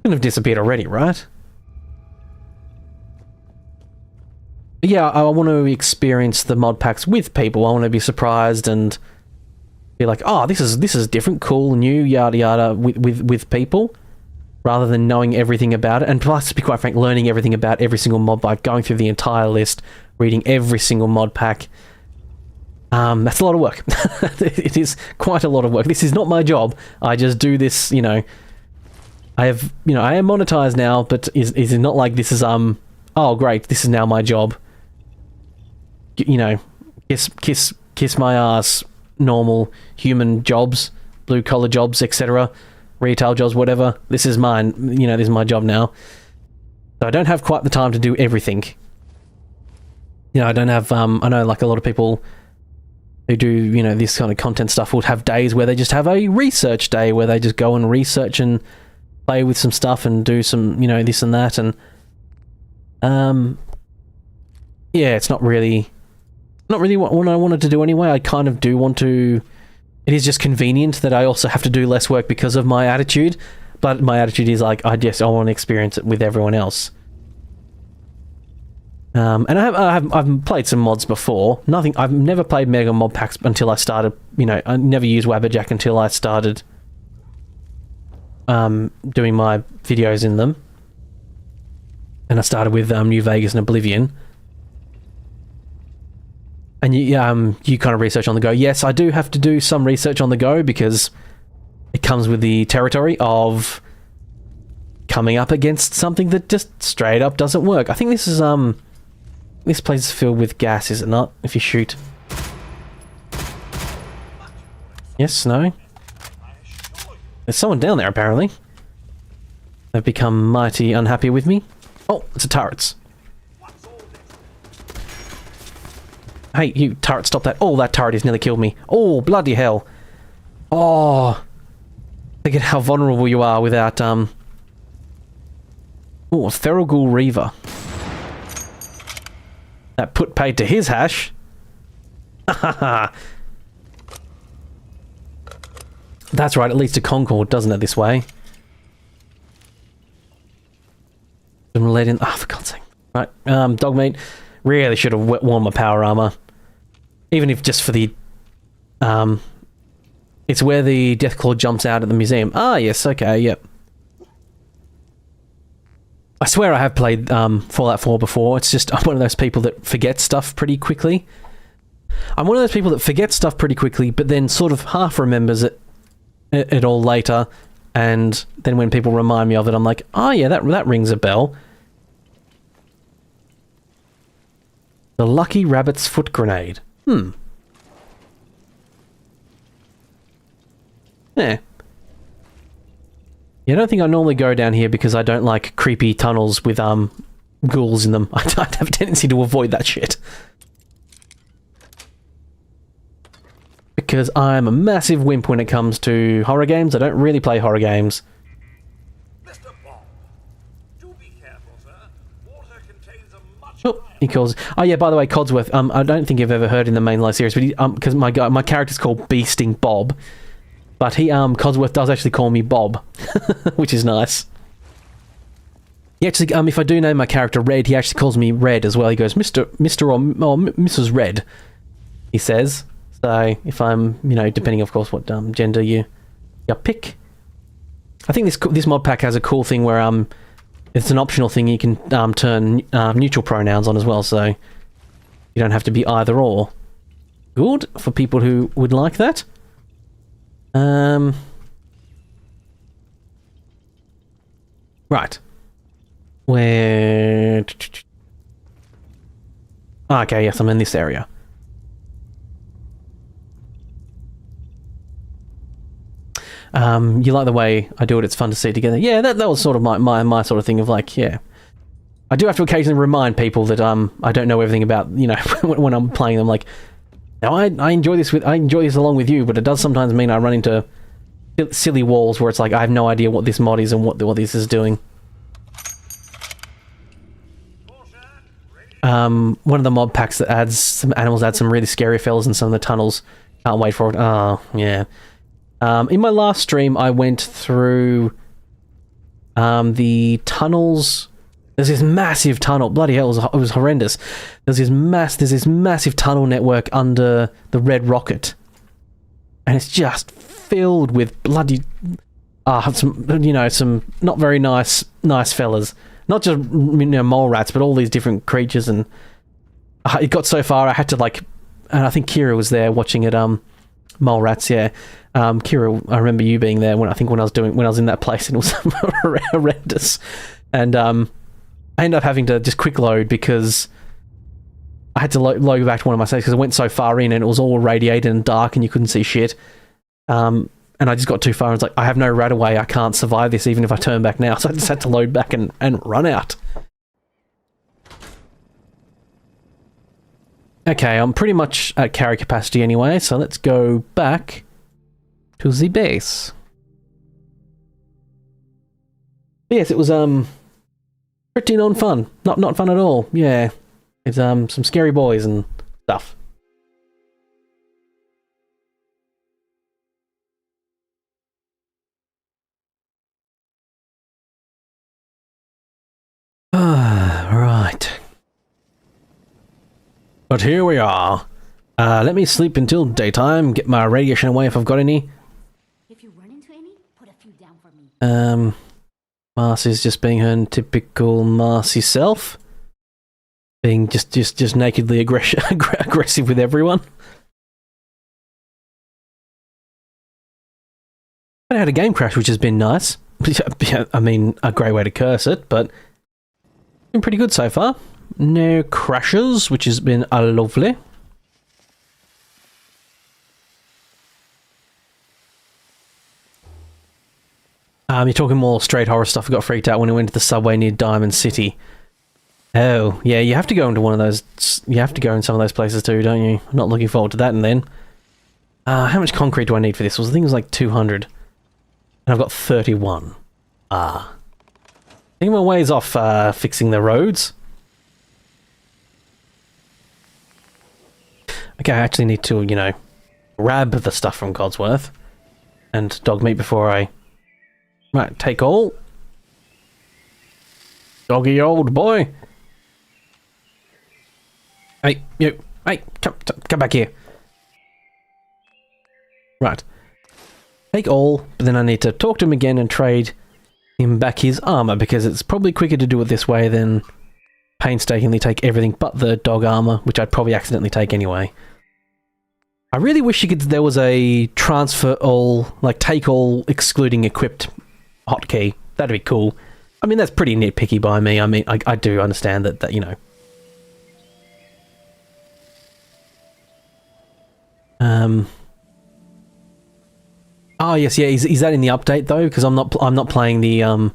Couldn't have disappeared already, right? But yeah, I want to experience the mod packs with people. I want to be surprised and be like, oh, this is different, cool, new, yada yada, with people, rather than knowing everything about it. And plus, to be quite frank, learning everything about every single mod by going through the entire list, reading every single mod pack. That's a lot of work. It is quite a lot of work. This is not my job. I just do this, you know. I am monetized now, but is it not like this is, oh great, this is now my job. You know, kiss my ass, normal human jobs, blue collar jobs, etc., retail jobs, whatever. This is mine, you know, this is my job now. So I don't have quite the time to do everything. You know, I don't have, I know like a lot of people who do, you know, this kind of content stuff would have days where they just have a research day where they just go and research and play with some stuff and do some, you know, this and that, and yeah, it's not really what I wanted to do anyway. I kind of do want to. It is just convenient that I also have to do less work because of my attitude, but my attitude is like, I want to experience it with everyone else. And I've played some mods before. I've never played Mega Mod Packs until I started, you know, I never used Wabbajack until I started doing my videos in them. And I started with New Vegas and Oblivion. And you kind of research on the go. Yes, I do have to do some research on the go because it comes with the territory of coming up against something that just straight up doesn't work. I think this is this place is filled with gas, is it not? If you shoot. Yes, no? There's someone down there, apparently. They've become mighty unhappy with me. Oh, it's a turret. Hey, you turret, stop that. Oh, that turret has nearly killed me. Oh, bloody hell. Oh. Look at how vulnerable you are without, Oh, Theragool Reaver. That put paid to his hash. That's right, it leads to Concord, doesn't it, this way? I'm let in. Oh, for God's sake. Right, Dogmeat. Really should have worn my power armor. Even if just for the... it's where the Deathclaw jumps out at the museum. Ah, yes, okay, yep. I swear I have played Fallout 4 before. It's just I'm one of those people that forget stuff pretty quickly. I'm one of those people that forgets stuff pretty quickly, but then sort of half remembers it all later, and then when people remind me of it, I'm like, oh yeah, that rings a bell. The Lucky Rabbit's Foot Grenade. Yeah. Yeah, I don't think I normally go down here because I don't like creepy tunnels with ghouls in them. I have a tendency to avoid that shit. Because I'm a massive wimp when it comes to horror games. I don't really play horror games. Mr. Bob, do be careful, sir. Water contains a much Oh, he calls... Oh yeah, by the way, Codsworth, I don't think you've ever heard in the mainline series, but because my character's called Beasting Bob. But Codsworth does actually call me Bob, which is nice. He actually, if I do name my character Red, he actually calls me Red as well. He goes, Mr. or Mrs. Red, he says. So, if I'm, you know, depending, of course, what gender you pick. I think this mod pack has a cool thing where, it's an optional thing you can turn neutral pronouns on as well, so you don't have to be either or. Good, for people who would like that. Right. Where... Okay, yes, I'm in this area. You like the way I do it, it's fun to see together. Yeah, that was sort of my sort of thing of like, yeah. I do have to occasionally remind people that I don't know everything about, you know, when I'm playing them, like, now I enjoy this along with you, but it does sometimes mean I run into silly walls where it's like I have no idea what this mod is and what this is doing. one of the mod packs that adds some animals, adds some really scary fellas in some of the tunnels. Can't wait for it. Oh, yeah. In my last stream, I went through the tunnels. There's this massive tunnel. Bloody hell, it was horrendous. There's this massive tunnel network under the Red Rocket. And it's just filled with bloody... some not very nice fellas. Not just, mole rats, but all these different creatures. And it got so far, I had to, and I think Kira was there watching it, mole rats, yeah. Kira, I remember you being there when I was in that place, and it was horrendous. And I ended up having to just quick load because I had to load back to one of my saves because I went so far in and it was all radiated and dark and you couldn't see shit. And I just got too far and it's like, I have no rat away, I can't survive this even if I turn back now. So I just had to load back and run out. Okay, I'm pretty much at carry capacity anyway, so let's go back to the base. Yes, it was pretty non-fun. Not fun at all. Yeah. It's some scary boys and stuff. Right. But here we are. Let me sleep until daytime, get my radiation away if I've got any. If you run into any, put a few down for me. Marcy's just being her typical Marcy self. Being just nakedly aggressive with everyone. I had a game crash, which has been nice. I mean, a great way to curse it, but been pretty good so far. No crashes, which has been lovely. You're talking more straight horror stuff. I got freaked out when we went to the subway near Diamond City. Oh, yeah, you have to go into one of those... You have to go in some of those places too, don't you? I'm not looking forward to that and then. How much concrete do I need for this? I think it was like 200. And I've got 31. I think my ways off fixing the roads. Okay, I actually need to, grab the stuff from Godsworth. And dog meat before I... Right, take all. Doggy old boy. Hey, you. Hey, come back here. Right. Take all, but then I need to talk to him again and trade him back his armor, because it's probably quicker to do it this way than painstakingly take everything but the dog armor, which I'd probably accidentally take anyway. I really wish there was a transfer all, take all excluding equipped hotkey. That'd be cool. I mean, that's pretty nitpicky by me. I mean, I do understand that, Oh yes, yeah. Is that in the update though? Because I'm not playing the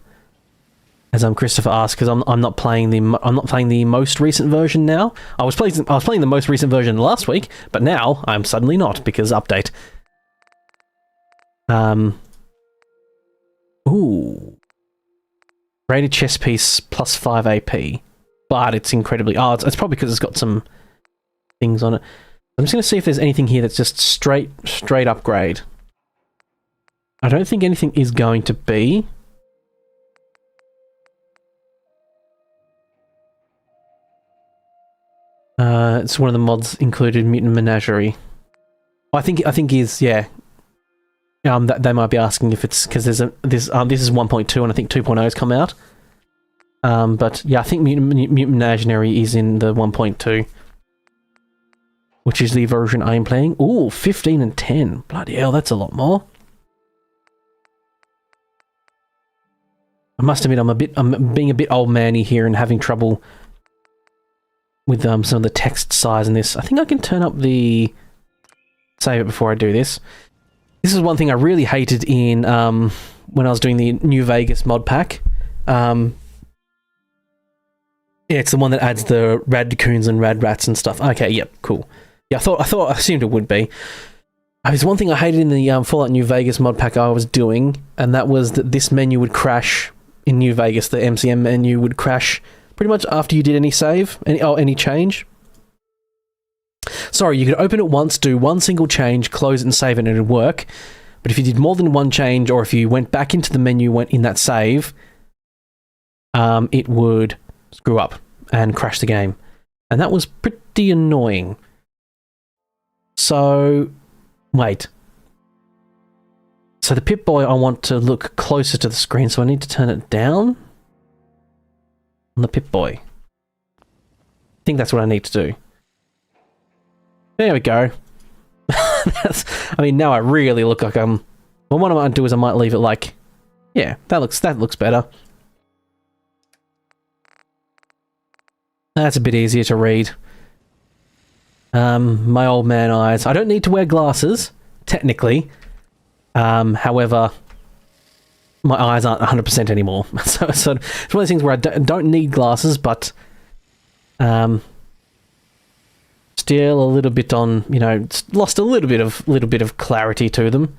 as Christopher asked, because I'm not playing the most recent version now. I was playing the most recent version last week, but now I'm suddenly not because update. Ooh. Rated chest piece plus 5 AP, but it's incredibly... Oh, it's probably because it's got some things on it. I'm just going to see if there's anything here that's just straight upgrade. I don't think anything is going to be. It's one of the mods included, Mutant Menagerie. I think is, yeah. That they might be asking if it's because this is 1.2 and I think 2.0 has come out. But yeah, I think Mutant Menagerie is in the 1.2, which is the version I'm playing. Ooh, 15 and 10. Bloody hell, that's a lot more. I must admit, I'm being a bit old manny here and having trouble with some of the text size in this. I think I can turn up the... Save it before I do this. This is one thing I really hated in when I was doing the New Vegas mod pack. Yeah, it's the one that adds the raccoons and rad rats and stuff. Okay, yep, cool. Yeah, I assumed it would be. There's one thing I hated in the Fallout New Vegas mod pack I was doing, and that was that this menu would crash in New Vegas. The MCM menu would crash pretty much, after you did any save, any change. Sorry, you could open it once, do one single change, close it and save it, and it would work. But if you did more than one change, or if you went back into the menu, went in that save, it would screw up and crash the game. And that was pretty annoying. So, wait. So the Pip-Boy, I want to look closer to the screen, so I need to turn it down on the Pip-Boy. I think that's what I need to do. There we go. I mean, now I really look like well, what I might do is I might leave it like, yeah, that looks better. That's a bit easier to read. My old man eyes. I don't need to wear glasses, technically. However, my eyes aren't 100% anymore. So it's one of those things where I don't need glasses, but still a little bit on, you know, lost a little bit of clarity to them.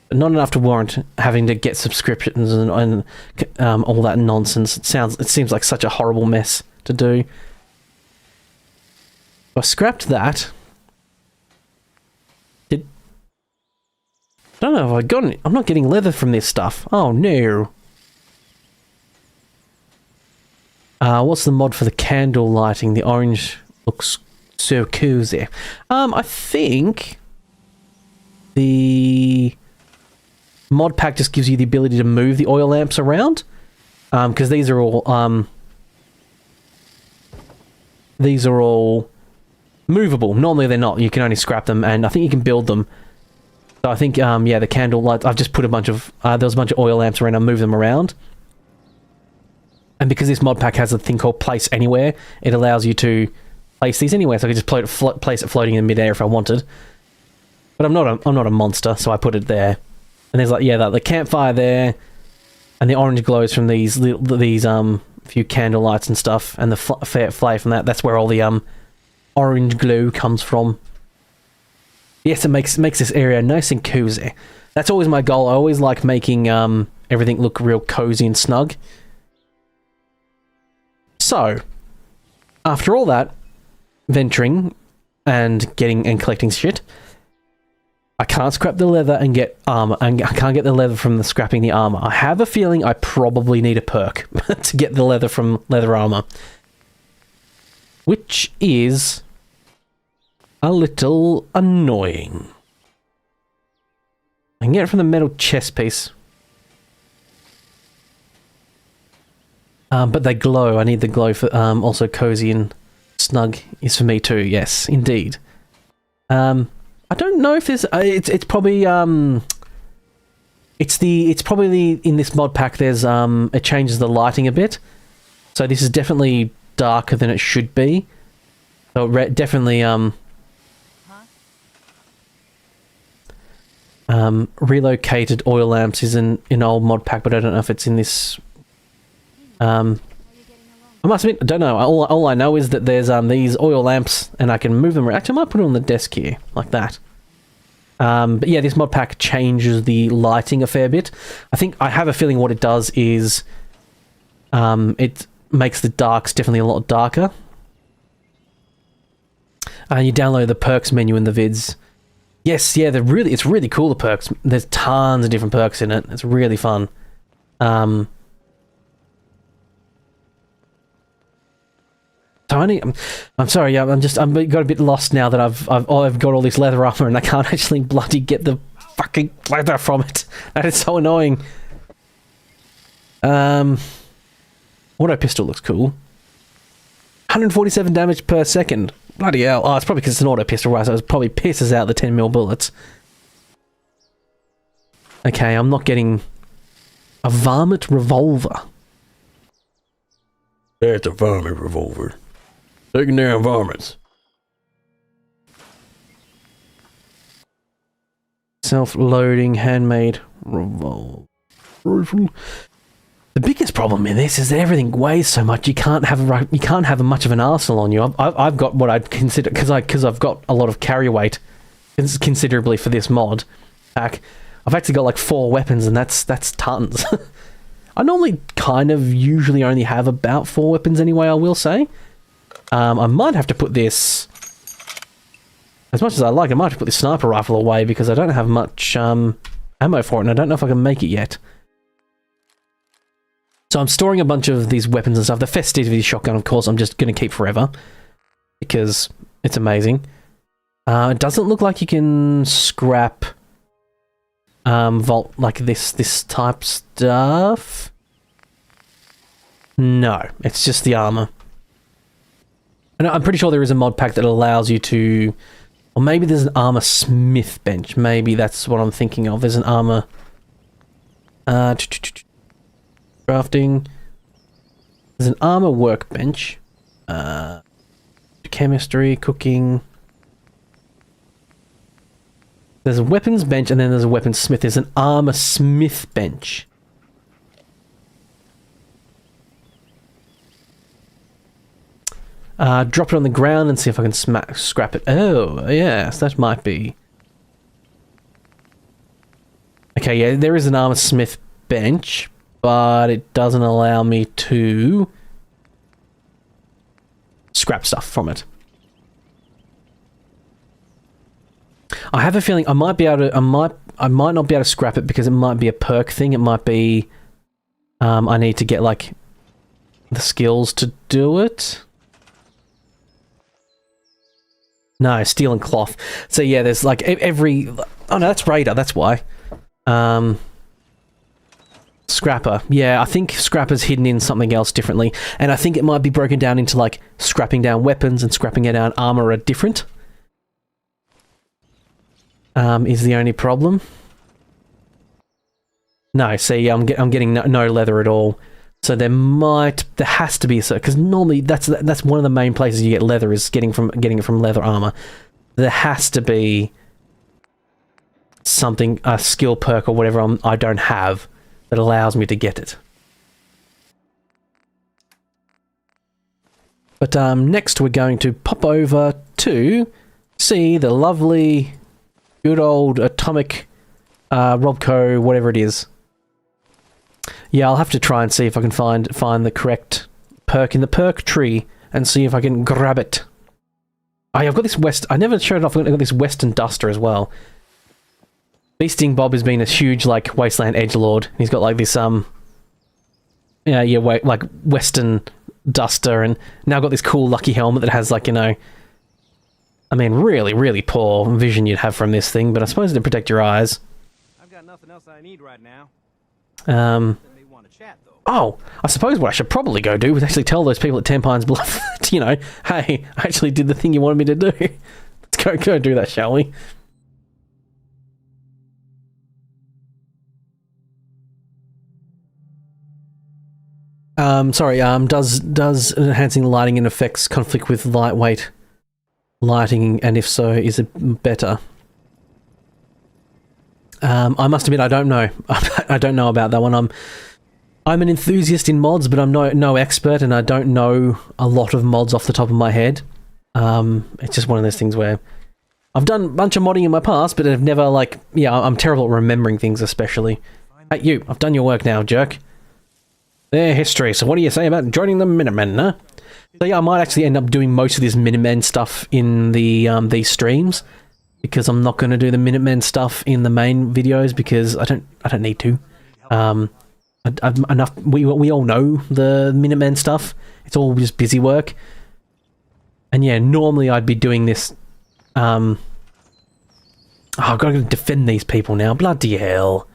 But not enough to warrant having to get subscriptions and all that nonsense. It seems like such a horrible mess to do. I scrapped that. I don't know if I got any. I'm not getting leather from this stuff. Oh no. What's the mod for the candle lighting? The orange looks so cozy. I think the mod pack just gives you the ability to move the oil lamps around. Because these are all movable. Normally they're not. You can only scrap them, and I think you can build them. So I think, yeah, the candle lights, I've just put a bunch of, there was a bunch of oil lamps around, I moved them around. And because this mod pack has a thing called Place Anywhere, it allows you to place these anywhere, so I could just place it floating in midair if I wanted. But I'm not a monster, so I put it there. And there's like, yeah, the campfire there, and the orange glows from these few candle lights and stuff, and the flare from that. That's where all the orange glow comes from. Yes, it makes this area nice and cozy. That's always my goal. I always like making everything look real cozy and snug. So, after all that venturing and collecting shit, I can't scrap the leather and get armor, and I can't get the leather from scrapping the armor. I have a feeling I probably need a perk to get the leather from leather armor, which is a little annoying. I can get it from the metal chest piece. But they glow. I need the glow for also cozy and snug is for me too. Yes, indeed. I don't know if there's it's probably it's probably in this mod pack there's it changes the lighting a bit. So this is definitely darker than it should be. So definitely relocated oil lamps is in old mod pack, but I don't know if it's in this. I must admit, I don't know. All I know is that there's these oil lamps, and I can move them. Actually, I might put it on the desk here, like that. But yeah, this mod pack changes the lighting a fair bit. I have a feeling what it does is, it makes the darks definitely a lot darker. You download the perks menu in the vids. Yes, yeah, it's really cool, the perks. There's tons of different perks in it. It's really fun. So I'm sorry, I've got a bit lost now that I've got all this leather armor and I can't actually bloody get the fucking leather from it. That is so annoying. Auto pistol looks cool. 147 damage per second. Bloody hell. Oh, it's probably because it's an auto pistol, right? So it probably pisses out the 10mm bullets. Okay, I'm not getting a varmint revolver. That's a varmint revolver. Taking down varmints. Self-loading handmade revolver. The biggest problem in this is that everything weighs so much. You can't have much of an arsenal on you. I've got what I'd consider, because I've got a lot of carry weight considerably for this mod pack. I've actually got like 4 weapons, and that's tons. I normally kind of usually only have about 4 weapons anyway, I will say. I might have to put this... As much as I like, I might have to put this sniper rifle away because I don't have much ammo for it, and I don't know if I can make it yet. So I'm storing a bunch of these weapons and stuff. The Festivity shotgun, of course, I'm just going to keep forever because it's amazing. It doesn't look like you can scrap vault like this type stuff. No, it's just the armor. And I'm pretty sure there is a mod pack that allows you to... Or maybe there's an armor smith bench. Maybe that's what I'm thinking of. There's an armor... crafting. There's an armor workbench. Chemistry, cooking... There's a weapons bench and then there's a weapons smith. There's an armor smith bench. Drop it on the ground and see if I can scrap it. Oh, yes, that might be. Okay, yeah, there is an armor smith bench, but it doesn't allow me to scrap stuff from it. I have a feeling I might be able to. I might not be able to scrap it because it might be a perk thing. It might be. I need to get like the skills to do it. No, steel and cloth. So yeah, there's like every... Oh no, that's Raider, that's why. Scrapper. Yeah, I think Scrapper's hidden in something else differently. And I think it might be broken down into like scrapping down weapons and scrapping down armor are different. Is the only problem. No, see, I'm getting no leather at all. So there has to be a... Because normally that's one of the main places you get leather is getting it from leather armor. There has to be something, a skill perk or whatever I don't have that allows me to get it. But next we're going to pop over to see the lovely, good old atomic Robco, whatever it is. Yeah, I'll have to try and see if I can find the correct perk in the perk tree and see if I can grab it. Oh, yeah, I've got this I never showed it off. I've got this Western Duster as well. Beasting Bob has been a huge like Wasteland edgelord. He's got like this like Western Duster, and now got this cool lucky helmet that has like, you know, I mean, really, really poor vision you'd have from this thing, but I suppose it'd protect your eyes. I've got nothing else I need right now. They want to chat, though. Oh, I suppose what I should probably go do is actually tell those people at 10 Pines Bluff that, you know, hey, I actually did the thing you wanted me to do. Let's go do that, shall we? Sorry, does enhancing lighting and effects conflict with lightweight lighting, and if so, is it better? I must admit, I don't know. I don't know about that one. I'm an enthusiast in mods, but I'm no expert, and I don't know a lot of mods off the top of my head. It's just one of those things where I've done a bunch of modding in my past, but I've never, like, yeah, I'm terrible at remembering things, especially. Hey, you, I've done your work now, jerk. Their history, so what do you say about joining the Minutemen, huh? So yeah, I might actually end up doing most of this Minutemen stuff in the these streams, because I'm not going to do the Minutemen stuff in the main videos because I don't need to. Enough. We all know the Minutemen stuff. It's all just busy work. And yeah, normally I'd be doing this. Oh, I've got to defend these people now. Bloody hell!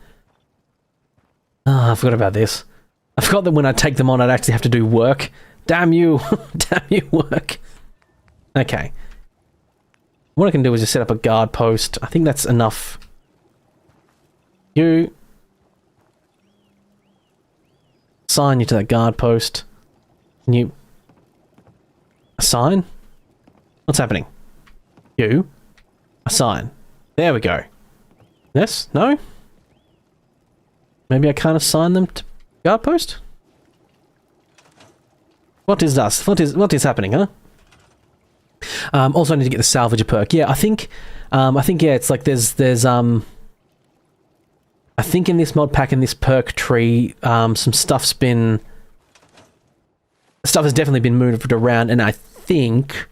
Oh, I forgot about this. I forgot that when I take them on, I'd actually have to do work. Damn you! Damn you, work. Okay. What I can do is just set up a guard post. I think that's enough. You. Assign you to that guard post. Can you... Assign? What's happening? You. Assign. There we go. Yes? No? Maybe I can't assign them to guard post? What is this? What is happening, huh? Also I need to get the salvager perk. Yeah, I think yeah, it's like there's I I think in this mod pack, in this perk tree, some stuff has definitely been moved around, and I think,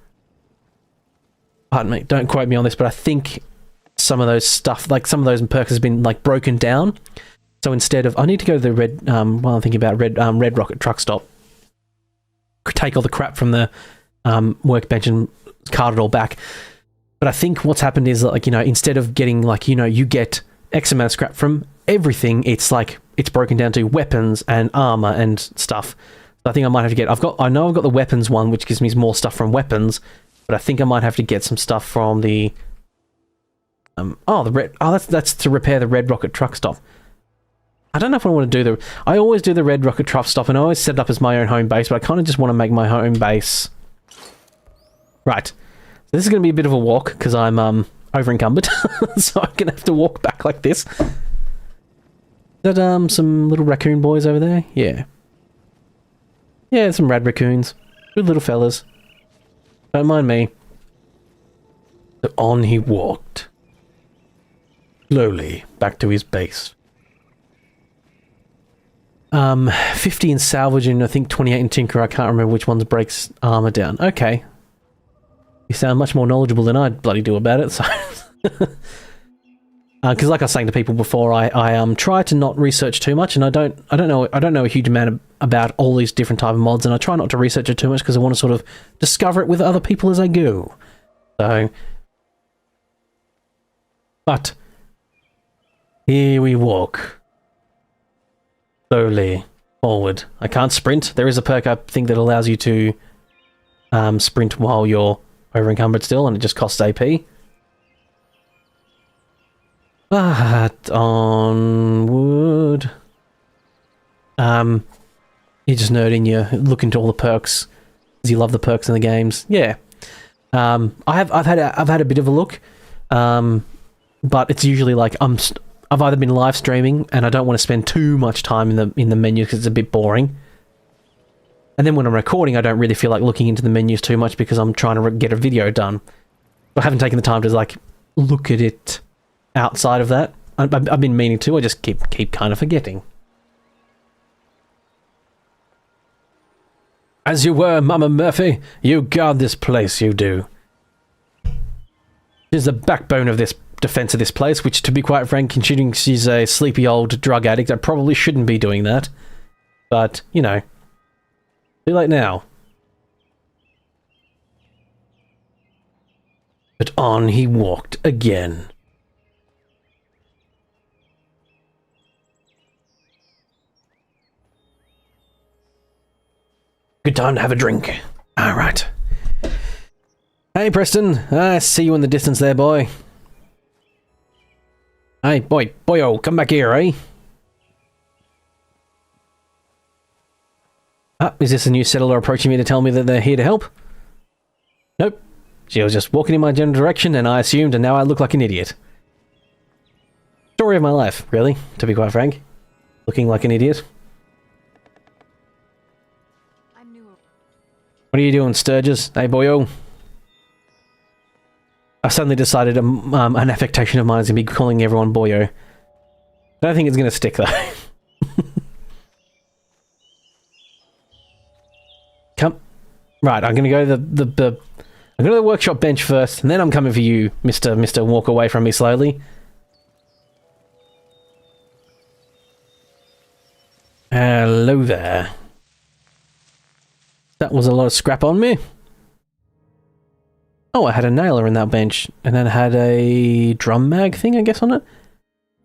pardon me, don't quote me on this, but I think some of those stuff, like some of those perks has been like broken down. So instead of, I need to go to the red, while I'm thinking about Red Rocket truck stop, take all the crap from the workbench and cart it all back. But I think what's happened is, like, you know, instead of getting, like, you know, you get X amount of scrap from everything, it's like, it's broken down to weapons and armor and stuff. So I think I might have to get, I know I've got the weapons one, which gives me more stuff from weapons, but I think I might have to get some stuff from the, that's to repair the Red Rocket truck stop. I don't know if I want to do I always do the Red Rocket truck stop, and I always set it up as my own home base, but I kind of just want to make my home base. Right. So this is going to be a bit of a walk, because I'm, over encumbered, so I'm going to have to walk back like this. Is that, some little raccoon boys over there? Yeah. Yeah, some rad raccoons. Good little fellas. Don't mind me. So on he walked. Slowly back to his base. 50 in salvage and I think 28 in tinker. I can't remember which ones breaks armor down. Okay. You sound much more knowledgeable than I bloody do about it, so... Because like I was saying to people before, I try to not research too much, and I don't know a huge amount about all these different type of mods, and I try not to research it too much because I want to sort of discover it with other people as I go. So... But... Here we walk. Slowly forward. I can't sprint. There is a perk, I think, that allows you to sprint while you're over encumbered still, and it just costs AP. But onward. You're just nerding. You look into all the perks because you love the perks in the games. Yeah. I've had a bit of a look, but it's usually like I've either been live streaming and I don't want to spend too much time in the menu because it's a bit boring. And then when I'm recording, I don't really feel like looking into the menus too much because I'm trying to get a video done. I haven't taken the time to like look at it outside of that. I've been meaning to. I just keep kind of forgetting. As you were, Mama Murphy. You guard this place, you do. She's the backbone of this defense of this place, which, to be quite frank, considering she's a sleepy old drug addict, I probably shouldn't be doing that. But, you know. Too late now. But on he walked again. Good time to have a drink. Alright. Hey, Preston. I see you in the distance there, boy. Hey, boyo, come back here, eh? Ah, is this a new settler approaching me to tell me that they're here to help? Nope. She was just walking in my general direction, and I assumed, and now I look like an idiot. Story of my life, really, to be quite frank. Looking like an idiot. What are you doing, Sturges? Hey, boyo. I've suddenly decided an affectation of mine is going to be calling everyone boyo. I don't think it's going to stick, though. Come. Right, I'm going to go to I'm going to the workshop bench first, and then I'm coming for you, Mr. Walk away from me slowly. Hello there. That was a lot of scrap on me. Oh, I had a nailer in that bench, and then I had a drum mag thing, I guess, on it.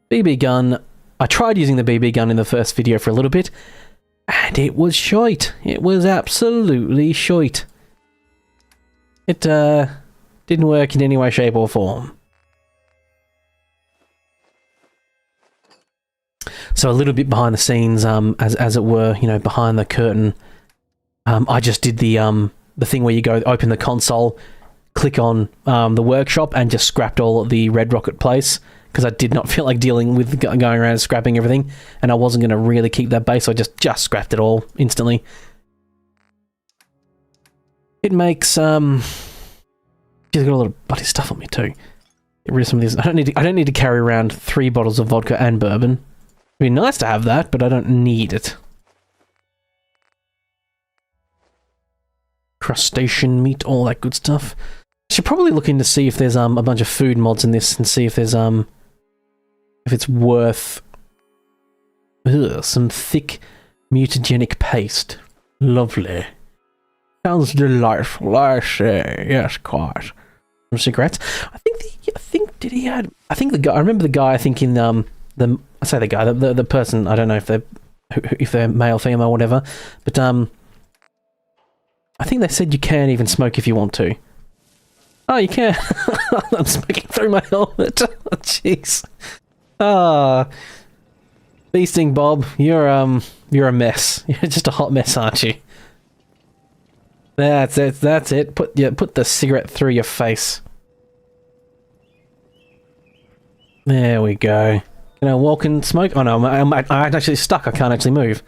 BB gun. I tried using the BB gun in the first video for a little bit, and it was shite. It was absolutely shite. It, didn't work in any way, shape, or form. So a little bit behind the scenes, as it were, you know, behind the curtain. I just did the thing where you go open the console, click on the workshop, and just scrapped all of the Red Rocket place because I did not feel like dealing with going around and scrapping everything, and I wasn't going to really keep that base, so I just scrapped it all instantly. It makes she's got a lot of bloody stuff on me too. Get rid of some of this. I don't need to carry around 3 bottles of vodka and bourbon. It'd be nice to have that, but I don't need it. Crustacean meat, all that good stuff. Should probably look in to see if there's a bunch of food mods in this and see if there's if it's worth some thick mutagenic paste. Lovely. Sounds delightful, I say. Yes, quite. Some cigarettes. I think the guy. I remember the guy. I think in I say the guy, the person. I don't know if they're male, female, whatever. But I think they said you can even smoke if you want to. Oh, you can. I'm smoking through my helmet. Jeez. Beasting Bob, you're a mess. You're just a hot mess, aren't you? That's it. Put the cigarette through your face. There we go. Can I walk and smoke? Oh no, I'm actually stuck. I can't actually move.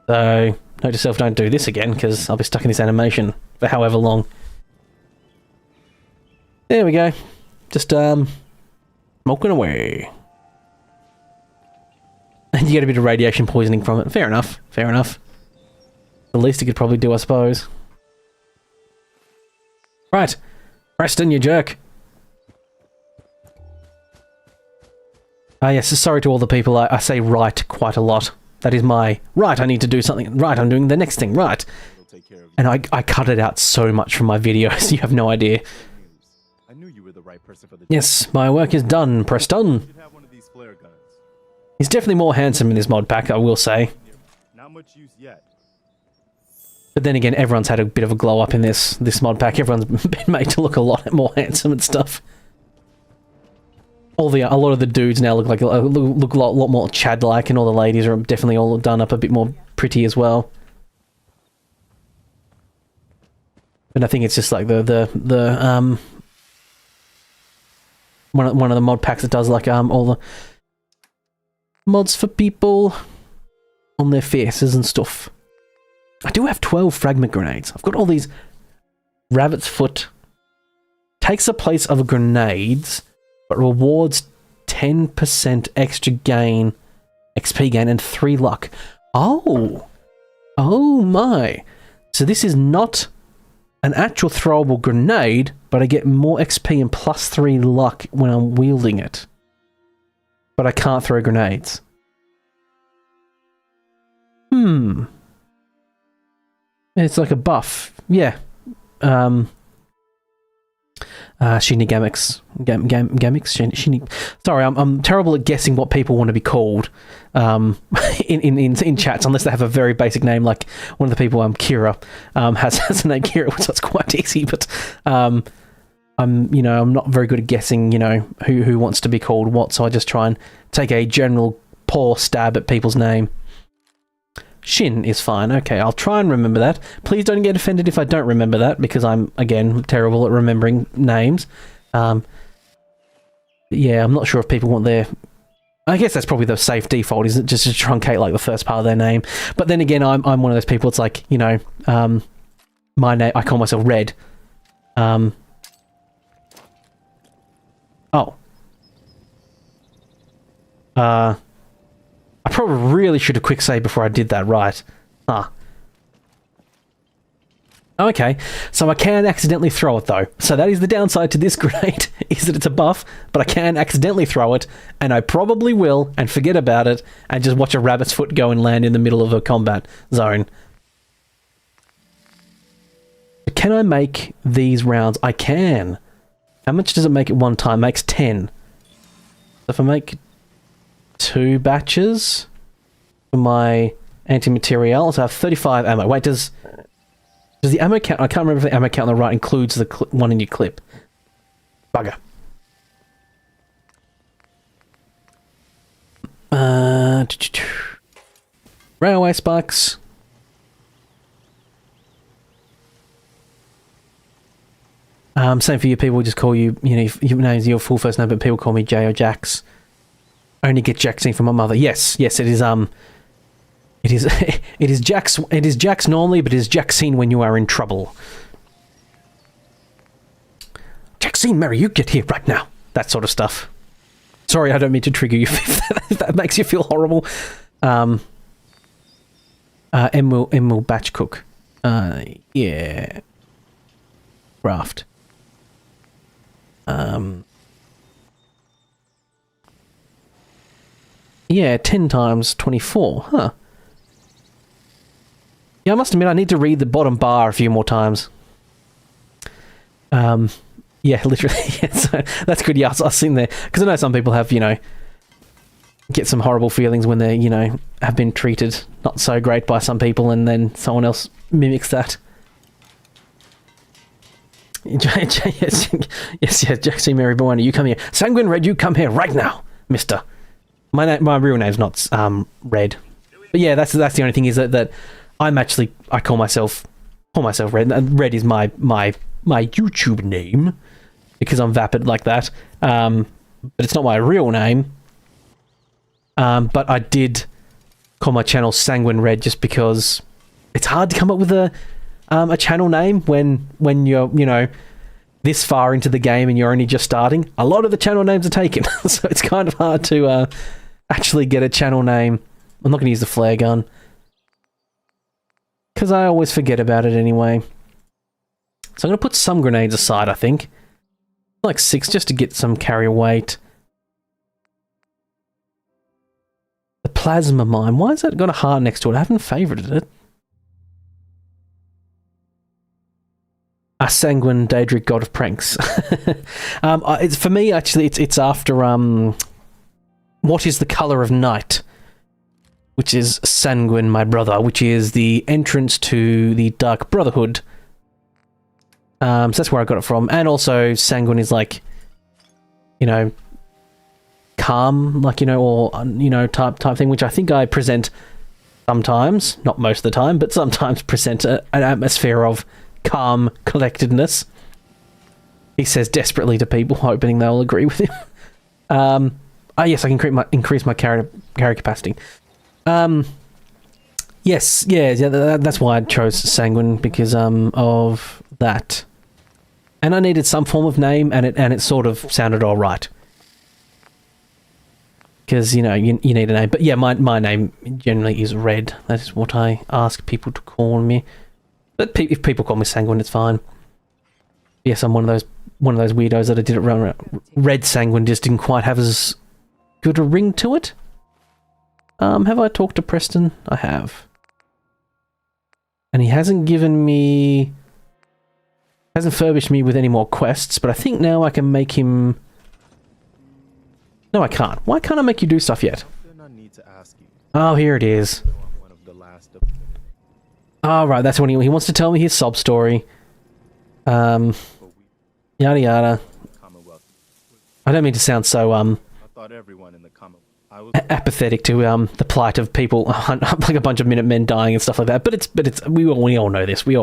So, note to self, don't do this again, because I'll be stuck in this animation for however long. There we go. Just, smoking away. And you get a bit of radiation poisoning from it. Fair enough. Fair enough. The least it could probably do, I suppose. Right. Preston, you jerk. Ah, yes, sorry to all the people. I say right quite a lot. That is my right, I need to do something. Right, I'm doing the next thing. Right. And I cut it out so much from my videos. You have no idea. Yes, my work is done, Preston. He's definitely more handsome in this mod pack, I will say. Not much use yet. But then again, everyone's had a bit of a glow up in this mod pack. Everyone's been made to look a lot more handsome and stuff. A lot of the dudes now look a lot more Chad-like, and all the ladies are definitely all done up a bit more pretty as well. And I think it's just like one of the mod packs that does like all the mods for people on their faces and stuff. I do have 12 fragment grenades. I've got all these rabbit's foot. Takes the place of grenades, but rewards 10% extra gain, XP gain, and 3 luck. Oh! Oh my! So this is not an actual throwable grenade, but I get more XP and plus 3 luck when I'm wielding it. But I can't throw grenades. It's like a buff. Yeah. Shinigamics. Sorry, I'm terrible at guessing what people want to be called in chats, unless they have a very basic name, like one of the people, Kira, has a name Kira, so it's quite easy, but I'm not very good at guessing, who wants to be called what, so I just try and take a general poor stab at people's name. Shin is fine. Okay, I'll try and remember that. Please don't get offended if I don't remember that, because I'm, again, terrible at remembering names. Yeah, I'm not sure if people want their... I guess that's probably the safe default, is it? Just to truncate, like, the first part of their name. But then again, I'm one of those people, it's like, my name... I call myself Red. Oh. I probably really should have quick saved before I did that, right? Okay, so I can accidentally throw it though. So that is the downside to this grenade, is that it's a buff, but I can accidentally throw it, and I probably will, and forget about it, and just watch a rabbit's foot go and land in the middle of a combat zone. But can I make these rounds? I can. How much does it make at one time? It makes 10. So if I make 2 batches for my anti-material, so I have 35 ammo. Wait, does the ammo count? I can't remember if the ammo count on the right includes the one in your clip. Bugger. Railway spikes. Same for you. People just call you, your name's your full first name, but people call me Jay or Jax. I only get Jaxing from my mother. Yes, it is, it is Jax normally, but it is Jaxine when you are in trouble. Jaxine, Mary, you get here right now. That sort of stuff. Sorry, I don't mean to trigger you if that makes you feel horrible. M will batch cook. Yeah. Craft. Yeah, 10 times 24. Huh. Yeah, I must admit, I need to read the bottom bar a few more times. Yeah, literally. Yeah, so that's good. Yeah, I was sitting there. Because I know some people have, you know, get some horrible feelings when they, you know, have been treated not so great by some people and then someone else mimics that. yes, Jack C. Mary Bowen, you come here. Sanguine Red, you come here right now, mister. My real name's not Red. But yeah, that's the only thing is that I'm actually, I call myself Red. Red is my YouTube name because I'm vapid like that. But it's not my real name. But I did call my channel Sanguine Red just because it's hard to come up with a channel name when you're, you know, this far into the game and you're only just starting. A lot of the channel names are taken, so it's kind of hard to actually get a channel name. I'm not going to use the flare gun because I always forget about it anyway. So I'm going to put some grenades aside, I think. Like 6, just to get some carrier weight. The plasma mine. Why has that got a heart next to it? I haven't favorited it. A Sanguine Daedric God of Pranks. It's for me, actually, it's after What is the Colour of Night? Which is Sanguine, my brother, which is the entrance to the Dark Brotherhood. So that's where I got it from. And also, Sanguine is like, you know, calm, like, you know, or, you know, type thing, which I think I present sometimes, not most of the time, but sometimes present an atmosphere of calm collectedness. He says desperately to people, hoping they'll agree with him. Oh yes, I can increase my carrier capacity. Yes, yeah, that's why I chose Sanguine, because of that. And I needed some form of name, and it sort of sounded all right. Because, you know, you need a name. But yeah, my name generally is Red. That is what I ask people to call me. But if people call me Sanguine, it's fine. Yes, I'm one of those weirdos that I did it around. Red Sanguine just didn't quite have as good a ring to it. Have I talked to Preston? I have. And he hasn't furbished me with any more quests, but I think now I can make him... No, I can't. Why can't I make you do stuff yet? Oh, here it is. Oh, right, that's when he wants to tell me his sob story. Yada yada. I don't mean to sound so, apathetic to, the plight of people, like a bunch of Minutemen dying and stuff like that, but it's, we all know this. We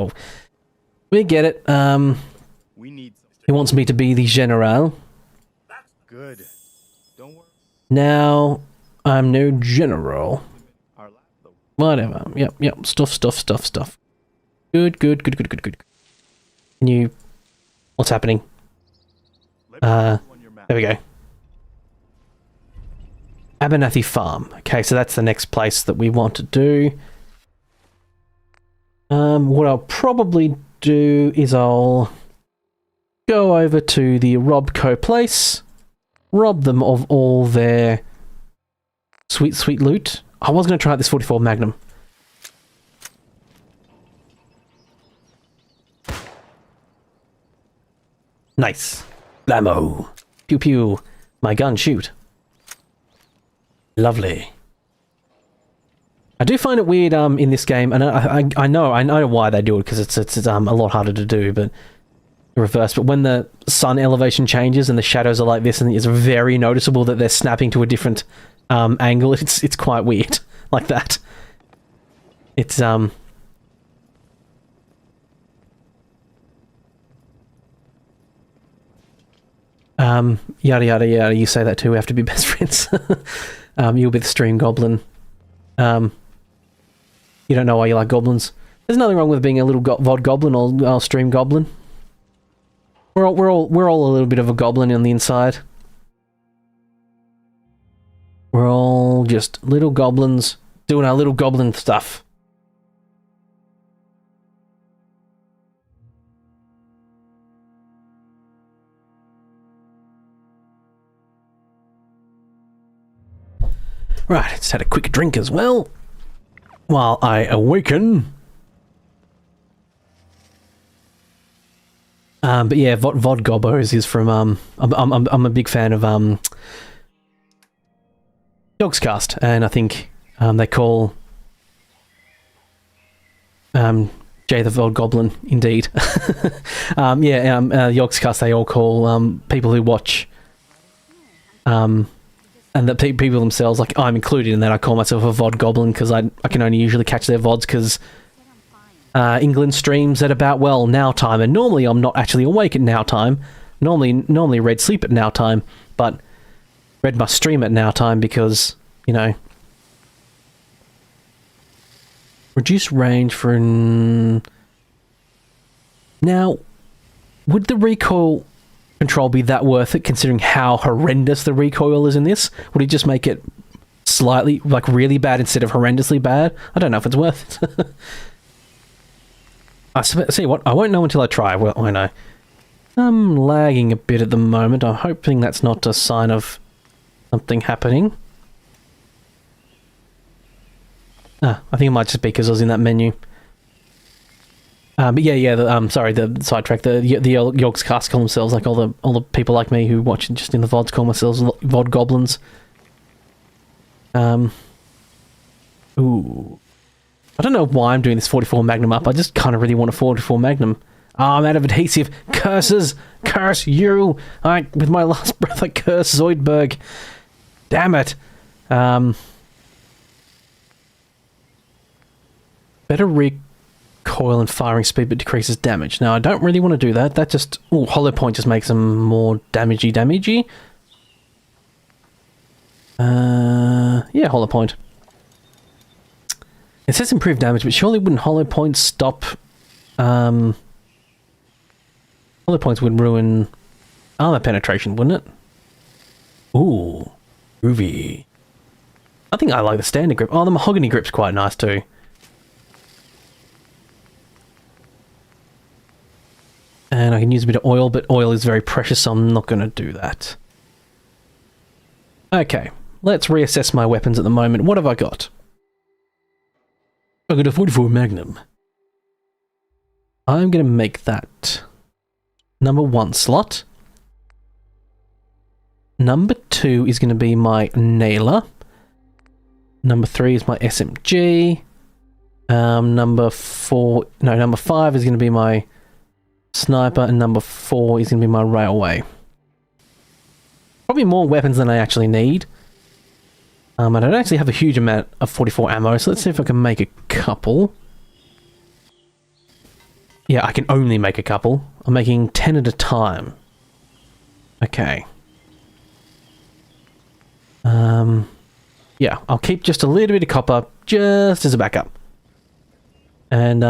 get it. He wants me to be the General. That's good. Don't worry. Now, I'm no general. Whatever. Yep. Stuff. Good. Can you... What's happening? There we go. Abernathy Farm. Okay, so that's the next place that we want to do. What I'll probably do is I'll go over to the Robco place, rob them of all their sweet loot. I was going to try out this 44 Magnum. Nice. Blammo. Pew pew. My gun shoot. Lovely. I do find it weird in this game, and I know why they do it, because it's a lot harder to do, but the reverse. But when the sun elevation changes and the shadows are like this, and it's very noticeable that they're snapping to a different angle, it's quite weird like that. It's yada yada yada. You say that too. We have to be best friends. You'll be the stream goblin. You don't know why you like goblins. There's nothing wrong with being a little VOD goblin or stream goblin. We're all a little bit of a goblin on the inside. We're all just little goblins doing our little goblin stuff. Right, let's had a quick drink as well while I awaken. But yeah, Vod Gobbos is from I'm a big fan of C.E.C.S, and I think they call Jay the Vod Goblin indeed. C.E.C.S they all call people who watch and the people themselves, like I'm included in that. I call myself a VOD Goblin because I can only usually catch their VODs because England streams at about, well, now time, and normally I'm not actually awake at now time. Normally Red sleep at now time, but Red must stream at now time because, you know, reduce range for now. Would the recoil control be that worth it, considering how horrendous the recoil is in this? Would it just make it slightly, like, really bad instead of horrendously bad? I don't know if it's worth it. I see what, I won't know until I try. Well, I know. I'm lagging a bit at the moment. I'm hoping that's not a sign of something happening. I think it might just be because I was in that menu. But sorry, the sidetrack. The C.E.C.S call themselves, like all the people like me who watch just in the VODs call themselves VOD Goblins. Ooh. I don't know why I'm doing this 44 Magnum up. I just kind of really want a 44 Magnum. I'm out of adhesive. Curses! Curse you! With my last breath, I curse Zoidberg. Damn it! Better recoil and firing speed, but decreases damage. Now, I don't really want to do that. That just... Ooh, Hollow Point just makes them more damagey. Yeah, Hollow Point. It says improve damage, but surely wouldn't Hollow Point stop... Hollow Points would ruin armor penetration, wouldn't it? Ooh, groovy. I think I like the standard grip. Oh, the mahogany grip's quite nice too. And I can use a bit of oil, but oil is very precious, so I'm not going to do that. Okay, let's reassess my weapons at the moment. What have I got? I've got a 44 Magnum. I'm going to make that number 1 slot. Number 2 is going to be my nailer. Number 3 is my SMG. Number 5 is going to be my sniper, and number 4 is going to be my railway. Probably more weapons than I actually need. And I don't actually have a huge amount of 44 ammo, so let's see if I can make a couple. Yeah, I can only make a couple. I'm making 10 at a time. Okay. Yeah, I'll keep just a little bit of copper, just as a backup. And,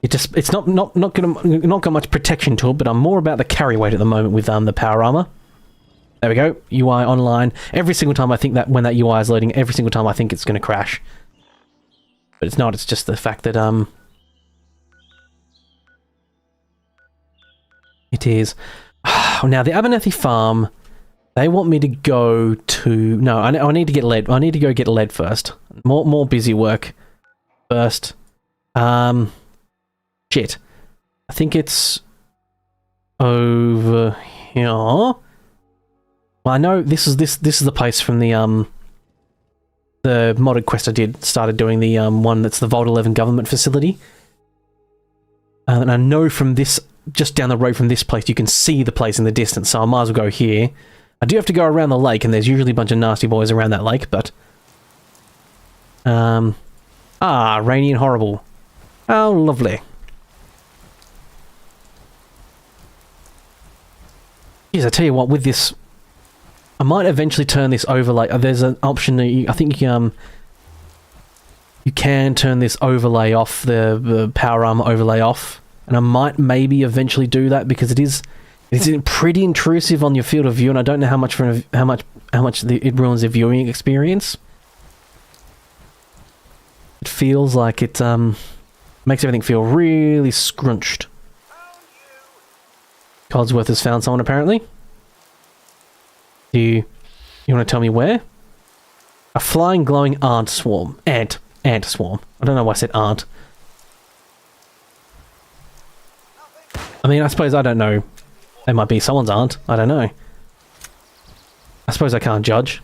it's not got much protection to it, but I'm more about the carry weight at the moment with the power armor. There we go. UI online. Every single time I think that when that UI is loading, every single time I think it's going to crash. But it's not. It's just the fact that it is. Now the Abernethy farm, they want me to go to... No, I need to get lead. I need to go get lead first. More busy work first. Shit. I think it's over here. Well, I know this is the place from the modded quest I started doing, the one that's the Vault 11 government facility. And I know from this, just down the road from this place, you can see the place in the distance, so I might as well go here. I do have to go around the lake, and there's usually a bunch of nasty boys around that lake, but... rainy and horrible. Oh, lovely. Jeez, I tell you what, with this... I might eventually turn this overlay... there's an option that I think you can turn this overlay off, the power armor overlay off. And I might maybe eventually do that, because it's pretty intrusive on your field of view, and I don't know how much it ruins the viewing experience. It feels like it makes everything feel really scrunched. Codsworth has found someone apparently. You want to tell me where? A flying glowing ant swarm. Ant swarm. I don't know why I said ant. I mean, I suppose I don't know. They might be someone's aunt. I don't know. I suppose I can't judge.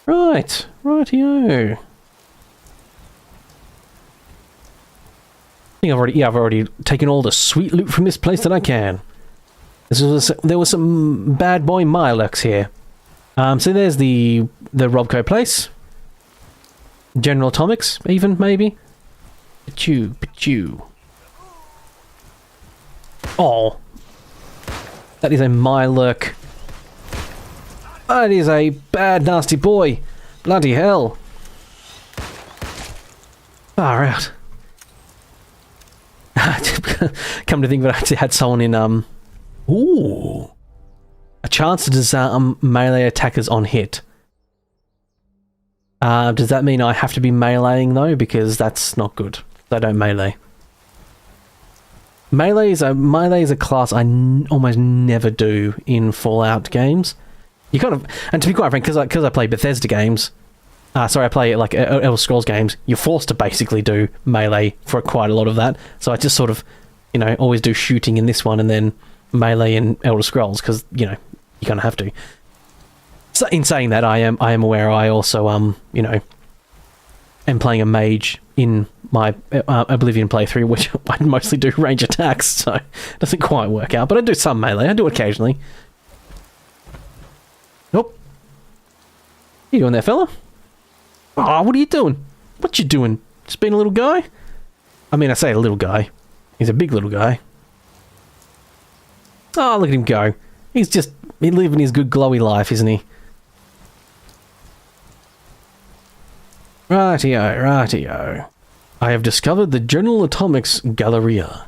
Right. Rightio. I think I've already taken all the sweet loot from this place that I can. There was some bad boy Milex here. So there's the Robco place. General Atomics, even, maybe? Pachu. Oh. That is a Milurk. That is a bad, nasty boy. Bloody hell. Far out. Come to think of it, I actually had someone in, Ooh. A chance to disarm melee attackers on hit. Does that mean I have to be meleeing though? Because that's not good. They don't melee. Melee is a class I almost never do in Fallout games. You kind of, and to be quite frank, because I play Bethesda games, I play like Elder Scrolls games, you're forced to basically do melee for quite a lot of that. So I just sort of, always do shooting in this one and then melee in Elder Scrolls, because, you kind of have to. So in saying that, I am aware I also, am playing a mage in my Oblivion playthrough, which I mostly do range attacks, so it doesn't quite work out. But I do some melee, I do it occasionally. Nope. What are you doing there, fella? Oh, what are you doing? What you doing? Just being a little guy? I mean, I say a little guy. He's a big little guy. Oh, look at him go. He's living his good glowy life, isn't he? Rightio. I have discovered the General Atomics Galleria.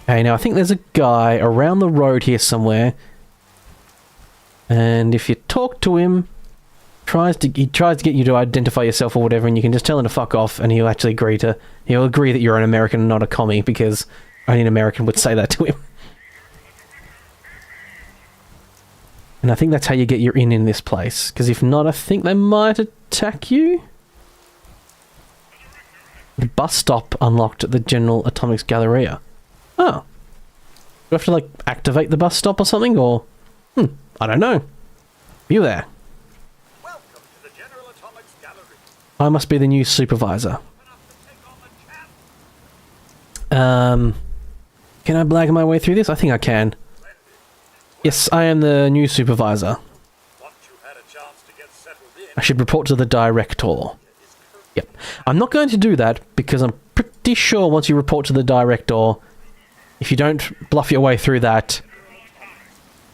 Okay, now I think there's a guy around the road here somewhere. And if you talk to him, he tries to get you to identify yourself or whatever, and you can just tell him to fuck off, and he'll actually agree that you're an American and not a commie, because only an American would say that to him. And I think that's how you get your in this place, because if not, I think they might attack you. The bus stop unlocked at the General Atomics Galleria. Oh. Do I have to, like, activate the bus stop or something, or... I don't know. You there? Welcome to the General Atomics Gallery. I must be the new supervisor. Can I blag my way through this? I think I can. Yes, I am the new supervisor. Once you've had a chance to get settled in, I should report to the director. Yep. I'm not going to do that because I'm pretty sure once you report to the director, if you don't bluff your way through that,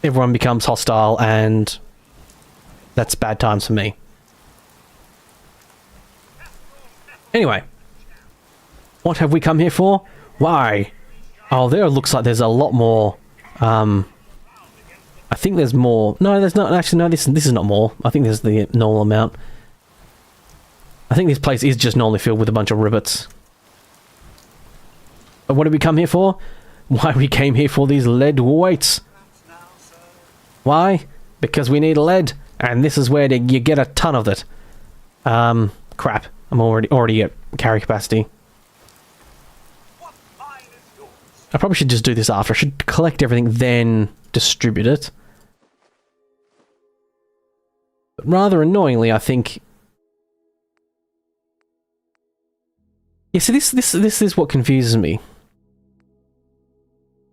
everyone becomes hostile, and that's bad times for me. Anyway, what have we come here for? Why? Oh, there looks like there's a lot more. I think there's more. No, there's not. Actually, no, this is not more. I think there's the normal amount. I think this place is just normally filled with a bunch of rivets. But what did we come here for? Why we came here for these lead weights. Why? Because we need lead, and this is where you get a ton of it. Crap. I'm already at carry capacity. I probably should just do this after. I should collect everything, then distribute it. But rather annoyingly, I think... Yeah, see, this is what confuses me.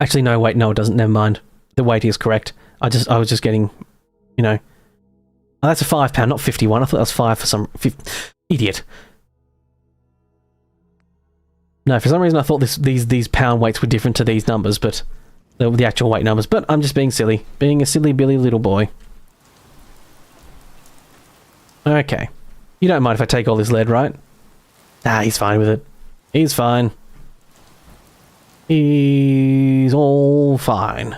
Actually, no, wait, no, it doesn't. Never mind. The weight is correct. I was just getting, Oh, that's a £5, not 51. I thought that was 5 for some... Idiot. No, for some reason I thought these pound weights were different to these numbers, but... The actual weight numbers, but I'm just being silly. Being a silly Billy little boy. Okay. You don't mind if I take all this lead, right? Ah, he's fine with it. He's fine. He's all fine.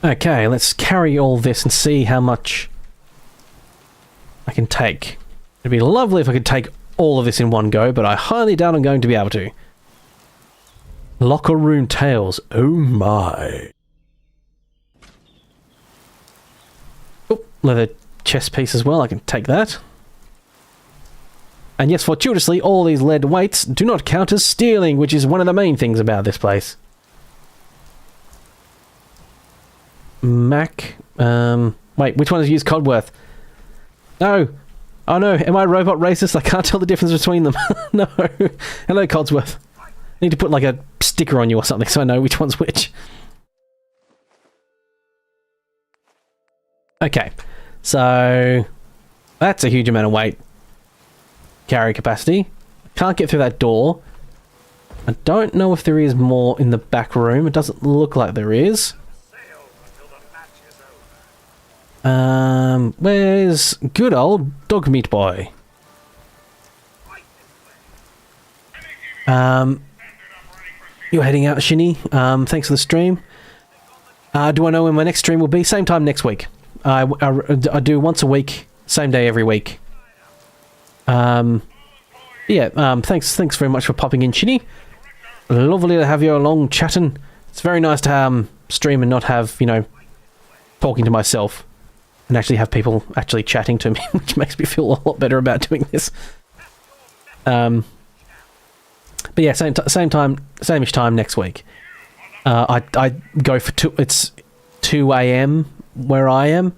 Okay, let's carry all this and see how much I can take. It'd be lovely if I could take all of this in one go, but I highly doubt I'm going to be able to. Locker room tales. Oh my. Oh, leather chest piece as well. I can take that. And yes, fortuitously, all these lead weights do not count as stealing, which is one of the main things about this place. Mac. Wait, which one has used Codworth? No. Oh no, am I robot racist? I can't tell the difference between them. No. Hello, Codsworth. I need to put like a sticker on you or something so I know which one's which. Okay, so that's a huge amount of weight. Carry capacity. Can't get through that door. I don't know if there is more in the back room. It doesn't look like there is. Where's good old dog meat boy? You're heading out, Shinny. Thanks for the stream. Do I know when my next stream will be? Same time next week. I do once a week, same day every week. Yeah, thanks very much for popping in, Shinny. Lovely to have you along chatting. It's very nice to stream and not have, you know, talking to myself. And actually have people actually chatting to me, which makes me feel a lot better about doing this. But yeah, same-ish time next week. I go for it's 2 a.m. where I am.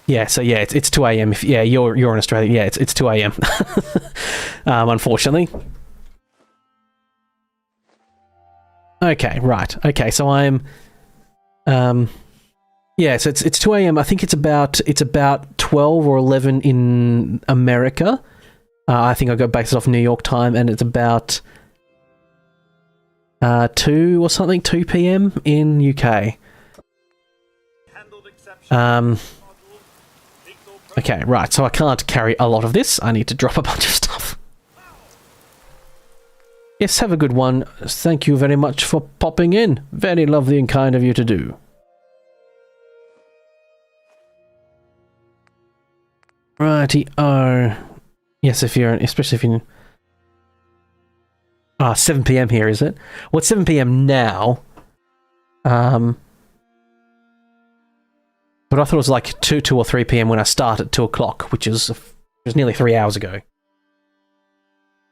Yeah, so yeah, it's 2 a.m. If you're in Australia, yeah, it's 2 a.m. Unfortunately. Okay, right. Okay, so I'm. Yeah, so it's 2 a.m. I think it's about 12 or 11 in America. I think I got based off New York time, and it's about 2 or something, 2 p.m. in UK. Okay, right. So I can't carry a lot of this. I need to drop a bunch of stuff. Yes, have a good one. Thank you very much for popping in. Very lovely and kind of you to do. Righty-o. Yes, especially if you're... 7 p.m. here, is it? Well, it's 7 p.m. now. But I thought it was like 2 or 3 p.m. when I start at 2 o'clock, which was nearly 3 hours ago.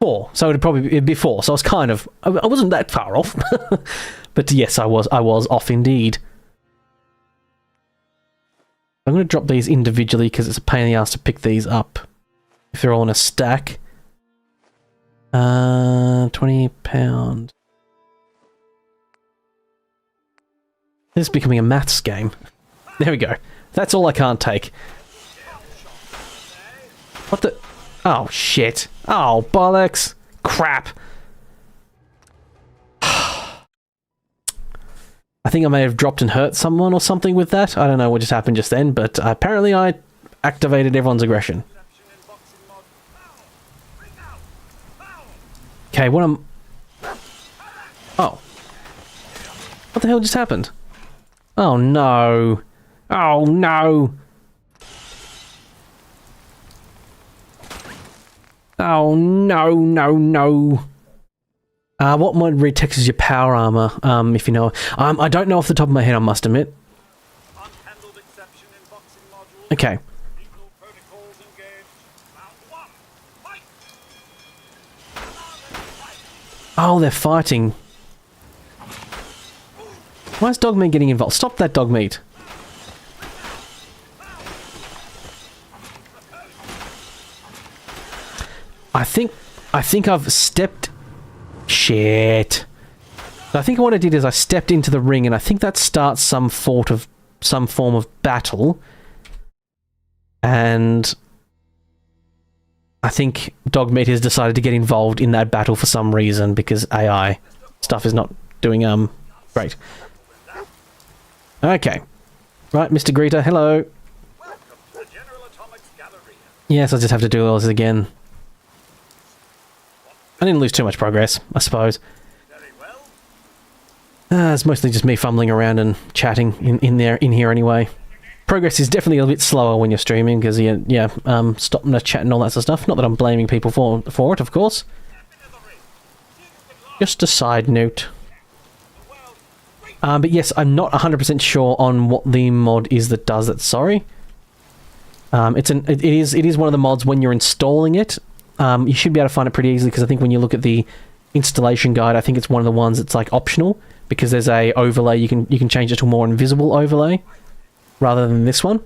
4, so it'd probably be 4. So I was kind of... I wasn't that far off. But yes, I was off indeed. I'm going to drop these individually because it's a pain in the ass to pick these up. If they're all in a stack. 20 pound. This is becoming a maths game. There we go. That's all I can't take. What the... Oh, shit. Oh, bollocks. Crap. I think I may have dropped and hurt someone or something with that. I don't know what just happened just then, but apparently I activated everyone's aggression. Okay, what am... Oh. What the hell just happened? Oh, no. Oh, no. Oh, no, no, no. What mod retextures your power armor, if you know? I don't know off the top of my head, I must admit. Okay. Oh, they're fighting. Why is Dogmeat getting involved? Stop that, Dogmeat. I think I've stepped... Shit. I think what I did is I stepped into the ring, and I think that starts some form of battle. And I think Dogmeat has decided to get involved in that battle for some reason because AI stuff is not doing great. Okay. Right, Mr. Greeter, hello. Yes, I just have to do all this again. I didn't lose too much progress, I suppose. Very well. It's mostly just me fumbling around and chatting in here anyway. Progress is definitely a bit slower when you're streaming because stopping to chat and all that sort of stuff. Not that I'm blaming people for it, of course. Just a side note. But yes, I'm not 100% sure on what the mod is that does it. Sorry. It is one of the mods when you're installing it. You should be able to find it pretty easily because I think when you look at the installation guide, I think it's one of the ones that's like optional because there's a overlay. You can change it to a more invisible overlay rather than this one.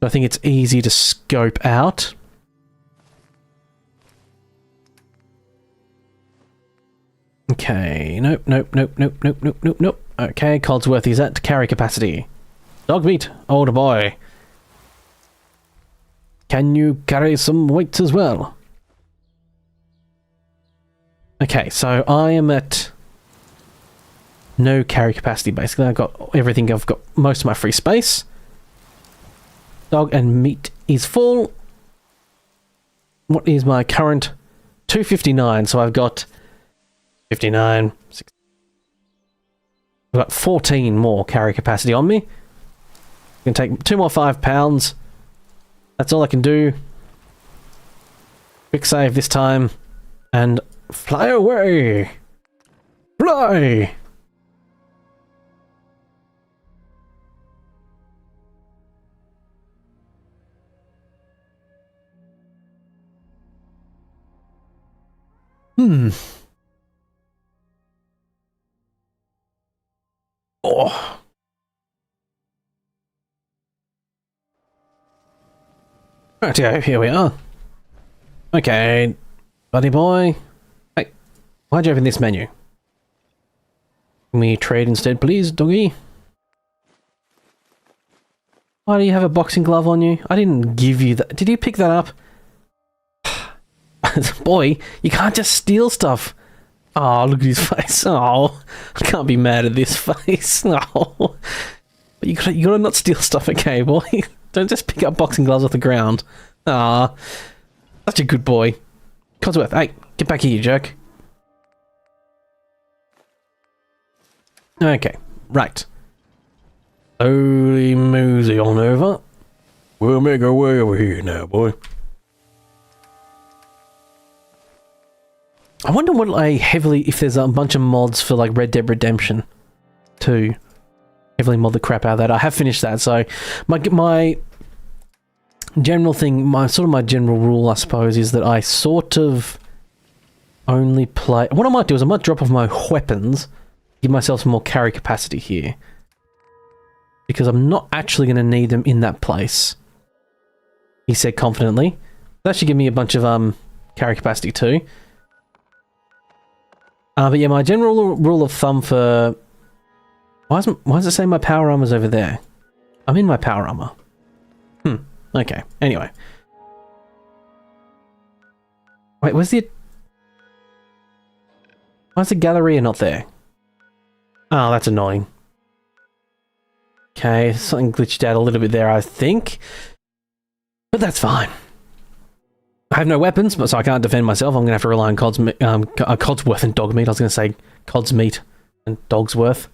So I think it's easy to scope out. Okay, nope. Okay, Codsworth is at carry capacity. Dog meat, older boy. Can you carry some weights as well? Okay, so I am at no carry capacity basically. I've got everything, I've got most of my free space. Dog and meat is full. What is my current? 259, so I've got 59, 60. I've got 14 more carry capacity on me. I can take 2 more 5 pounds. That's all I can do. Quick save this time. And fly away! Fly! Oh. Right, here we are. Okay, buddy boy. Hey, why'd you open this menu? Can we trade instead, please, doggy? Why do you have a boxing glove on you? I didn't give you that. Did you pick that up? Boy, you can't just steal stuff. Oh, look at his face. Oh, I can't be mad at this face. Oh. But you gotta not steal stuff, okay, boy? Don't just pick up boxing gloves off the ground. Ah, such a good boy. Codsworth, hey, get back here, you jerk. Okay, right. Slowly mosey on over. We'll make our way over here now, boy. I wonder what if there's a bunch of mods for like Red Dead Redemption 2. Heavily mod the crap out of that. I have finished that, so my general thing, my general rule, I suppose, is that I sort of only play. What I might do is I might drop off my weapons, give myself some more carry capacity here, because I'm not actually going to need them in that place. He said confidently. That should give me a bunch of carry capacity too. But yeah, my general rule of thumb for... Why does it say my power armor's over there? I'm in my power armor. Okay, anyway. Wait, where's the... Why is the Galleria not there? Oh, that's annoying. Okay, something glitched out a little bit there, I think. But that's fine. I have no weapons, so I can't defend myself. I'm going to have to rely on Codsworth and dog meat. I was going to say Cod's meat and Dogsworth.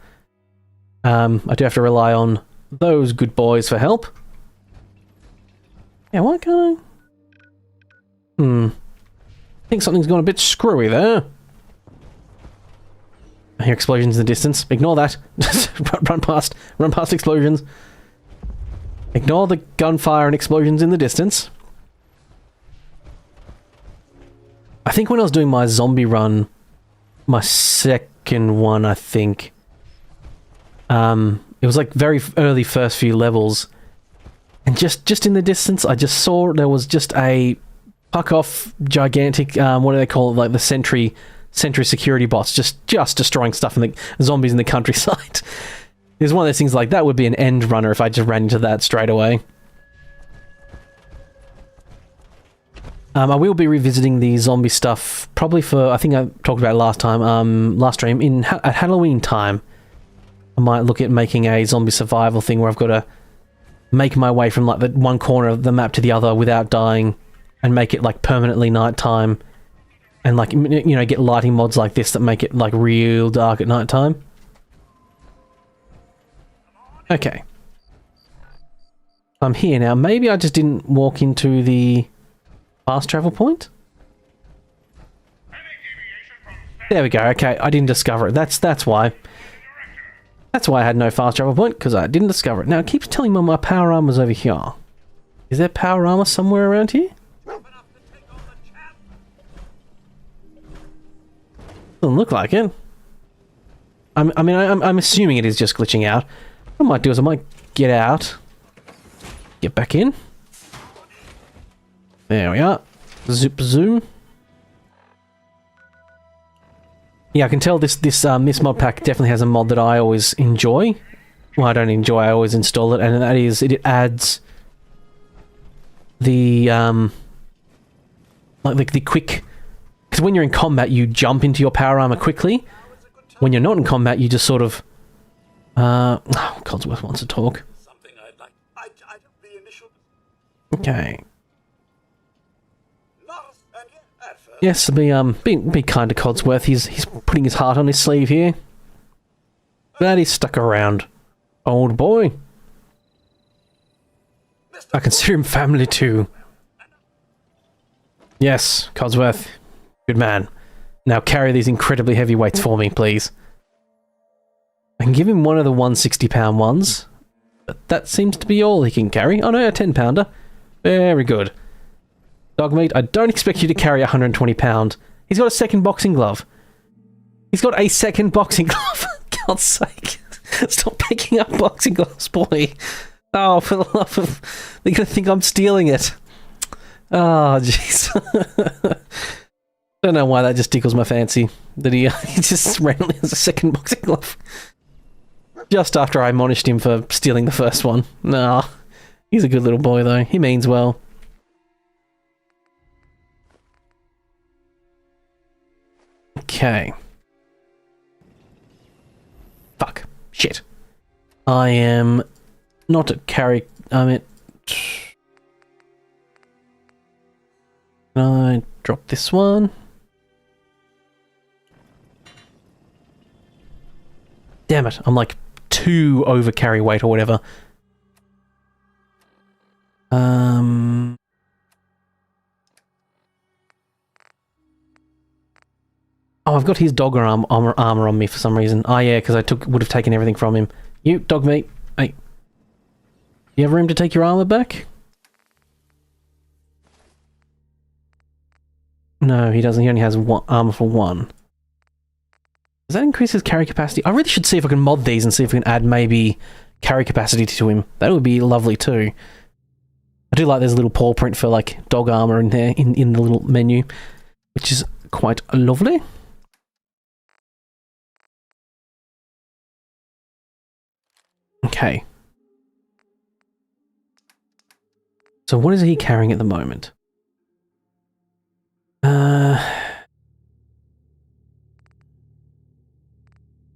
I do have to rely on those good boys for help. Yeah, why can't I? I think something's gone a bit screwy there. I hear explosions in the distance. Ignore that. Run past explosions. Ignore the gunfire and explosions in the distance. I think when I was doing my zombie run, my second one, I think, it was like very early first few levels, and just in the distance, I just saw there was just a puck-off gigantic, what do they call it, like the sentry security bots, just destroying stuff in the zombies in the countryside. It was one of those things like that would be an end runner if I just ran into that straight away. I will be revisiting the zombie stuff probably for, I think I talked about it last stream, at Halloween time. I might look at making a zombie survival thing where I've got to make my way from like the one corner of the map to the other without dying and make it like permanently nighttime and like, you know, get lighting mods like this that make it like real dark at night time. Okay. I'm here now. Maybe I just didn't walk into the fast travel point? There we go. Okay, I didn't discover it. That's why. That's why I had no fast travel point, because I didn't discover it. Now, it keeps telling me my power armor's over here. Is there power armor somewhere around here? Doesn't look like it. I'm assuming it is just glitching out. What I might do is I might get out. Get back in. There we are. Zip zoom. Yeah, I can tell this mod pack definitely has a mod that I always enjoy. Well, I don't enjoy, I always install it, and that is it adds the like the quick, because when you're in combat you jump into your power armor quickly. When you're not in combat you just sort of Codsworth wants to talk. Something I'd like. I the initial. Okay. Not and yet, at first. Yes, be kind to Codsworth. He's putting his heart on his sleeve here. But he's stuck around. Old boy. I consider him family too. Yes, Codsworth. Good man. Now carry these incredibly heavy weights for me, please. I can give him one of the 160-pound ones, but that seems to be all he can carry. Oh no, a 10-pounder. Very good. Dogmeat, I don't expect you to carry a 120-pound. He's got a second boxing glove. He's got a second boxing glove. God's sake. Stop picking up boxing gloves, boy. Oh, for the love of... They're going to think I'm stealing it. Oh, jeez. Don't know why that just tickles my fancy. That he just randomly has a second boxing glove. Just after I admonished him for stealing the first one. Nah. He's a good little boy, though. He means well. Okay. Fuck. Shit. I am not at carry... I'm at... Can I drop this one? Damn it. I'm like 2 over carry weight or whatever. Oh, I've got his dog armor on me for some reason. Oh yeah, because I would have taken everything from him. You, dog meat. Hey. You have room to take your armor back? No, he doesn't. He only has armor for 1. Does that increase his carry capacity? I really should see if I can mod these and see if we can add maybe carry capacity to him. That would be lovely too. I do like there's a little paw print for like dog armor in there in the little menu, which is quite lovely. Okay. So what is he carrying at the moment?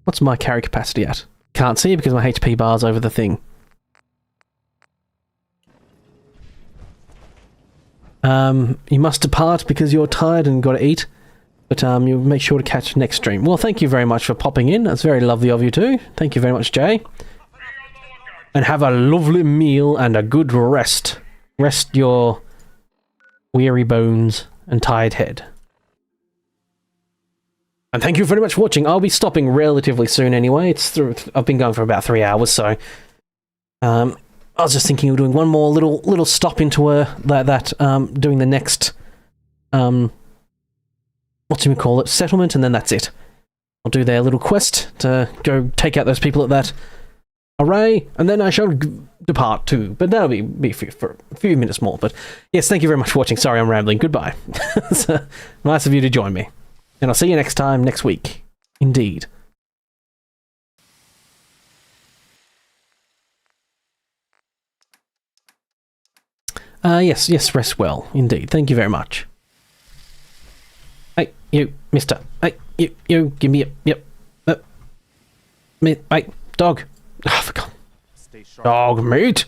What's my carry capacity at? Can't see because my HP bar's over the thing. You must depart because you're tired and got to eat. But you'll make sure to catch next stream. Well, thank you very much for popping in. That's very lovely of you too. Thank you very much, Jay. And have a lovely meal and a good rest. Rest your weary bones and tired head. And thank you very much for watching. I'll be stopping relatively soon anyway. I've been going for about 3 hours, so I was just thinking of doing one more little stop into doing the next settlement, and then that's it. I'll do their little quest to go take out those people at that array, and then I shall depart too. But that'll be for a few minutes more. But yes, thank you very much for watching. Sorry I'm rambling. Goodbye. It's nice of you to join me. And I'll see you next time, next week. Indeed. Yes, rest well. Indeed. Thank you very much. Hey, you, mister. Hey, you, give me a... Yep. Hey, dog. Oh, for God. Dog meat.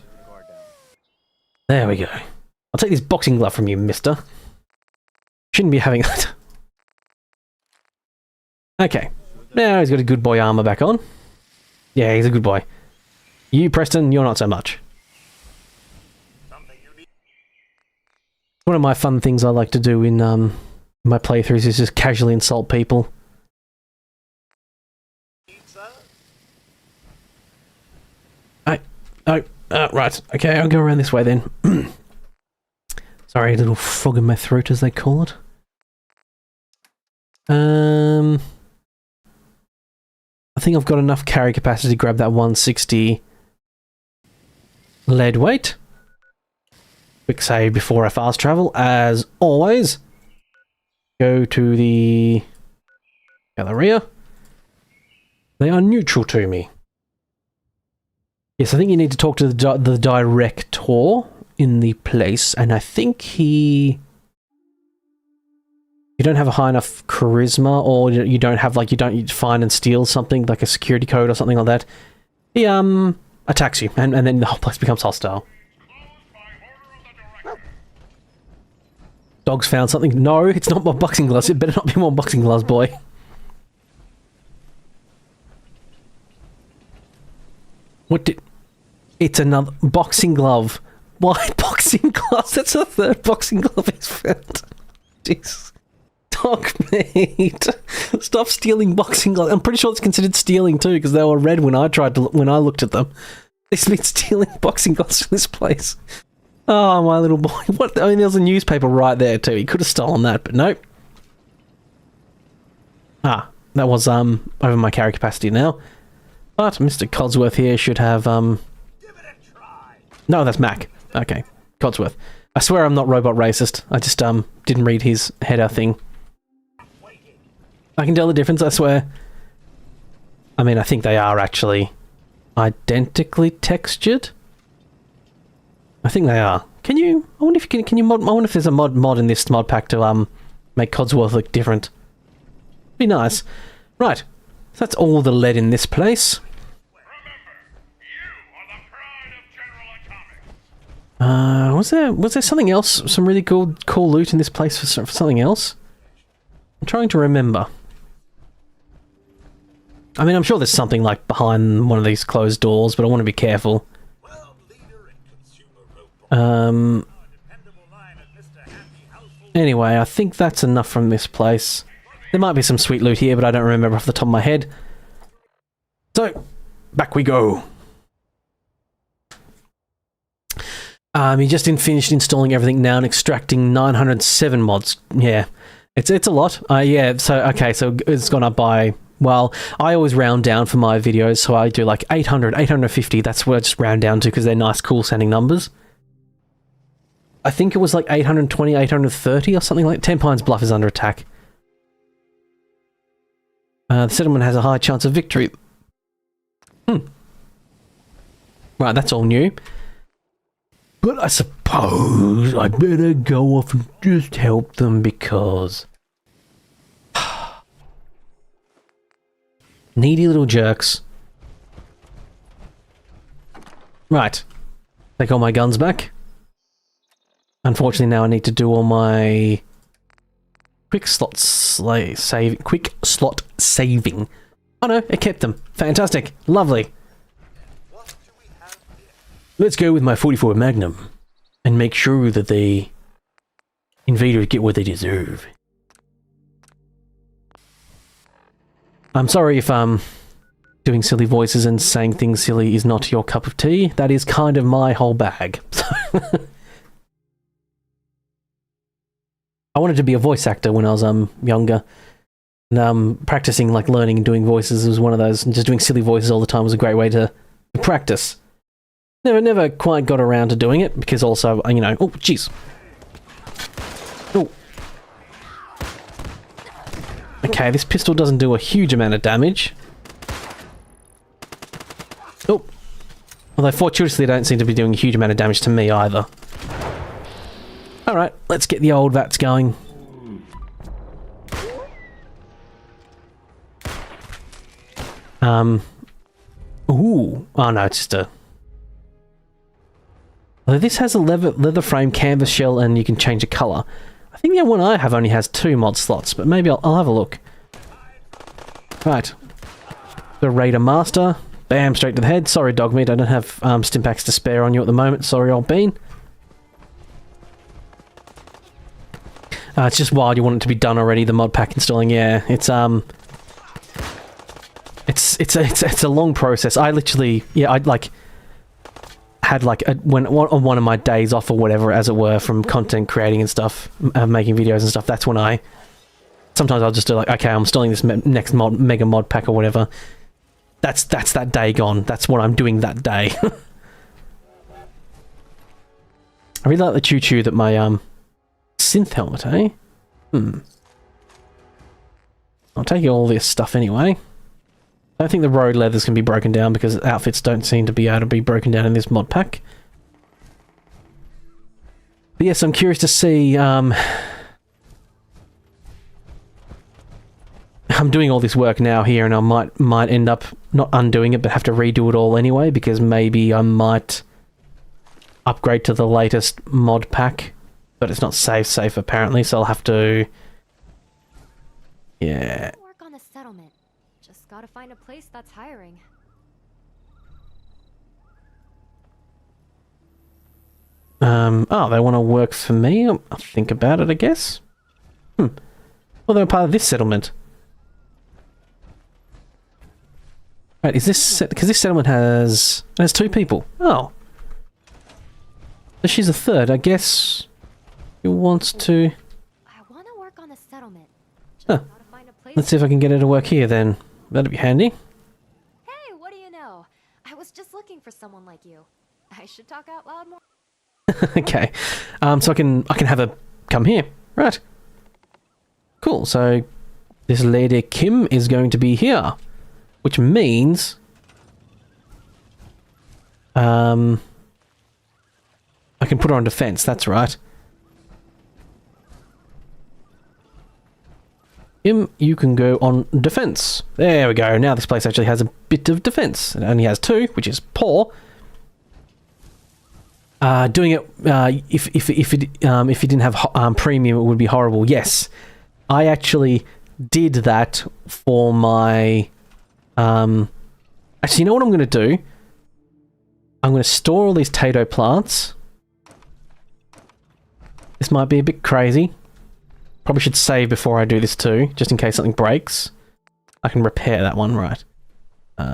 There we go. I'll take this boxing glove from you, mister. Shouldn't be having that. Okay. Now he's got a good boy armor back on. Yeah, he's a good boy. You, Preston, you're not so much. One of my fun things I like to do in my playthroughs is just casually insult people. Right. Okay, I'll go around this way then. Sorry, a little frog in my throat, as they call it. I think I've got enough carry capacity to grab that 160 lead weight. Quick save before I fast travel, as always. Go to the Galleria. They are neutral to me. Yes, I think you need to talk to the director in the place, and I think you don't have a high enough charisma, or you don't have, like, you don't find and steal something, like a security code or something like that. He, attacks you, and then the whole place becomes hostile. Dog's found something. No, it's not more boxing gloves. It better not be more boxing gloves, boy. What did... It's another boxing glove. Why boxing gloves? That's the third boxing glove he's found. Jeez. Dog, mate. Stop stealing boxing gloves. I'm pretty sure it's considered stealing too, because they were red when I looked at them. They've been stealing boxing gloves from this place. Oh, my little boy. What? I mean, there was a newspaper right there too. He could have stolen that, but nope. Ah, that was over my carry capacity now. But Mr. Codsworth here should have No, that's Mac. Okay, Codsworth. I swear I'm not robot racist. I just didn't read his header thing. I can tell the difference, I swear. I mean, I think they are actually identically textured. I think they are. Can you? I wonder if you can you mod? I wonder if there's a mod in this mod pack to make Codsworth look different. Be nice. Right. So that's all the lead in this place. Was there something else? Some really cool loot in this place for something else? I'm trying to remember. I mean, I'm sure there's something like behind one of these closed doors, but I want to be careful. Anyway, I think that's enough from this place. There might be some sweet loot here, but I don't remember off the top of my head. So, back we go. He just finished installing everything now and extracting 907 mods. Yeah, it's a lot. Yeah, so, okay, so it's gone up by... Well, I always round down for my videos, so I do like 800, 850. That's what I just round down to because they're nice, cool sounding numbers. I think it was like 820, 830 or something like that. 10 Pines Bluff is under attack. The settlement has a high chance of victory. Right, that's all new. But I suppose I better go off and just help them because... Needy little jerks. Right. Take all my guns back. Unfortunately, now I need to do all my quick slot saving. Oh no, it kept them. Fantastic. Lovely. Let's go with my 44 Magnum and make sure that the invaders get what they deserve. I'm sorry if doing silly voices and saying things silly is not your cup of tea. That is kind of my whole bag. I wanted to be a voice actor when I was younger. And practicing, like learning and doing voices was one of those, and just doing silly voices all the time was a great way to practice. Never quite got around to doing it, because also, you know... Oh, jeez. Oh. Okay, this pistol doesn't do a huge amount of damage. Oh. Although, fortuitously, they don't seem to be doing a huge amount of damage to me, either. Alright, let's get the old VATs going. Ooh. Oh, no, it's just a... Although this has a leather frame, canvas shell, and you can change the colour. I think the one I have only has 2 mod slots, but maybe I'll have a look. Right. The Raider Master. Bam, straight to the head. Sorry, Dogmeat, I don't have Stimpaks to spare on you at the moment. Sorry, old bean. It's just wild you want it to be done already, the mod pack installing. Yeah, it's a long process. I literally, yeah, I'd like had like on one of my days off or whatever, as it were, from content creating and stuff, making videos and stuff. That's when sometimes I'll just do like, okay, I'm installing this next mega mod pack or whatever. That's that day gone. That's what I'm doing that day. I really like the choo-choo that my synth helmet, eh? I'll take all this stuff anyway. I don't think the road leathers can be broken down because outfits don't seem to be able to be broken down in this mod pack. But yes, I'm curious to see. I'm doing all this work now here, and I might end up not undoing it, but have to redo it all anyway, because maybe I might upgrade to the latest mod pack, but it's not safe apparently, so I'll have to. Yeah. Work on a settlement. Just gotta find a place that's hiring. Oh, they want to work for me? I'll think about it, I guess. Well, they're part of this settlement. Right, is this... Because this settlement has 2 people. Oh. So she's a third, I guess. She wants to... I want to work on a settlement. Just Huh. gotta find a place. Let's see if I can get her to work here, then. That'd be handy. Hey, what do you know? I was just looking for someone like you. I should talk out loud more. Okay. So I can have her come here. Right. Cool, so... This lady Kim is going to be here. Which means... I can put her on defense, that's right. Kim, you can go on defense. There we go. Now this place actually has a bit of defense. It only has 2, which is poor. Doing it if you didn't have premium, it would be horrible. Yes, I actually did that for my. Actually, you know what I'm going to do? I'm going to store all these tato plants. This might be a bit crazy. Probably should save before I do this too, just in case something breaks. I can repair that one, right.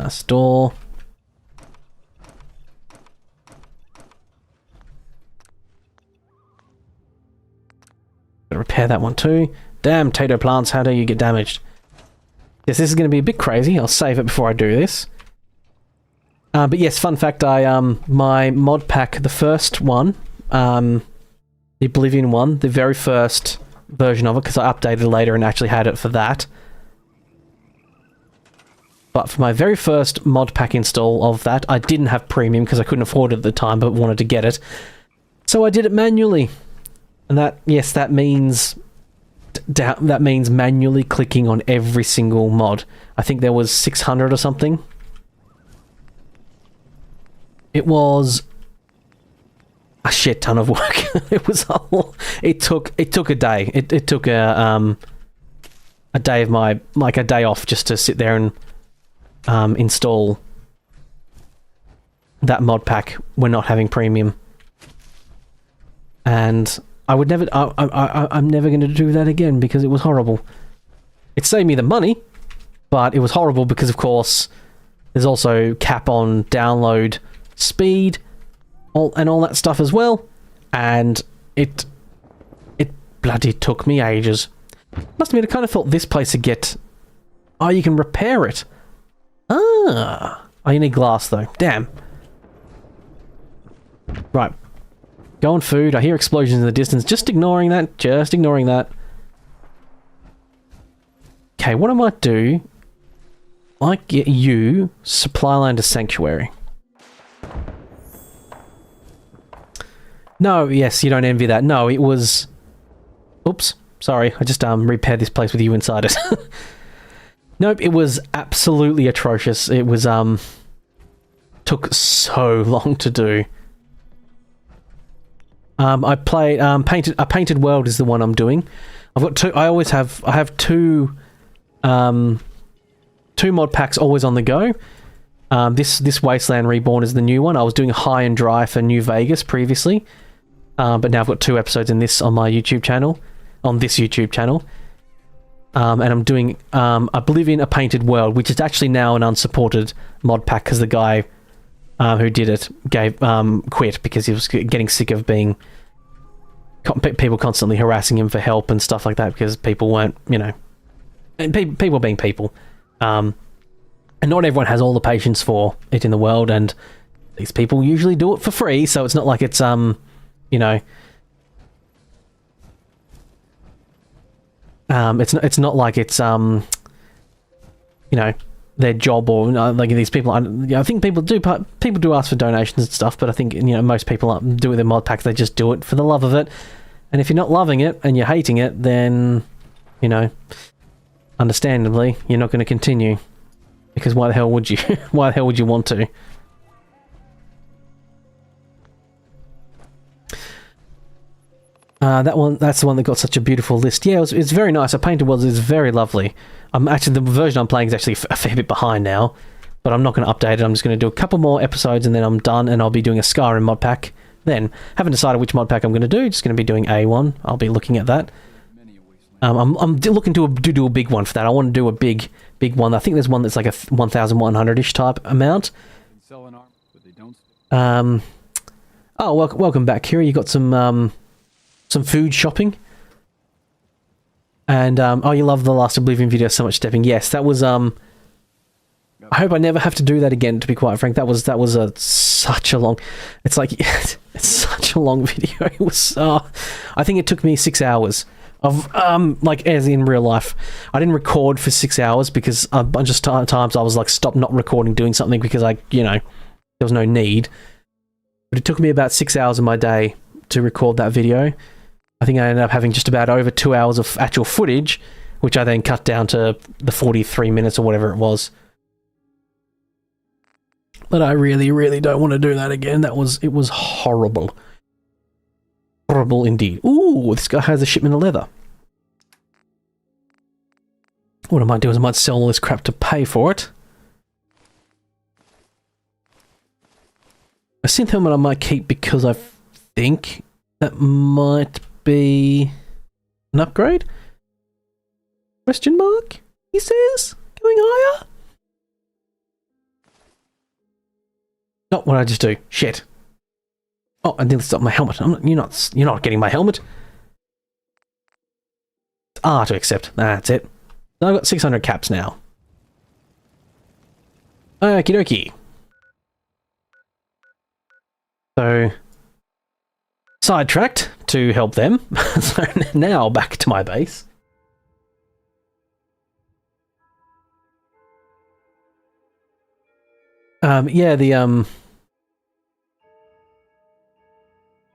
Store. Gotta repair that one too. Damn, tato plants, how do you get damaged? Yes, this is going to be a bit crazy. I'll save it before I do this. But yes, fun fact, my mod pack, the first one, the Oblivion one, the very first version of it, because I updated later and actually had it for that. But for my very first mod pack install of that, I didn't have premium because I couldn't afford it at the time, but wanted to get it. So I did it manually. And that, yes, that means manually clicking on every single mod. I think there was 600 or something. It was a shit ton of work. It took a day. It took a day of my, like a day off just to sit there and install that mod pack when not having premium. And I would never, I'm never going to do that again because it was horrible. It saved me the money, but it was horrible because, of course, there's also cap on download speed and all that stuff as well. And it bloody took me ages. Must admit, I kind of thought this place would get... Oh, you can repair it. Ah. Oh, you need glass, though. Damn. Right. Go on food. I hear explosions in the distance. Just ignoring that. Just ignoring that. Okay, what I might do... I might get you supply line to Sanctuary. No, yes, you don't envy that. No, it was... Oops. Sorry, I just repaired this place with you inside it. Nope, it was absolutely atrocious. It was took so long to do. I played Painted World is the one I'm doing. I've got two. I have two 2 mod packs always on the go. This Wasteland Reborn is the new one. I was doing high and dry for New Vegas previously, but now I've got 2 episodes in this on my YouTube channel, and I'm doing Oblivion: A Painted World, which is actually now an unsupported mod pack because the guy who did it quit because he was getting sick of being people constantly harassing him for help and stuff like that because people weren't, and people being people. And not everyone has all the patience for it in the world, and these people usually do it for free, so it's not like it's it's not like it's their job, or like these people. I think people do ask for donations and stuff, but I think most people do with their mod packs. They just do it for the love of it, and if you're not loving it and you're hating it, then understandably you're not going to continue, because why the hell would you? Why the hell would you want to? That's the one that got such a beautiful list. Yeah, it's very nice. A Painted World is very lovely. Actually, the version I'm playing is actually a fair bit behind now, but I'm not going to update it. I'm just going to do a couple more episodes and then I'm done, and I'll be doing a Skyrim mod pack. Then, haven't decided which mod pack I'm going to do. Just going to be doing A1. I'll be looking at that. I'm looking to do a big one for that. I want to do a big one. I think there's one that's like a 1,100-ish type amount. Oh, welcome back, Kira. You got some food shopping. And, oh, you love the last Oblivion video so much, Stepping. Yes, that was, I hope I never have to do that again, to be quite frank. That was such a long, it's like, it's such a long video. It was, I think it took me 6 hours of, like, as in real life. I didn't record for 6 hours because a bunch of times I was like, stop not recording, doing something because there was no need. But it took me about 6 hours of my day to record that video. I think I ended up having just about over 2 hours of actual footage, which I then cut down to the 43 minutes or whatever it was. But I really, really don't want to do that again. It was horrible. Horrible indeed. Ooh, this guy has a shipment of leather. What I might do is I might sell all this crap to pay for it. A synth helmet I might keep because I think that might be an upgrade? Question mark? He says? Going higher? Oh, what did I just do? Shit. Oh, I didn't stop my helmet. You're not getting my helmet. To accept. That's it. I've got 600 caps now. Okie dokie. So, sidetracked to help them. So now back to my base.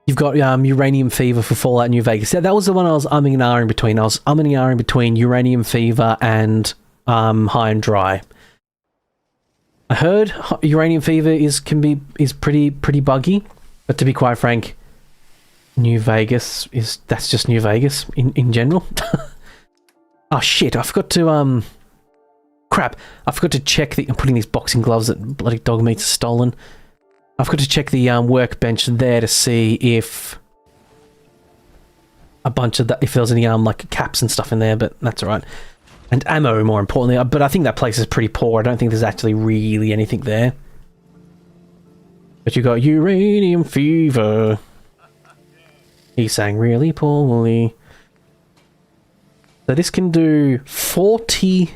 You've got Uranium Fever for Fallout New Vegas. Yeah, that was the one I was umming and ahhing between. I was umming and ahhing between Uranium Fever and High and Dry. I heard Uranium Fever is pretty buggy, but to be quite frank, New Vegas that's just New Vegas in general. Oh shit! I forgot to crap! I forgot to check I'm putting these boxing gloves that bloody dog meat's stolen. I forgot to check the workbench there to see if a bunch of if there was any like caps and stuff in there, but that's alright. And ammo, more importantly. But I think that place is pretty poor. I don't think there's actually really anything there. But you got Uranium Fever. He sang really poorly. So this can do 40,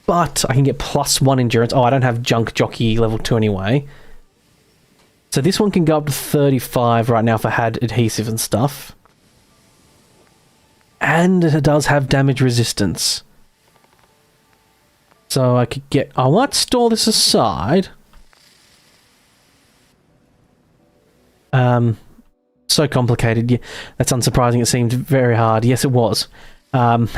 but I can get +1 endurance. Oh, I don't have Junk Jockey level 2 anyway. So this one can go up to 35 right now if I had adhesive and stuff. And it does have damage resistance. So I could get... I might store this aside. So complicated. Yeah, that's unsurprising. It seemed very hard. Yes, it was. One of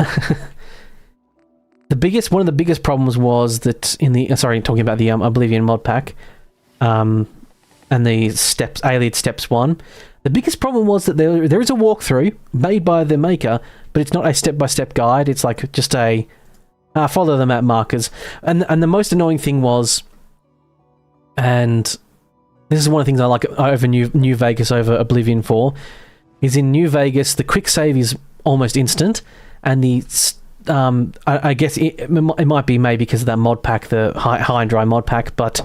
the biggest problems was that in the... sorry, talking about the Oblivion mod pack. And the Alien Steps 1. The biggest problem was that there is a walkthrough made by the maker, but it's not a step-by-step guide. It's like just a Follow the map markers. And the most annoying thing was, and this is one of the things I like over New Vegas over Oblivion 4, is in New Vegas, the quick save is almost instant, and the... I guess it might be maybe because of that mod pack, the high and dry mod pack, but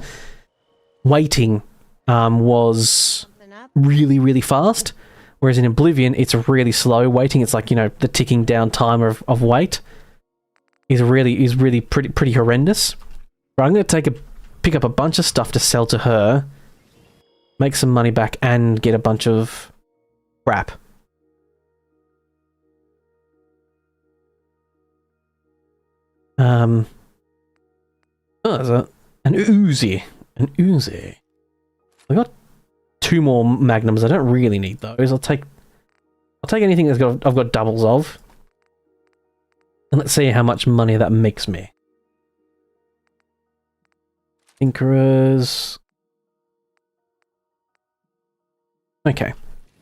waiting was really, really fast. Whereas in Oblivion, it's really slow waiting. It's like, you know, the ticking down timer of wait is really pretty horrendous. But I'm going to pick up a bunch of stuff to sell to her, make some money back, and get a bunch of crap. Oh, there's an Uzi. An Uzi. I got 2 more magnums. I don't really need those. I'll take anything I've got doubles of. And let's see how much money that makes me. Tinkerers. Okay.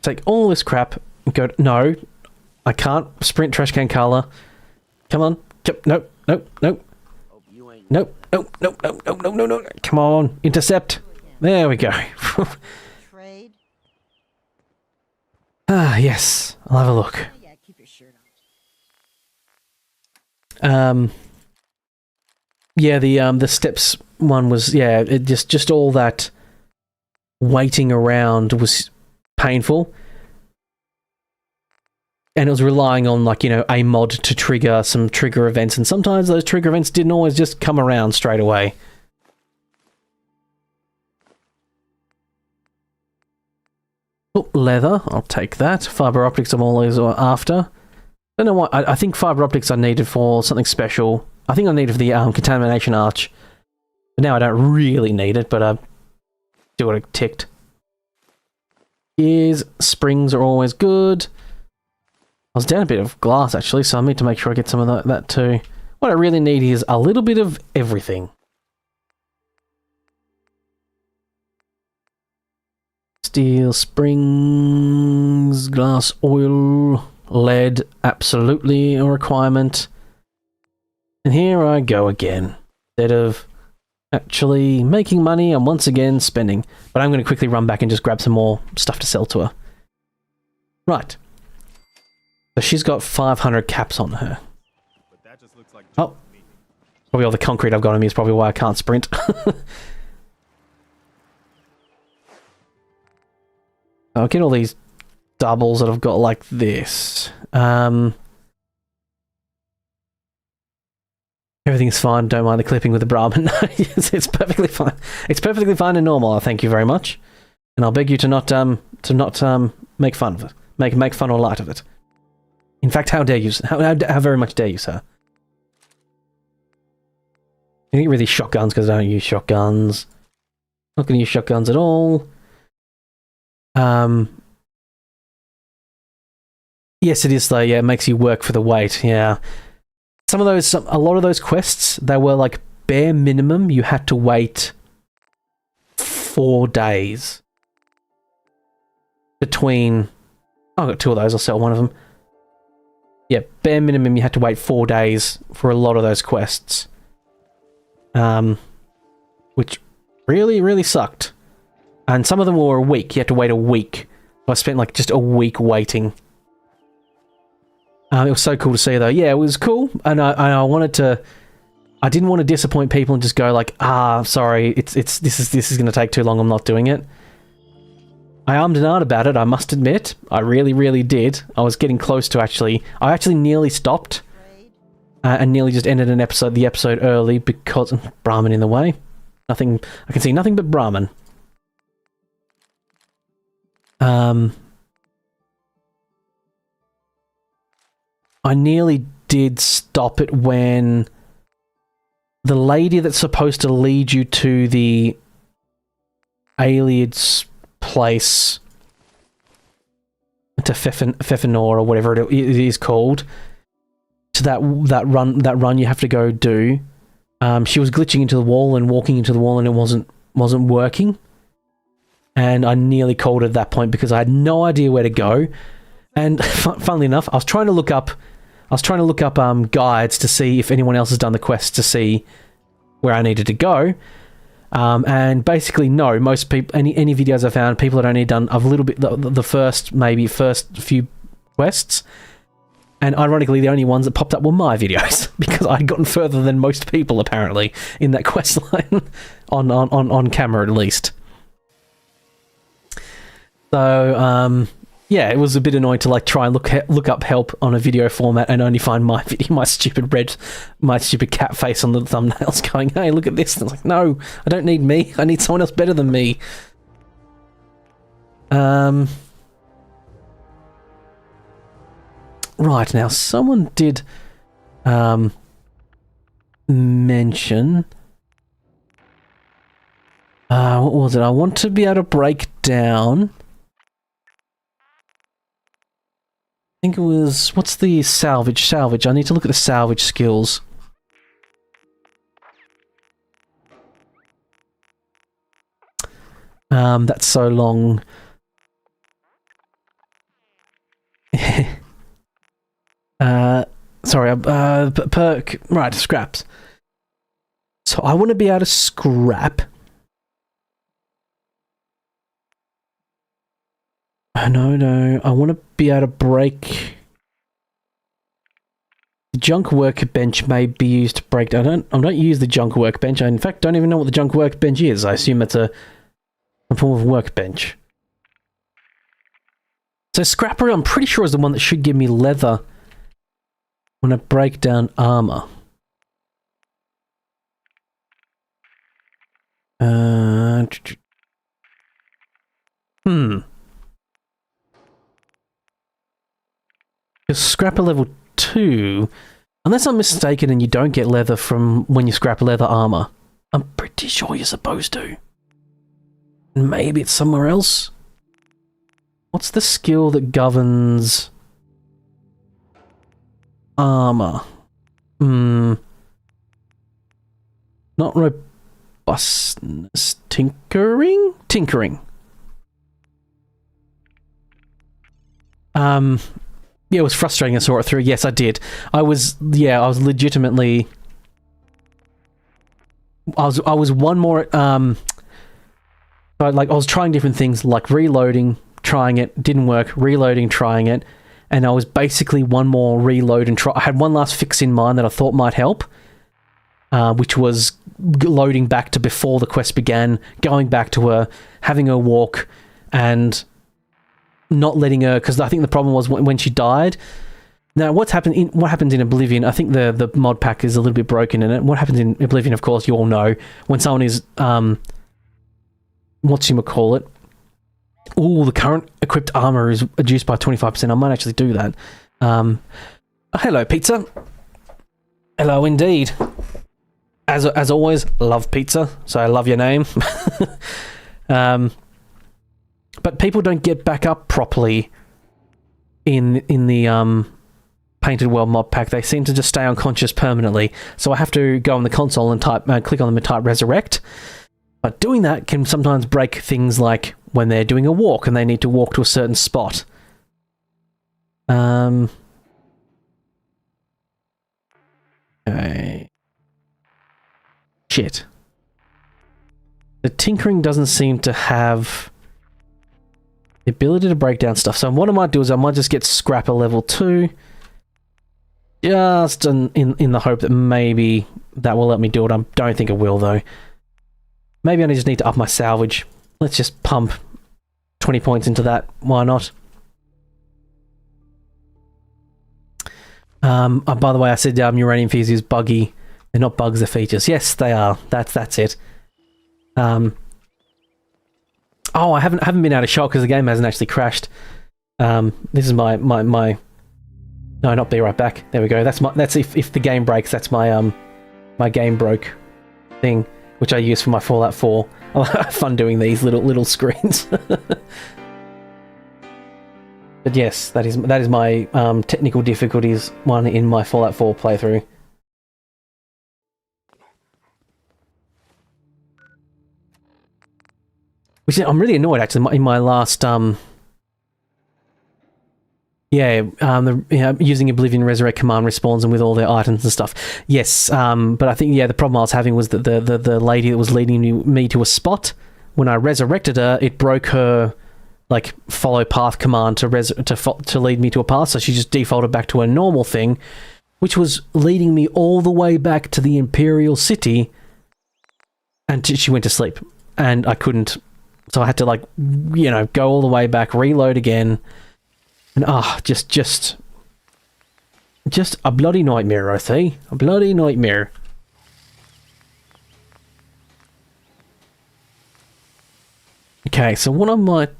Take all this crap and go... No. I can't sprint trash can color. Come on. Nope. Nope. Nope. Nope. Nope. Nope. Nope. Nope. Nope. Nope. Nope. Come on. Intercept. There we go. Trade. Ah, yes. I'll have a look. Yeah, keep your shirt on. Yeah, the steps one was, yeah, it just all that waiting around was painful. And it was relying on, like, you know, a mod to trigger some trigger events, and sometimes those trigger events didn't always just come around straight away. Oh, leather, I'll take that. Fiber optics I'm always after. I don't know what, I think fiber optics I needed for something special. I think I needed for the contamination arch. But now I don't really need it, but I do what it ticked. Gears, springs are always good. I was down a bit of glass, actually, so I need to make sure I get some of that too. What I really need is a little bit of everything. Steel, springs, glass, oil, lead, absolutely a requirement. And here I go again. Instead of actually making money, I'm once again spending. But I'm going to quickly run back and just grab some more stuff to sell to her. Right. So she's got 500 caps on her. But that just looks like Oh. Probably all the concrete I've got on me is probably why I can't sprint. I'll get all these doubles that I've got like this. Everything's fine, don't mind the clipping with the Brahmin. it's perfectly fine. It's perfectly fine and normal, thank you very much. And I'll beg you to not make fun of it. Make fun or light of it. In fact, how dare you? How very much dare you, sir? I get rid of these shotguns because I don't use shotguns. Not going to use shotguns at all. Yes, it is though. Yeah, it makes you work for the wait. Yeah, a lot of those quests, they were like bare minimum. You had to wait 4 days between. Oh, I've got 2 of those. I'll sell one of them. Yeah, bare minimum. You had to wait 4 days for a lot of those quests. Which really, really sucked. And some of them were a week. You had to wait a week. I spent like just a week waiting. It was so cool to see though. Yeah, it was cool. And I wanted to... I didn't want to disappoint people and just go like, sorry, this is going to take too long, I'm not doing it. I ummed and ahed about it, I must admit. I really, really did. I was getting close to actually... I actually nearly stopped. And nearly just ended the episode early because... Brahmin in the way. Nothing... I can see nothing but Brahmin. I nearly did stop it when the lady that's supposed to lead you to the Aliad's place, to Fefenor or whatever it is called, to that run you have to go do. She was glitching into the wall and walking into the wall, and it wasn't working. And I nearly called it at that point because I had no idea where to go. And funnily enough, I was trying to look up I was trying to look up guides to see if anyone else has done the quest to see where I needed to go. And basically, no. Most people, any videos I found, people had only done a little bit, the first few quests. And ironically, the only ones that popped up were my videos because I'd gotten further than most people apparently in that quest line on camera at least. So yeah, it was a bit annoying to like try and look up help on a video format and only find my video, my stupid cat face on the thumbnails going, hey, look at this. And it's like, no, I don't need me. I need someone else better than me. Right, now someone did mention what was it? I want to be able to break down. I think it was, what's the salvage? I need to look at the salvage skills. That's so long. Sorry, perk, right, scraps. So I want to be able to scrap. No, I want to be able to break. The junk workbench may be used to break. I don't use the junk workbench. I in fact don't even know what the junk workbench is. I assume it's a form of workbench. So scrapper, I'm pretty sure is the one that should give me leather when I break down armor. Because scrapper level 2, unless I'm mistaken and you don't get leather from when you scrap leather armor. I'm pretty sure you're supposed to. Maybe it's somewhere else. What's the skill that governs armor? Not robustness. Tinkering? Tinkering. Yeah, it was frustrating. I saw it through. Yes, I did. I was legitimately. I was one more. But like I was trying different things, like reloading, trying it, didn't work. Reloading, trying it, and I was basically one more reload and try. I had one last fix in mind that I thought might help, which was loading back to before the quest began, going back to her, having her walk, and not letting her, because I think the problem was when she died. Now, what happens in Oblivion, I think the mod pack is a little bit broken in it. What happens in Oblivion, of course, you all know, when someone is, whatchamacallit, the current equipped armor is reduced by 25%. I might actually do that. Hello, pizza. Hello, indeed. As always, love pizza, so I love your name. But people don't get back up properly in the Painted World mod pack. They seem to just stay unconscious permanently. So I have to go on the console and click on them and type resurrect. But doing that can sometimes break things like when they're doing a walk and they need to walk to a certain spot. Okay. Shit. The tinkering doesn't seem to have the ability to break down stuff. So what I might do is I might just get scrapper level 2. Just in the hope that maybe that will let me do it. I don't think it will though. Maybe I just need to up my salvage. Let's just pump 20 points into that. Why not? By the way, I said uranium fuse is buggy. They're not bugs, they're features. Yes, they are. That's it. Oh, I haven't been out of shot because the game hasn't actually crashed. This is my no, not be right back. There we go. That's if the game breaks. That's my my game broke thing, which I use for my Fallout 4. I have fun doing these little screens. But yes, that is my technical difficulties one in my Fallout 4 playthrough. Which I'm really annoyed actually. In my last Using Oblivion Resurrect command respawns them with all their items and stuff. Yes, but I think the problem I was having was that the lady that was leading me to a spot, when I resurrected her, it broke her like follow path command to lead me to a path, so she just defaulted back to a normal thing, which was leading me all the way back to the Imperial City, and she went to sleep, and I couldn't, so I had to go all the way back, reload again. And just a bloody nightmare, I say. A bloody nightmare. Okay, so what I might...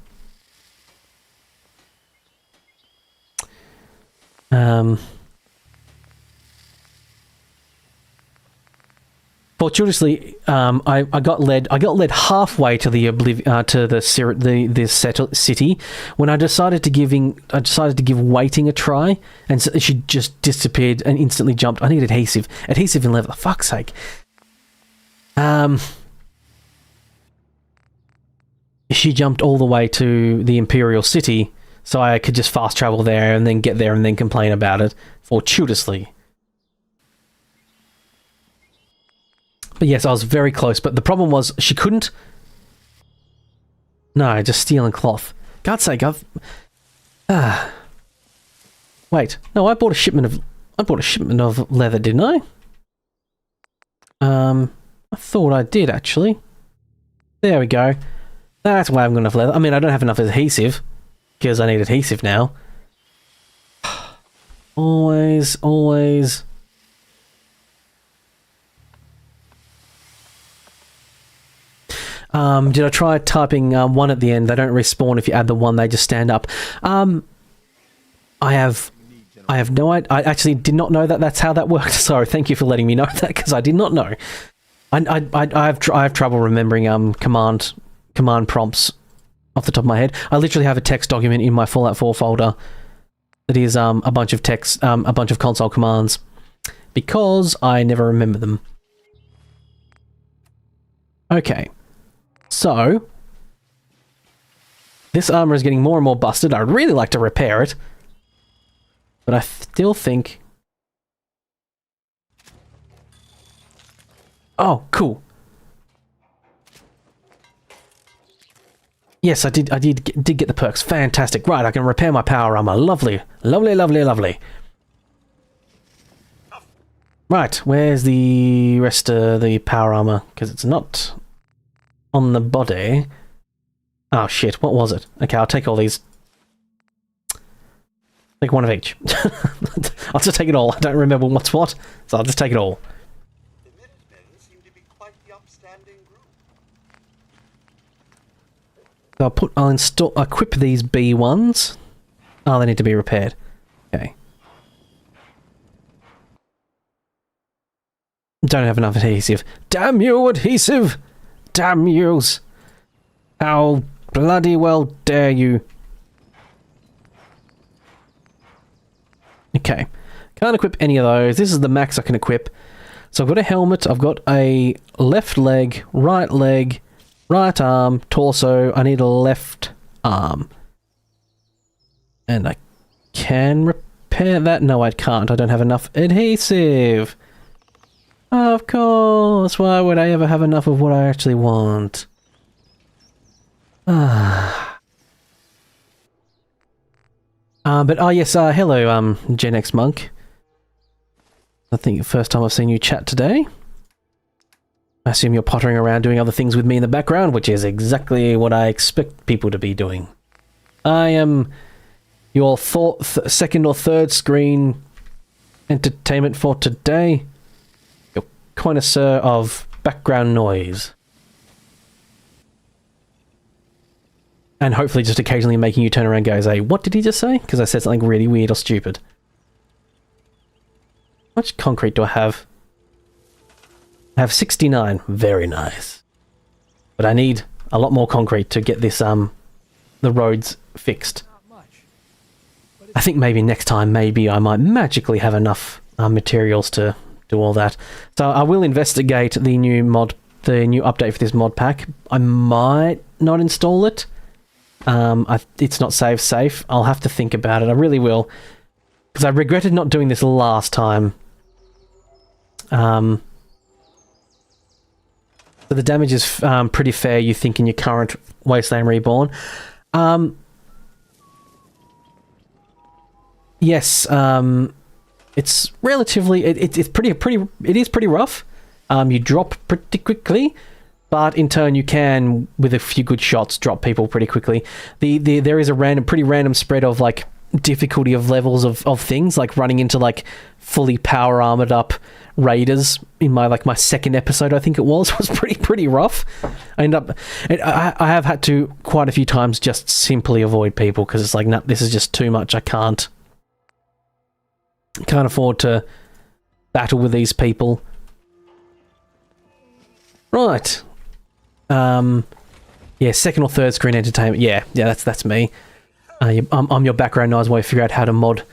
Fortuitously, I got led halfway to the city when I decided to give waiting a try, and so she just disappeared and instantly jumped. I need adhesive in leather. For fuck's sake. She jumped all the way to the Imperial City, so I could just fast travel there and then get there and then complain about it. Fortuitously. But yes, I was very close, but the problem was she couldn't... No, just steel and cloth. God's sake, Wait, no, I bought a shipment of leather, didn't I? I thought I did, actually. There we go. That's why I haven't got enough leather. I mean, I don't have enough adhesive, because I need adhesive now. Always... Did I try typing 1 at the end? They don't respawn if you add the 1, they just stand up. I have no idea. I actually did not know that that's how that worked. Sorry, thank you for letting me know that, because I did not know. I have trouble remembering command prompts off the top of my head. I literally have a text document in my Fallout 4 folder that is a bunch of text, a bunch of console commands, because I never remember them. Okay. So, this armor is getting more and more busted. I'd really like to repair it, but I still think... Oh, cool. Yes, I did get the perks. Fantastic. Right, I can repair my power armor. Lovely. Lovely. Right, where's the rest of the power armor? Because it's not... on the body. Oh shit, what was it? Okay, I'll take all these. Take 1 of each. I'll just take it all. I don't remember what's what, so I'll just take it all. The Minutemen seem to be quite the upstanding group. So I'll equip these B ones. Oh, they need to be repaired. Okay. Don't have enough adhesive. Damn you, adhesive! Damn yous! How bloody well dare you! Okay. Can't equip any of those. This is the max I can equip. So I've got a helmet, I've got a left leg, right arm, torso. I need a left arm. And I can repair that? No, I can't. I don't have enough adhesive. Of course, why would I ever have enough of what I actually want? But oh yes, hello, Gen X Monk. I think the first time I've seen you chat today. I assume you're pottering around doing other things with me in the background, which is exactly what I expect people to be doing. I am your second or third screen entertainment for today. Connoisseur of background noise. And hopefully just occasionally making you turn around and go, hey, what did he just say? Because I said something really weird or stupid. How much concrete do I have? I have 69. Very nice. But I need a lot more concrete to get this, the roads fixed. I think maybe next time, maybe I might magically have enough materials to do all that. So I will investigate the new update for this mod pack. I might not install it, It's not safe. I'll have to think about it. I really will. Because I regretted not doing this last time. So the damage is pretty fair, you think, in your current Wasteland Reborn. Yes, it's relatively... It is pretty rough. You drop pretty quickly, but in turn you can, with a few good shots, drop people pretty quickly. There is a pretty random spread of, like, difficulty of levels of things, like running into, like, fully power armored up raiders in my second episode, I think it was pretty rough. I have had to quite a few times just simply avoid people because it's like, no, this is just too much. I can't afford to battle with these people. Right. Yeah, second or third screen entertainment. Yeah, that's me. I'm your background noise while I figure out how to mod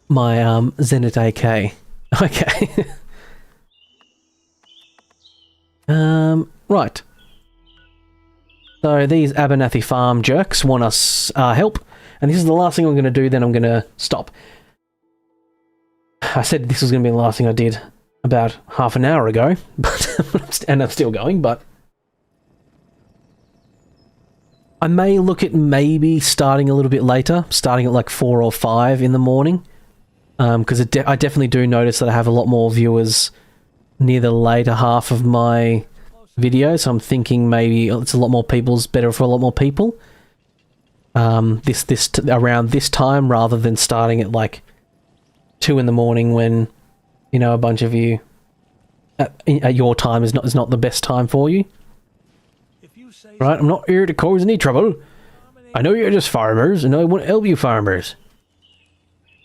my Zenit AK. Okay. Right. So these Abernathy farm jerks want us help, and this is the last thing I'm going to do, then I'm going to stop. I said this was going to be the last thing I did about half an hour ago, and I'm still going, but I may look at maybe starting a little bit later, starting at like 4 or 5 in the morning, because I definitely do notice that I have a lot more viewers near the later half of my video, so I'm thinking maybe it's a lot more people's better for a lot more people. Around this time, rather than starting at like 2 in the morning when, you know, a bunch of you at your time is not the best time for you. Right, I'm not here to cause any trouble. I know you're just farmers, and I want to help you farmers.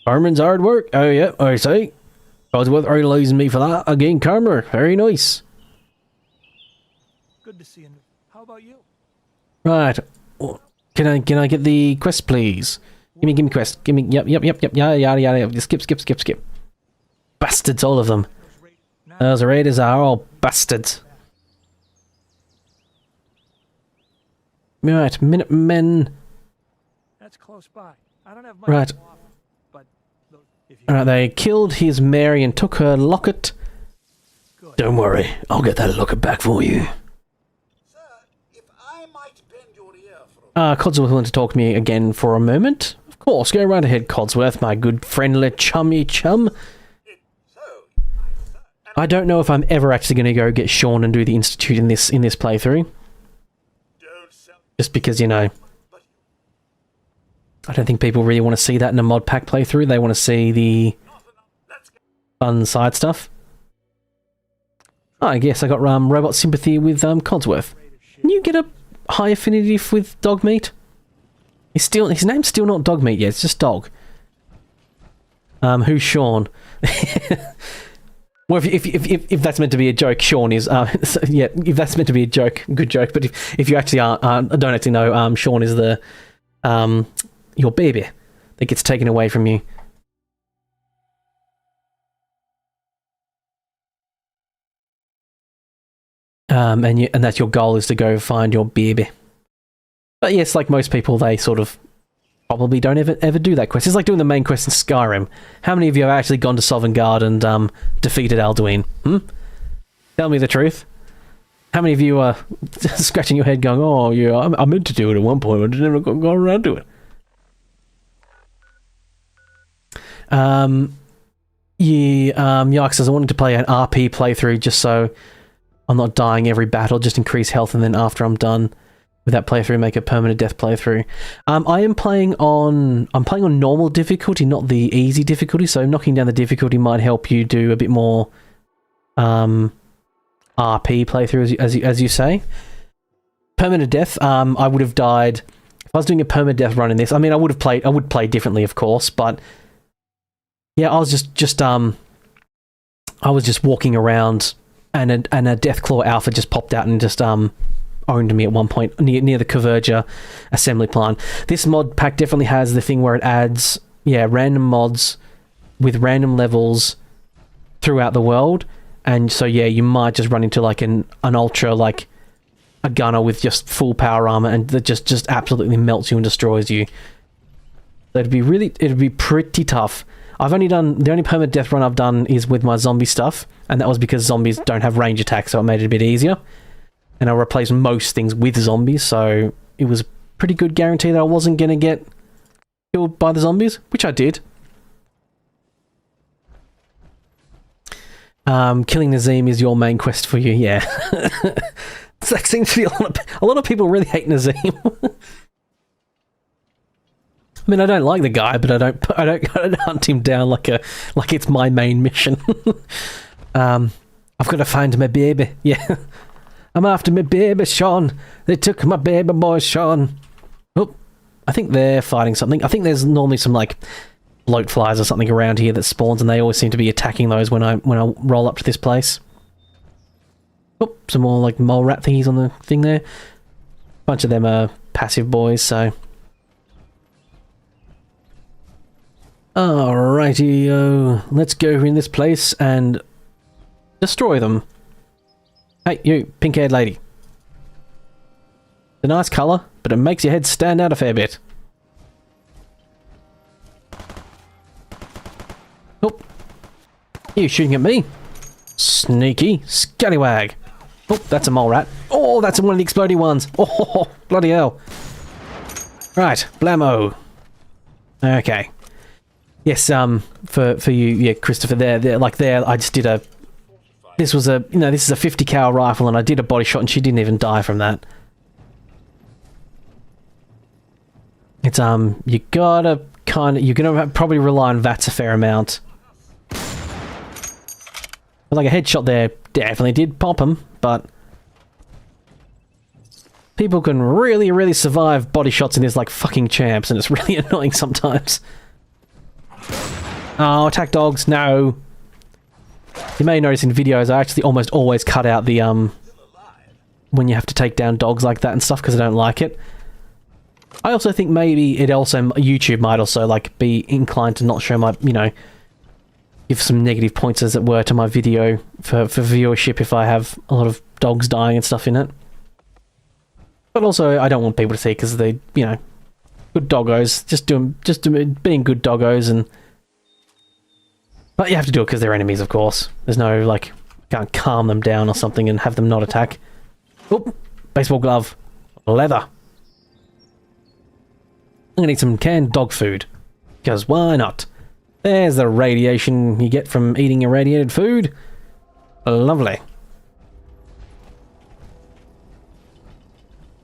Farming's hard work. Oh yeah, I say. Codsworth idolizing me for that. Again, karma. Very nice. Good to see you. How about you? Right. Can I get the quest, please? Give me quest. Give me. Yep. Yada. Skip. Bastards, all of them. Those raiders are all bastards. Right, Minutemen. That's close by. I don't have much. Right. But if you Alright, they killed his Mary and took her locket. Don't worry, I'll get that locket back for you. Sir, if I might bend your ear for Codsworth wanted to talk to me again for a moment. Of course, go right ahead, Codsworth, my good friendly chummy chum. I don't know if I'm ever actually going to go get Sean and do the Institute in this playthrough. Just because, you know, I don't think people really want to see that in a mod pack playthrough. They want to see the fun side stuff. Oh, I guess I got robot sympathy with Codsworth. Can you get a high affinity with dog meat? His name's still not dog meat yet. It's just dog. Who's Sean? Well, if that's meant to be a joke, Sean is. So, yeah, if that's meant to be a joke, good joke. But if you actually don't actually know, Sean is the your baby that gets taken away from you. And that's your goal, is to go find your baby. But yes, like most people, they sort of probably don't ever do that quest. It's like doing the main quest in Skyrim. How many of you have actually gone to Sovngarde and defeated Alduin? Tell me the truth. How many of you are scratching your head going, oh yeah, I meant to do it at one point, but I never got around to it? Yark says, I wanted to play an RP playthrough just so I'm not dying every battle, just increase health, and then after I'm done with that playthrough, make a permanent death playthrough. I'm playing on normal difficulty, not the easy difficulty, so knocking down the difficulty might help you do a bit more RP playthrough, as you say. Permanent death, I would have died if I was doing a permanent death run in this. I mean, I would play differently, of course, but yeah, I was just walking around, and a Deathclaw Alpha just popped out and just owned me at one point near the Converger assembly plant. This mod pack definitely has the thing where it adds random mods with random levels throughout the world, and so yeah, you might just run into like an ultra like a gunner with just full power armor and that just absolutely melts you and destroys you. It'd be pretty tough. I've only done, the only permanent death run I've done is with my zombie stuff, and that was because zombies don't have range attacks, so it made it a bit easier. And I replaced most things with zombies, so it was a pretty good guarantee that I wasn't going to get killed by the zombies, which I did. Killing Nazim is your main quest for you, yeah. That seems to be a lot of people really hate Nazim. I mean, I don't like the guy, but I don't hunt him down like it's my main mission. I've got to find my baby. Yeah, I'm after my baby, Sean. They took my baby boy, Sean. Oh, I think they're fighting something. I think there's normally some like bloat flies or something around here that spawns, and they always seem to be attacking those when I roll up to this place. Oh, some more like mole rat thingies on the thing there. A bunch of them are passive boys, so. Alrighty, let's go in this place and destroy them. Hey, you, pink-haired lady. It's a nice colour, but it makes your head stand out a fair bit. Oh, you shooting at me? Sneaky scallywag. Oh, that's a mole rat. Oh, that's one of the exploding ones. Oh, bloody hell. Right, blammo. Okay. Yes, for you, yeah, Christopher, I just did a, this is a 50 cal rifle, and I did a body shot, and she didn't even die from that. It's, you gotta you're gonna probably rely on VATS a fair amount. But like a headshot there definitely did pop him, but people can really, really survive body shots in this like fucking champs, and it's really annoying sometimes. Oh, attack dogs, no. You may notice in videos I actually almost always cut out the, when you have to take down dogs like that and stuff, because I don't like it. I also think maybe YouTube might also, like, be inclined to not show my, give some negative points, as it were, to my video for viewership if I have a lot of dogs dying and stuff in it. But also, I don't want people to see, because they, good doggos, just being good doggos, but you have to do it because they're enemies, of course. There's no, like, can't calm them down or something and have them not attack. Oh, baseball glove. Leather. I'm gonna need some canned dog food, because why not? There's the radiation you get from eating irradiated food. Lovely.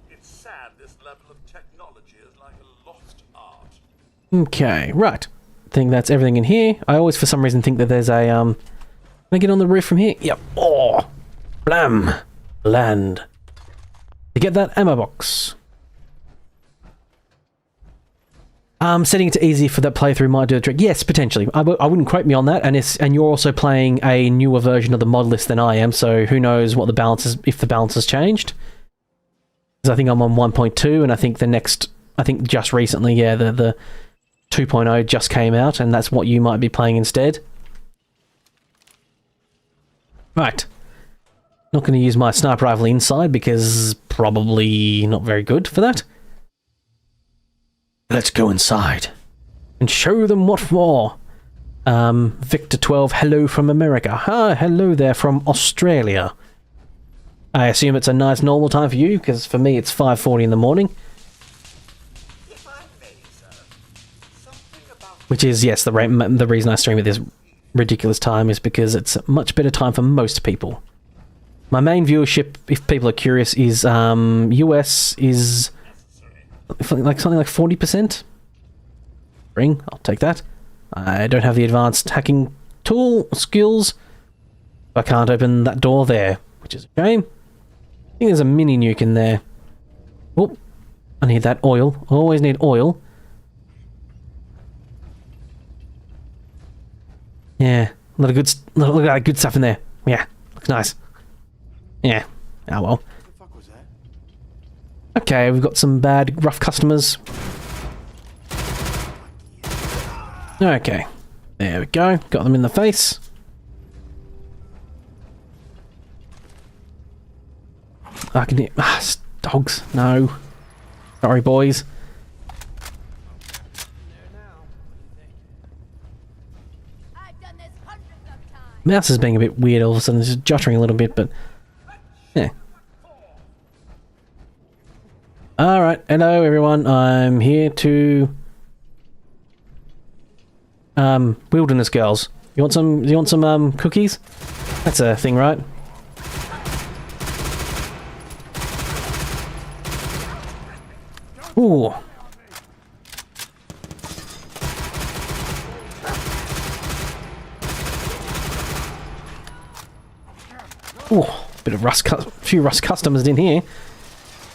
It's sad this level of technology is like a lost art. Okay, right. I think that's everything in here. I always, for some reason, think that there's a, can I get on the roof from here? Yep. Oh! Blam! Land. To get that ammo box. Setting it to easy for that playthrough might do the trick. Yes, potentially. I wouldn't quote me on that, and you're also playing a newer version of the mod list than I am, so who knows what the balance is, if the balance has changed. Because I think I'm on 1.2, and I think just recently, yeah, the 2.0 just came out, and that's what you might be playing instead. Right. Not going to use my sniper rifle inside, because probably not very good for that. Let's go inside and show them what for. Victor 12, hello from America. Hi, hello there from Australia. I assume it's a nice normal time for you, because for me it's 5:40 in the morning. Which is, yes, the reason I stream at this ridiculous time is because it's a much better time for most people. My main viewership, if people are curious, is US is like something like 40%. Ring, I'll take that. I don't have the advanced hacking tool skills. I can't open that door there, which is a shame. I think there's a mini nuke in there. Oh, I need that oil. I always need oil. Yeah, a lot of good, look at that good stuff in there. Yeah, looks nice. Yeah, oh well. What the fuck was that? Okay, we've got some bad, rough customers. Okay, there we go. Got them in the face. I can hear... dogs. No. Sorry, boys. Mouse is being a bit weird all of a sudden, just juttering a little bit, but... yeah. Alright, hello everyone, I'm here to... Wilderness Girls. You want some cookies? That's a thing, right? Ooh. Ooh, bit of few Rust customers in here,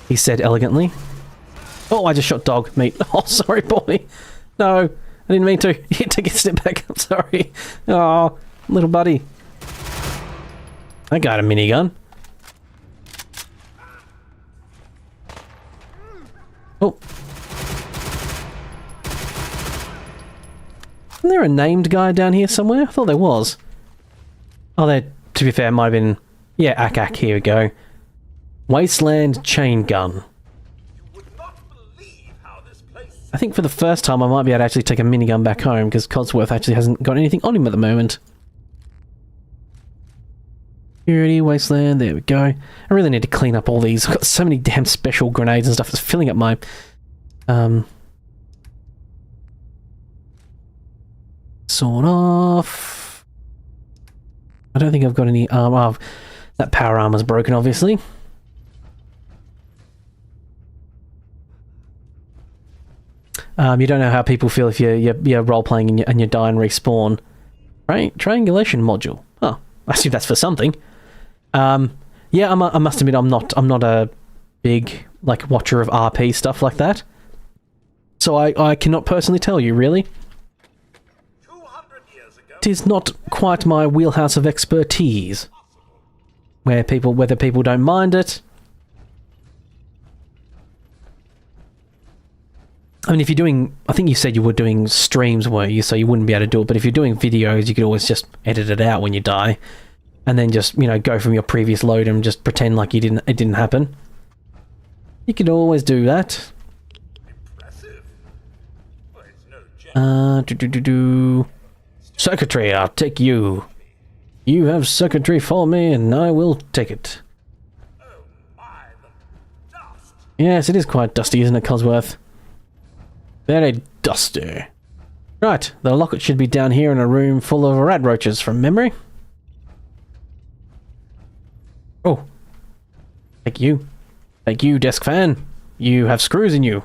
he said elegantly. Oh, I just shot dog meat. Oh, sorry, boy. No, I didn't mean to. You take a step back. I'm sorry. Oh, little buddy. I got a minigun. Oh. Isn't there a named guy down here somewhere? I thought there was. Oh, there, to be fair, might have been... yeah, Ack, here we go. Wasteland chain gun. I think for the first time I might be able to actually take a minigun back home, because Codsworth actually hasn't got anything on him at the moment. Security, Wasteland, there we go. I really need to clean up all these. I've got so many damn special grenades and stuff. It's filling up my... Sort off. I don't think I've got any armor. Oh, that power armor's broken, obviously. You don't know how people feel if you're role-playing and you die and respawn. Right? Triangulation module. Oh, I assume that's for something. Yeah, I must admit I'm not a big, like, watcher of RP stuff like that. So I cannot personally tell you, really. 'Tis not quite my wheelhouse of expertise. Whether people don't mind it. I mean, if you're doing... I think you said you were doing streams, weren't you? So you wouldn't be able to do it. But if you're doing videos, you could always just edit it out when you die. And then just, you know, go from your previous load and just pretend like it didn't happen. You could always do that. Circuitry, I'll take you. You have circuitry for me, and I will take it. Yes, it is quite dusty, isn't it, Cosworth? Very dusty. Right, the locket should be down here in a room full of rat roaches from memory. Oh. Thank you. Thank you, desk fan. You have screws in you.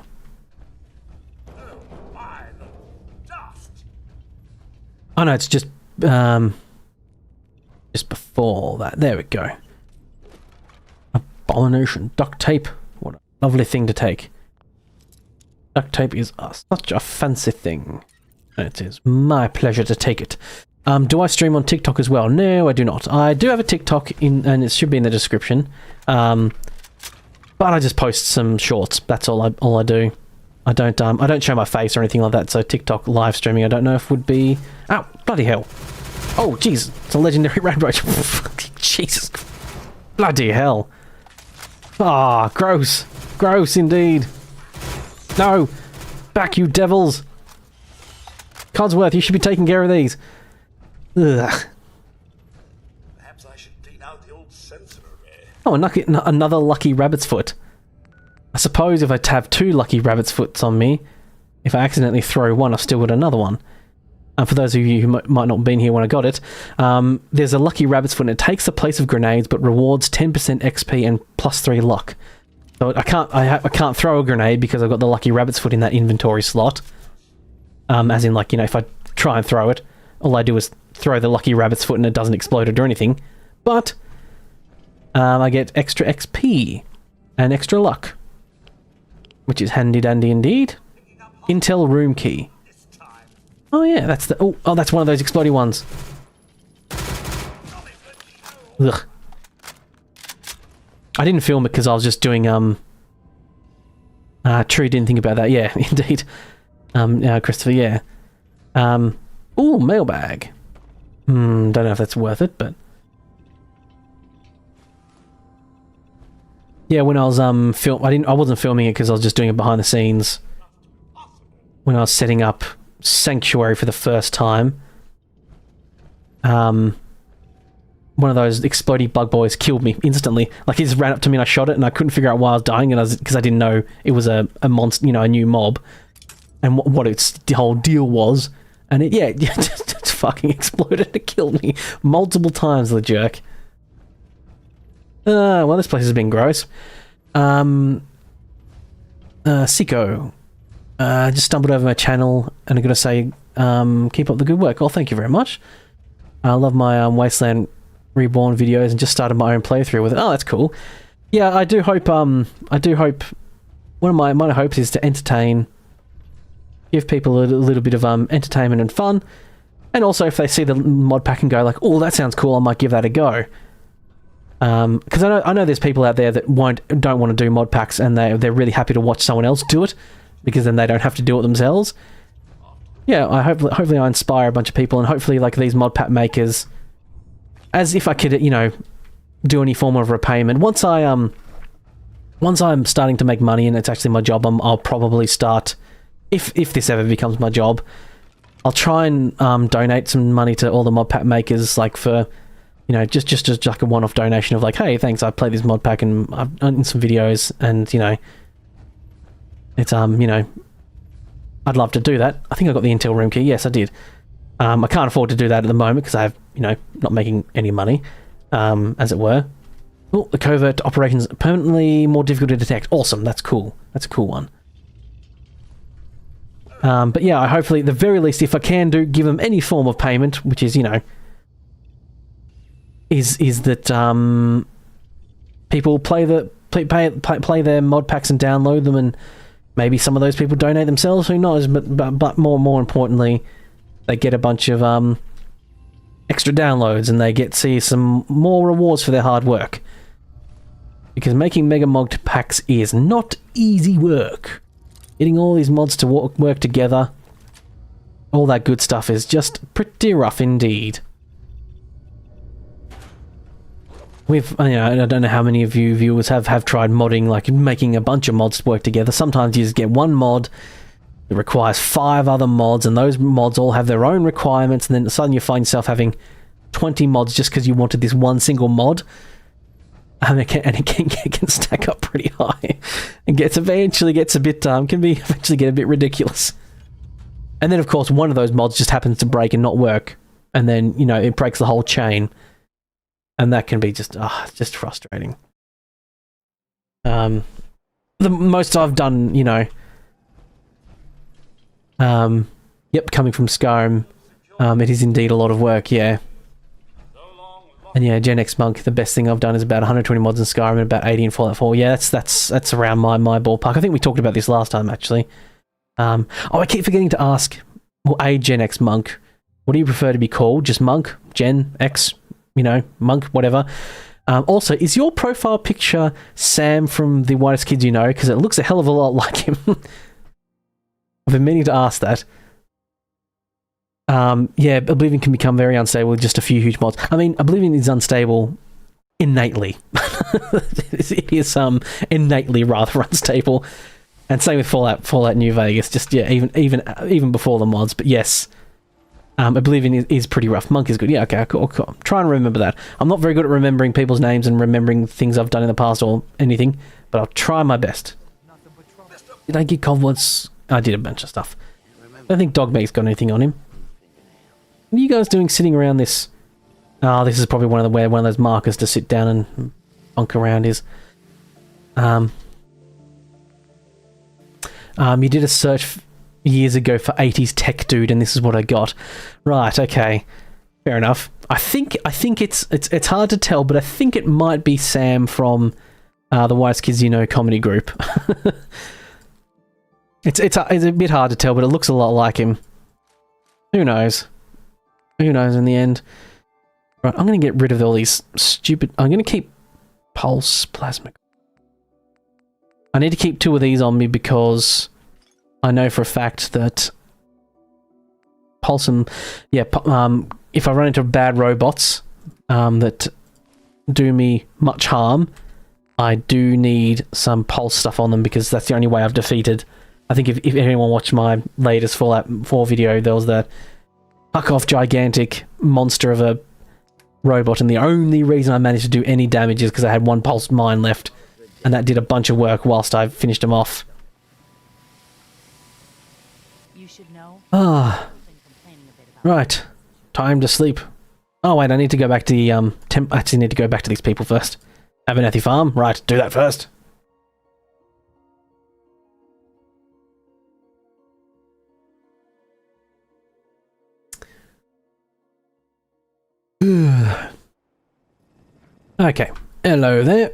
Oh no, it's just before that. There we go. Abomination. Duct tape. What a lovely thing to take. Duct tape is such a fancy thing. It is my pleasure to take it. Do I stream on TikTok as well? No, I do not. I do have a TikTok and it should be in the description. But I just post some shorts. That's all I do. I don't show my face or anything like that. So TikTok live streaming, I don't know if would be. Ow! Bloody hell! Oh, jeez, it's a legendary rat roach. Jesus, bloody hell! Ah, gross, gross indeed. No, back you devils! Codsworth, you should be taking care of these. Ugh. Perhaps I should clean out the old sensor array. Oh, another lucky rabbit's foot. I suppose if I have two lucky rabbit's foots on me, if I accidentally throw one, I've still got another one. For those of you who might not have been here when I got it, there's a lucky rabbit's foot and it takes the place of grenades but rewards 10% XP and +3 luck. So I can't throw a grenade because I've got the lucky rabbit's foot in that inventory slot. As in, like, you know, if I try and throw it, all I do is throw the lucky rabbit's foot and it doesn't explode or do anything. But I get extra XP and extra luck, which is handy dandy indeed. Intel room key. Oh yeah, that's the... Oh, that's one of those exploding ones. Ugh. I didn't film it because I was just doing, True didn't think about that. Yeah, indeed. Christopher, yeah. Ooh, mailbag. Don't know if that's worth it, but... Yeah, when I was I wasn't filming it because I was just doing it behind the scenes. When I was setting up Sanctuary for the first time, one of those explodey bug boys killed me instantly. Like, he just ran up to me and I shot it, and I couldn't figure out why I was dying, and because I didn't know it was a monster, you know, a new mob, and what its whole deal was. And it just fucking exploded. It killed me multiple times, the jerk. Well, this place has been gross. Siko. Just stumbled over my channel, and I'm gonna say, keep up the good work. Oh, thank you very much. I love my Wasteland Reborn videos, and just started my own playthrough with it. Oh, that's cool. Yeah, I do hope, one of my hopes is to entertain, give people a little bit of entertainment and fun, and also if they see the mod pack and go like, oh, that sounds cool, I might give that a go. Because I know there's people out there that don't want to do mod packs, and they're really happy to watch someone else do it, because then they don't have to do it themselves. Yeah, hopefully I inspire a bunch of people, and hopefully, like, these mod pack makers, as if I could, you know, do any form of repayment. Once I'm starting to make money and it's actually my job, I'll probably start, if this ever becomes my job, I'll try and donate some money to all the mod pack makers, like, for, you know, just like a one-off donation of like, hey, thanks, I played this mod pack and I've done some videos, and, you know, it's, you know, I'd love to do that. I think I got the Intel room key. Yes, I did. I can't afford to do that at the moment because I have, you know, not making any money, as it were. Oh, the covert operations permanently more difficult to detect. Awesome, that's cool. That's a cool one. But yeah, hopefully, at the very least, if I can give them any form of payment, which is, you know, is that people play their mod packs and download them, and maybe some of those people donate themselves. Who knows? But more importantly, they get a bunch of extra downloads, and they see some more rewards for their hard work. Because making mega mod packs is not easy work. Getting all these mods to work together, all that good stuff, is just pretty rough indeed. You know, I don't know how many of you viewers have tried modding, like making a bunch of mods to work together. Sometimes you just get one mod that requires 5 other mods, and those mods all have their own requirements, and then suddenly you find yourself having 20 mods just because you wanted this one single mod. And it can stack up pretty high, and eventually gets a bit eventually get a bit ridiculous. And then of course one of those mods just happens to break and not work, and then, you know, it breaks the whole chain. And that can be just frustrating. The most I've done, you know, yep, coming from Skyrim, it is indeed a lot of work, yeah. And yeah, Gen X Monk, the best thing I've done is about 120 mods in Skyrim and about 80 in Fallout 4. Yeah, that's around my ballpark. I think we talked about this last time, actually. I keep forgetting to ask, well, Gen X Monk, what do you prefer to be called? Just Monk? Gen X? You know, Monk, whatever. Also, is your profile picture Sam from The Whitest Kids You Know? Because it looks a hell of a lot like him. I've been meaning to ask that. Yeah, Oblivion can become very unstable with just a few huge mods. I mean, Oblivion is unstable innately. It is innately rather unstable. And same with Fallout New Vegas. Just, yeah, even before the mods. But yes, Oblivion is pretty rough. Monk is good. Yeah, okay, cool. Try and remember that. I'm not very good at remembering people's names and remembering things I've done in the past or anything, but I'll try my best. Did I get Cobwebs? I did a bunch of stuff. I don't think Dogmeat's got anything on him. What are you guys doing sitting around this? Oh, this is probably one of those markers to sit down and bunk around is. You did a search years ago for 80s tech dude, and this is what I got. Right, okay. Fair enough. I think it's hard to tell, but I think it might be Sam from the Whitest Kids You Know comedy group. It's a bit hard to tell, but it looks a lot like him. Who knows? Who knows in the end? Right, I'm going to get rid of all these stupid... I'm going to keep Pulse Plasma. I need to keep 2 of these on me because I know for a fact that Pulse and... Yeah, if I run into bad robots that do me much harm, I do need some pulse stuff on them because that's the only way I've defeated. I think if anyone watched my latest Fallout 4 video, there was that fuck-off gigantic monster of a robot, and the only reason I managed to do any damage is because I had one pulse mine left, and that did a bunch of work whilst I finished him off. You should know. Ah, I've been complaining a bit about right. Time to sleep. Oh wait, I need to go back to the I actually need to go back to these people first. Abernathy Farm, right? Do that first. Okay. Hello there.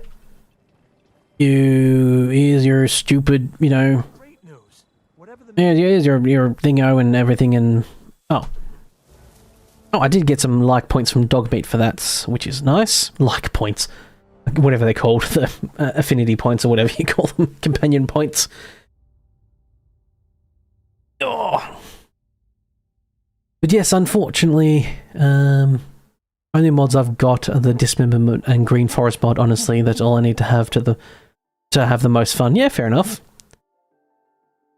Here's your stupid, you know. Great news. Whatever the Here's your thingo and everything, and oh, I did get some like points from dog meat for that, which is nice. Like points, whatever they're called, the affinity points or whatever you call them, companion points. Oh, but yes, unfortunately, only mods I've got are the dismemberment and green forest mod. Honestly, that's all I need to have to have the most fun. Yeah, fair enough.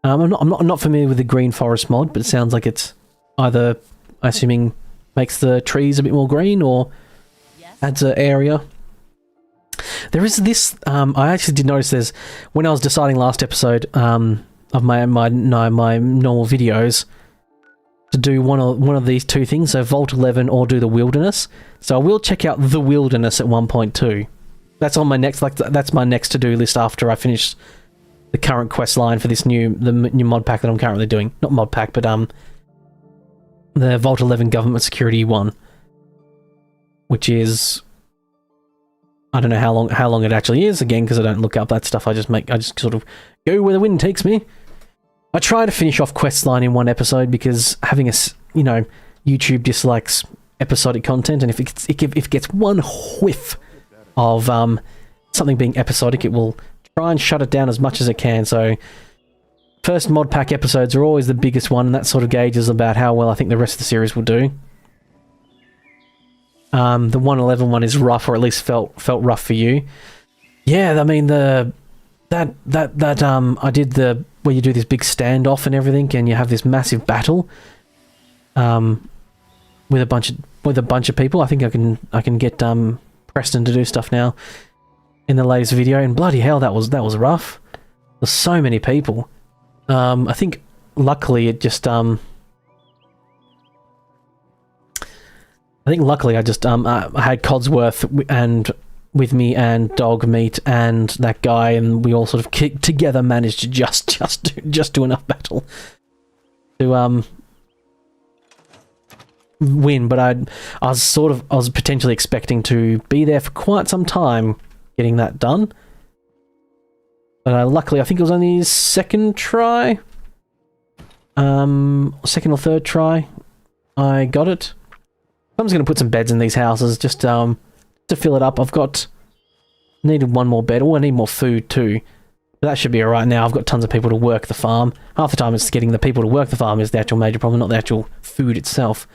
I'm not familiar with the green forest mod, but it sounds like it's either, assuming, makes the trees a bit more green or adds an area. There is this. I actually did notice there's, when I was deciding last episode of my normal videos, to do one of these two things, so Vault 11 or do the Wilderness. So I will check out the Wilderness at 1.2. That's on my next, that's my next to-do list after I finish the current quest line for this new mod pack that I'm currently doing. Not mod pack, but the Vault 11 Government Security one, which is, I don't know how long it actually is, again, because I don't look up that stuff. I just sort of go where the wind takes me. I try to finish off questline in one episode because having YouTube dislikes episodic content, and if it gets one whiff of something being episodic, it will try and shut it down as much as it can. So first mod pack episodes are always the biggest one, and that sort of gauges about how well I think the rest of the series will do. The 111 one is rough, or at least felt rough for you. Yeah, I mean I did the where you do this big standoff and everything, and you have this massive battle with a bunch of people. I think I can get Preston to do stuff now in the latest video, and bloody hell, that was rough. There's so many people. I think luckily it just I just I had Codsworth and with me and dog meat and that guy, and we all sort of together managed to just do enough battle to win. But I was potentially expecting to be there for quite some time getting that done. But luckily, I think it was only his second try, second or third try, I got it. I'm just going to put some beds in these houses just to fill it up. Needed one more bed. Oh, I need more food too. But that should be alright now. I've got tons of people to work the farm. Half the time it's getting the people to work the farm is the actual major problem, not the actual food itself.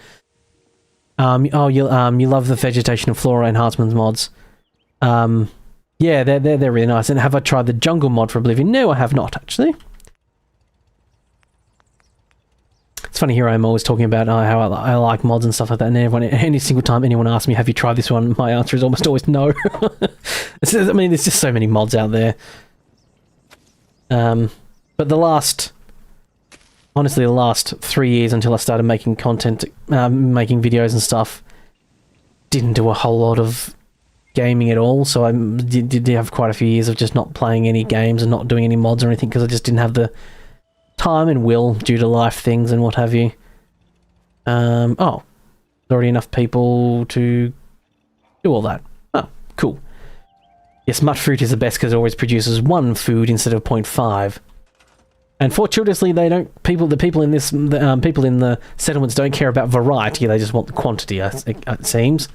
You love the vegetation and flora enhancements mods. Yeah, they're really nice. And have I tried the jungle mod for Oblivion? No, I have not, actually. It's funny here I'm always talking about how I like mods and stuff like that, and any single time anyone asks me, have you tried this one, my answer is almost always no. I mean, there's just so many mods out there. But the last 3 years until I started making content, making videos and stuff, didn't do a whole lot of gaming at all, so I did have quite a few years of just not playing any games and not doing any mods or anything because I just didn't have the time and will due to life things and what have you. There's already enough people to do all that. Oh, cool. Yes, mutt fruit is the best because it always produces one food instead of 0.5. And fortuitously, they don't. The people in the settlements don't care about variety. They just want the quantity. It seems.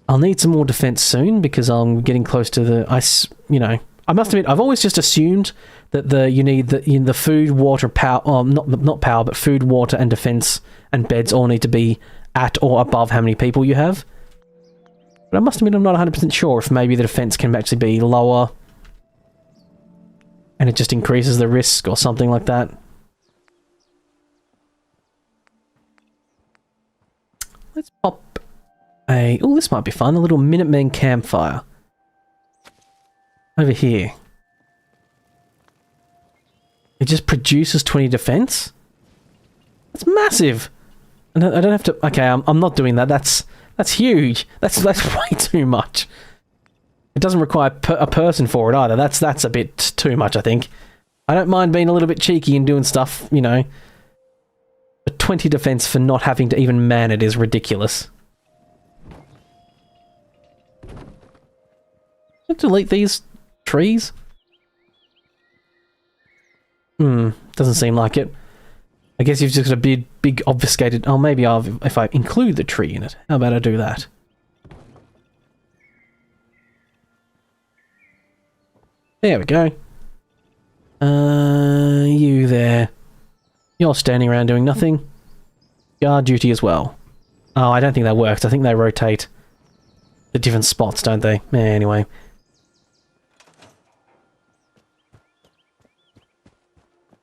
I'll need some more defense soon because I'm getting close to the ice. I must admit, I've always just assumed that you need the food, water, power. Not power, but food, water, and defense and beds all need to be at or above how many people you have. But I must admit I'm not 100% sure if maybe the defense can actually be lower and it just increases the risk or something like that. Let's pop a... Oh, this might be fun. A little Minutemen campfire. Over here. It just produces 20 defense? That's massive! And I don't have to... Okay, I'm not doing that. That's huge. That's way too much. It doesn't require a person for it either. That's a bit too much, I think. I don't mind being a little bit cheeky and doing stuff, you know. But 20 defense for not having to even man it is ridiculous. Let's delete these trees. Doesn't seem like it. I guess you've just got a big obfuscated... Oh, maybe if I include the tree in it. How about I do that? There we go. You there. You're standing around doing nothing. Guard duty as well. Oh, I don't think that works. I think they rotate the different spots, don't they? Anyway.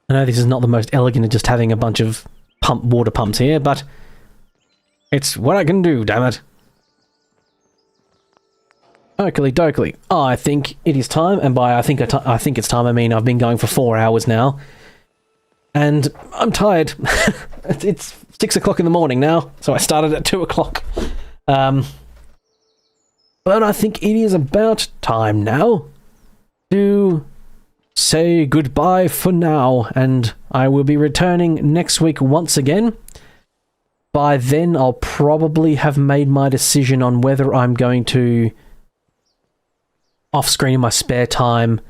I know this is not the most elegant of just having a bunch of water pumps here, but it's what I can do, damn it. Oakley dokley. I think it is time, and by I think it's time, I mean I've been going for 4 hours now. And I'm tired. It's 6 o'clock in the morning now, so I started at 2 o'clock. But I think it is about time now to say goodbye for now, and I will be returning next week once again. By then, I'll probably have made my decision on whether I'm going to, off-screen in my spare time,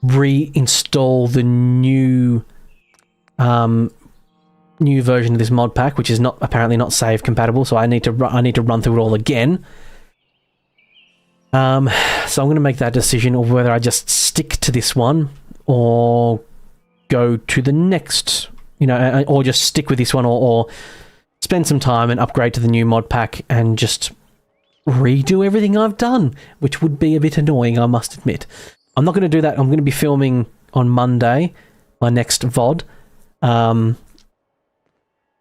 reinstall the new version of this mod pack, which is apparently not save compatible, so I need to run through it all again. So I'm going to make that decision of whether I just stick to this one or go to the next, you know, or just stick with this one or spend some time and upgrade to the new mod pack and just redo everything I've done, which would be a bit annoying, I must admit. I'm not going to do that. I'm going to be filming on Monday, my next VOD.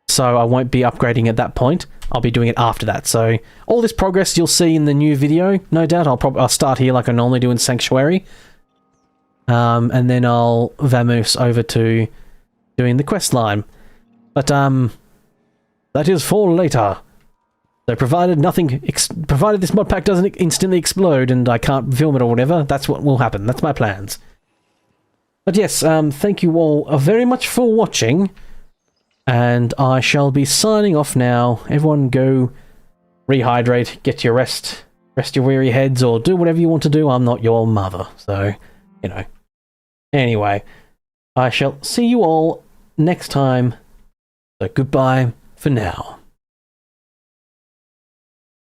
So I won't be upgrading at that point. I'll be doing it after that. So all this progress you'll see in the new video, no doubt. I'll start here like I normally do in Sanctuary. And then I'll vamoose over to doing the quest line. But that is for later. So provided this mod pack doesn't instantly explode and I can't film it or whatever, that's what will happen. That's my plans. But yes, thank you all very much for watching. And I shall be signing off now. Everyone go rehydrate, get your rest your weary heads, or do whatever you want to do. I'm not your mother, so, you know. Anyway, I shall see you all next time. So goodbye for now.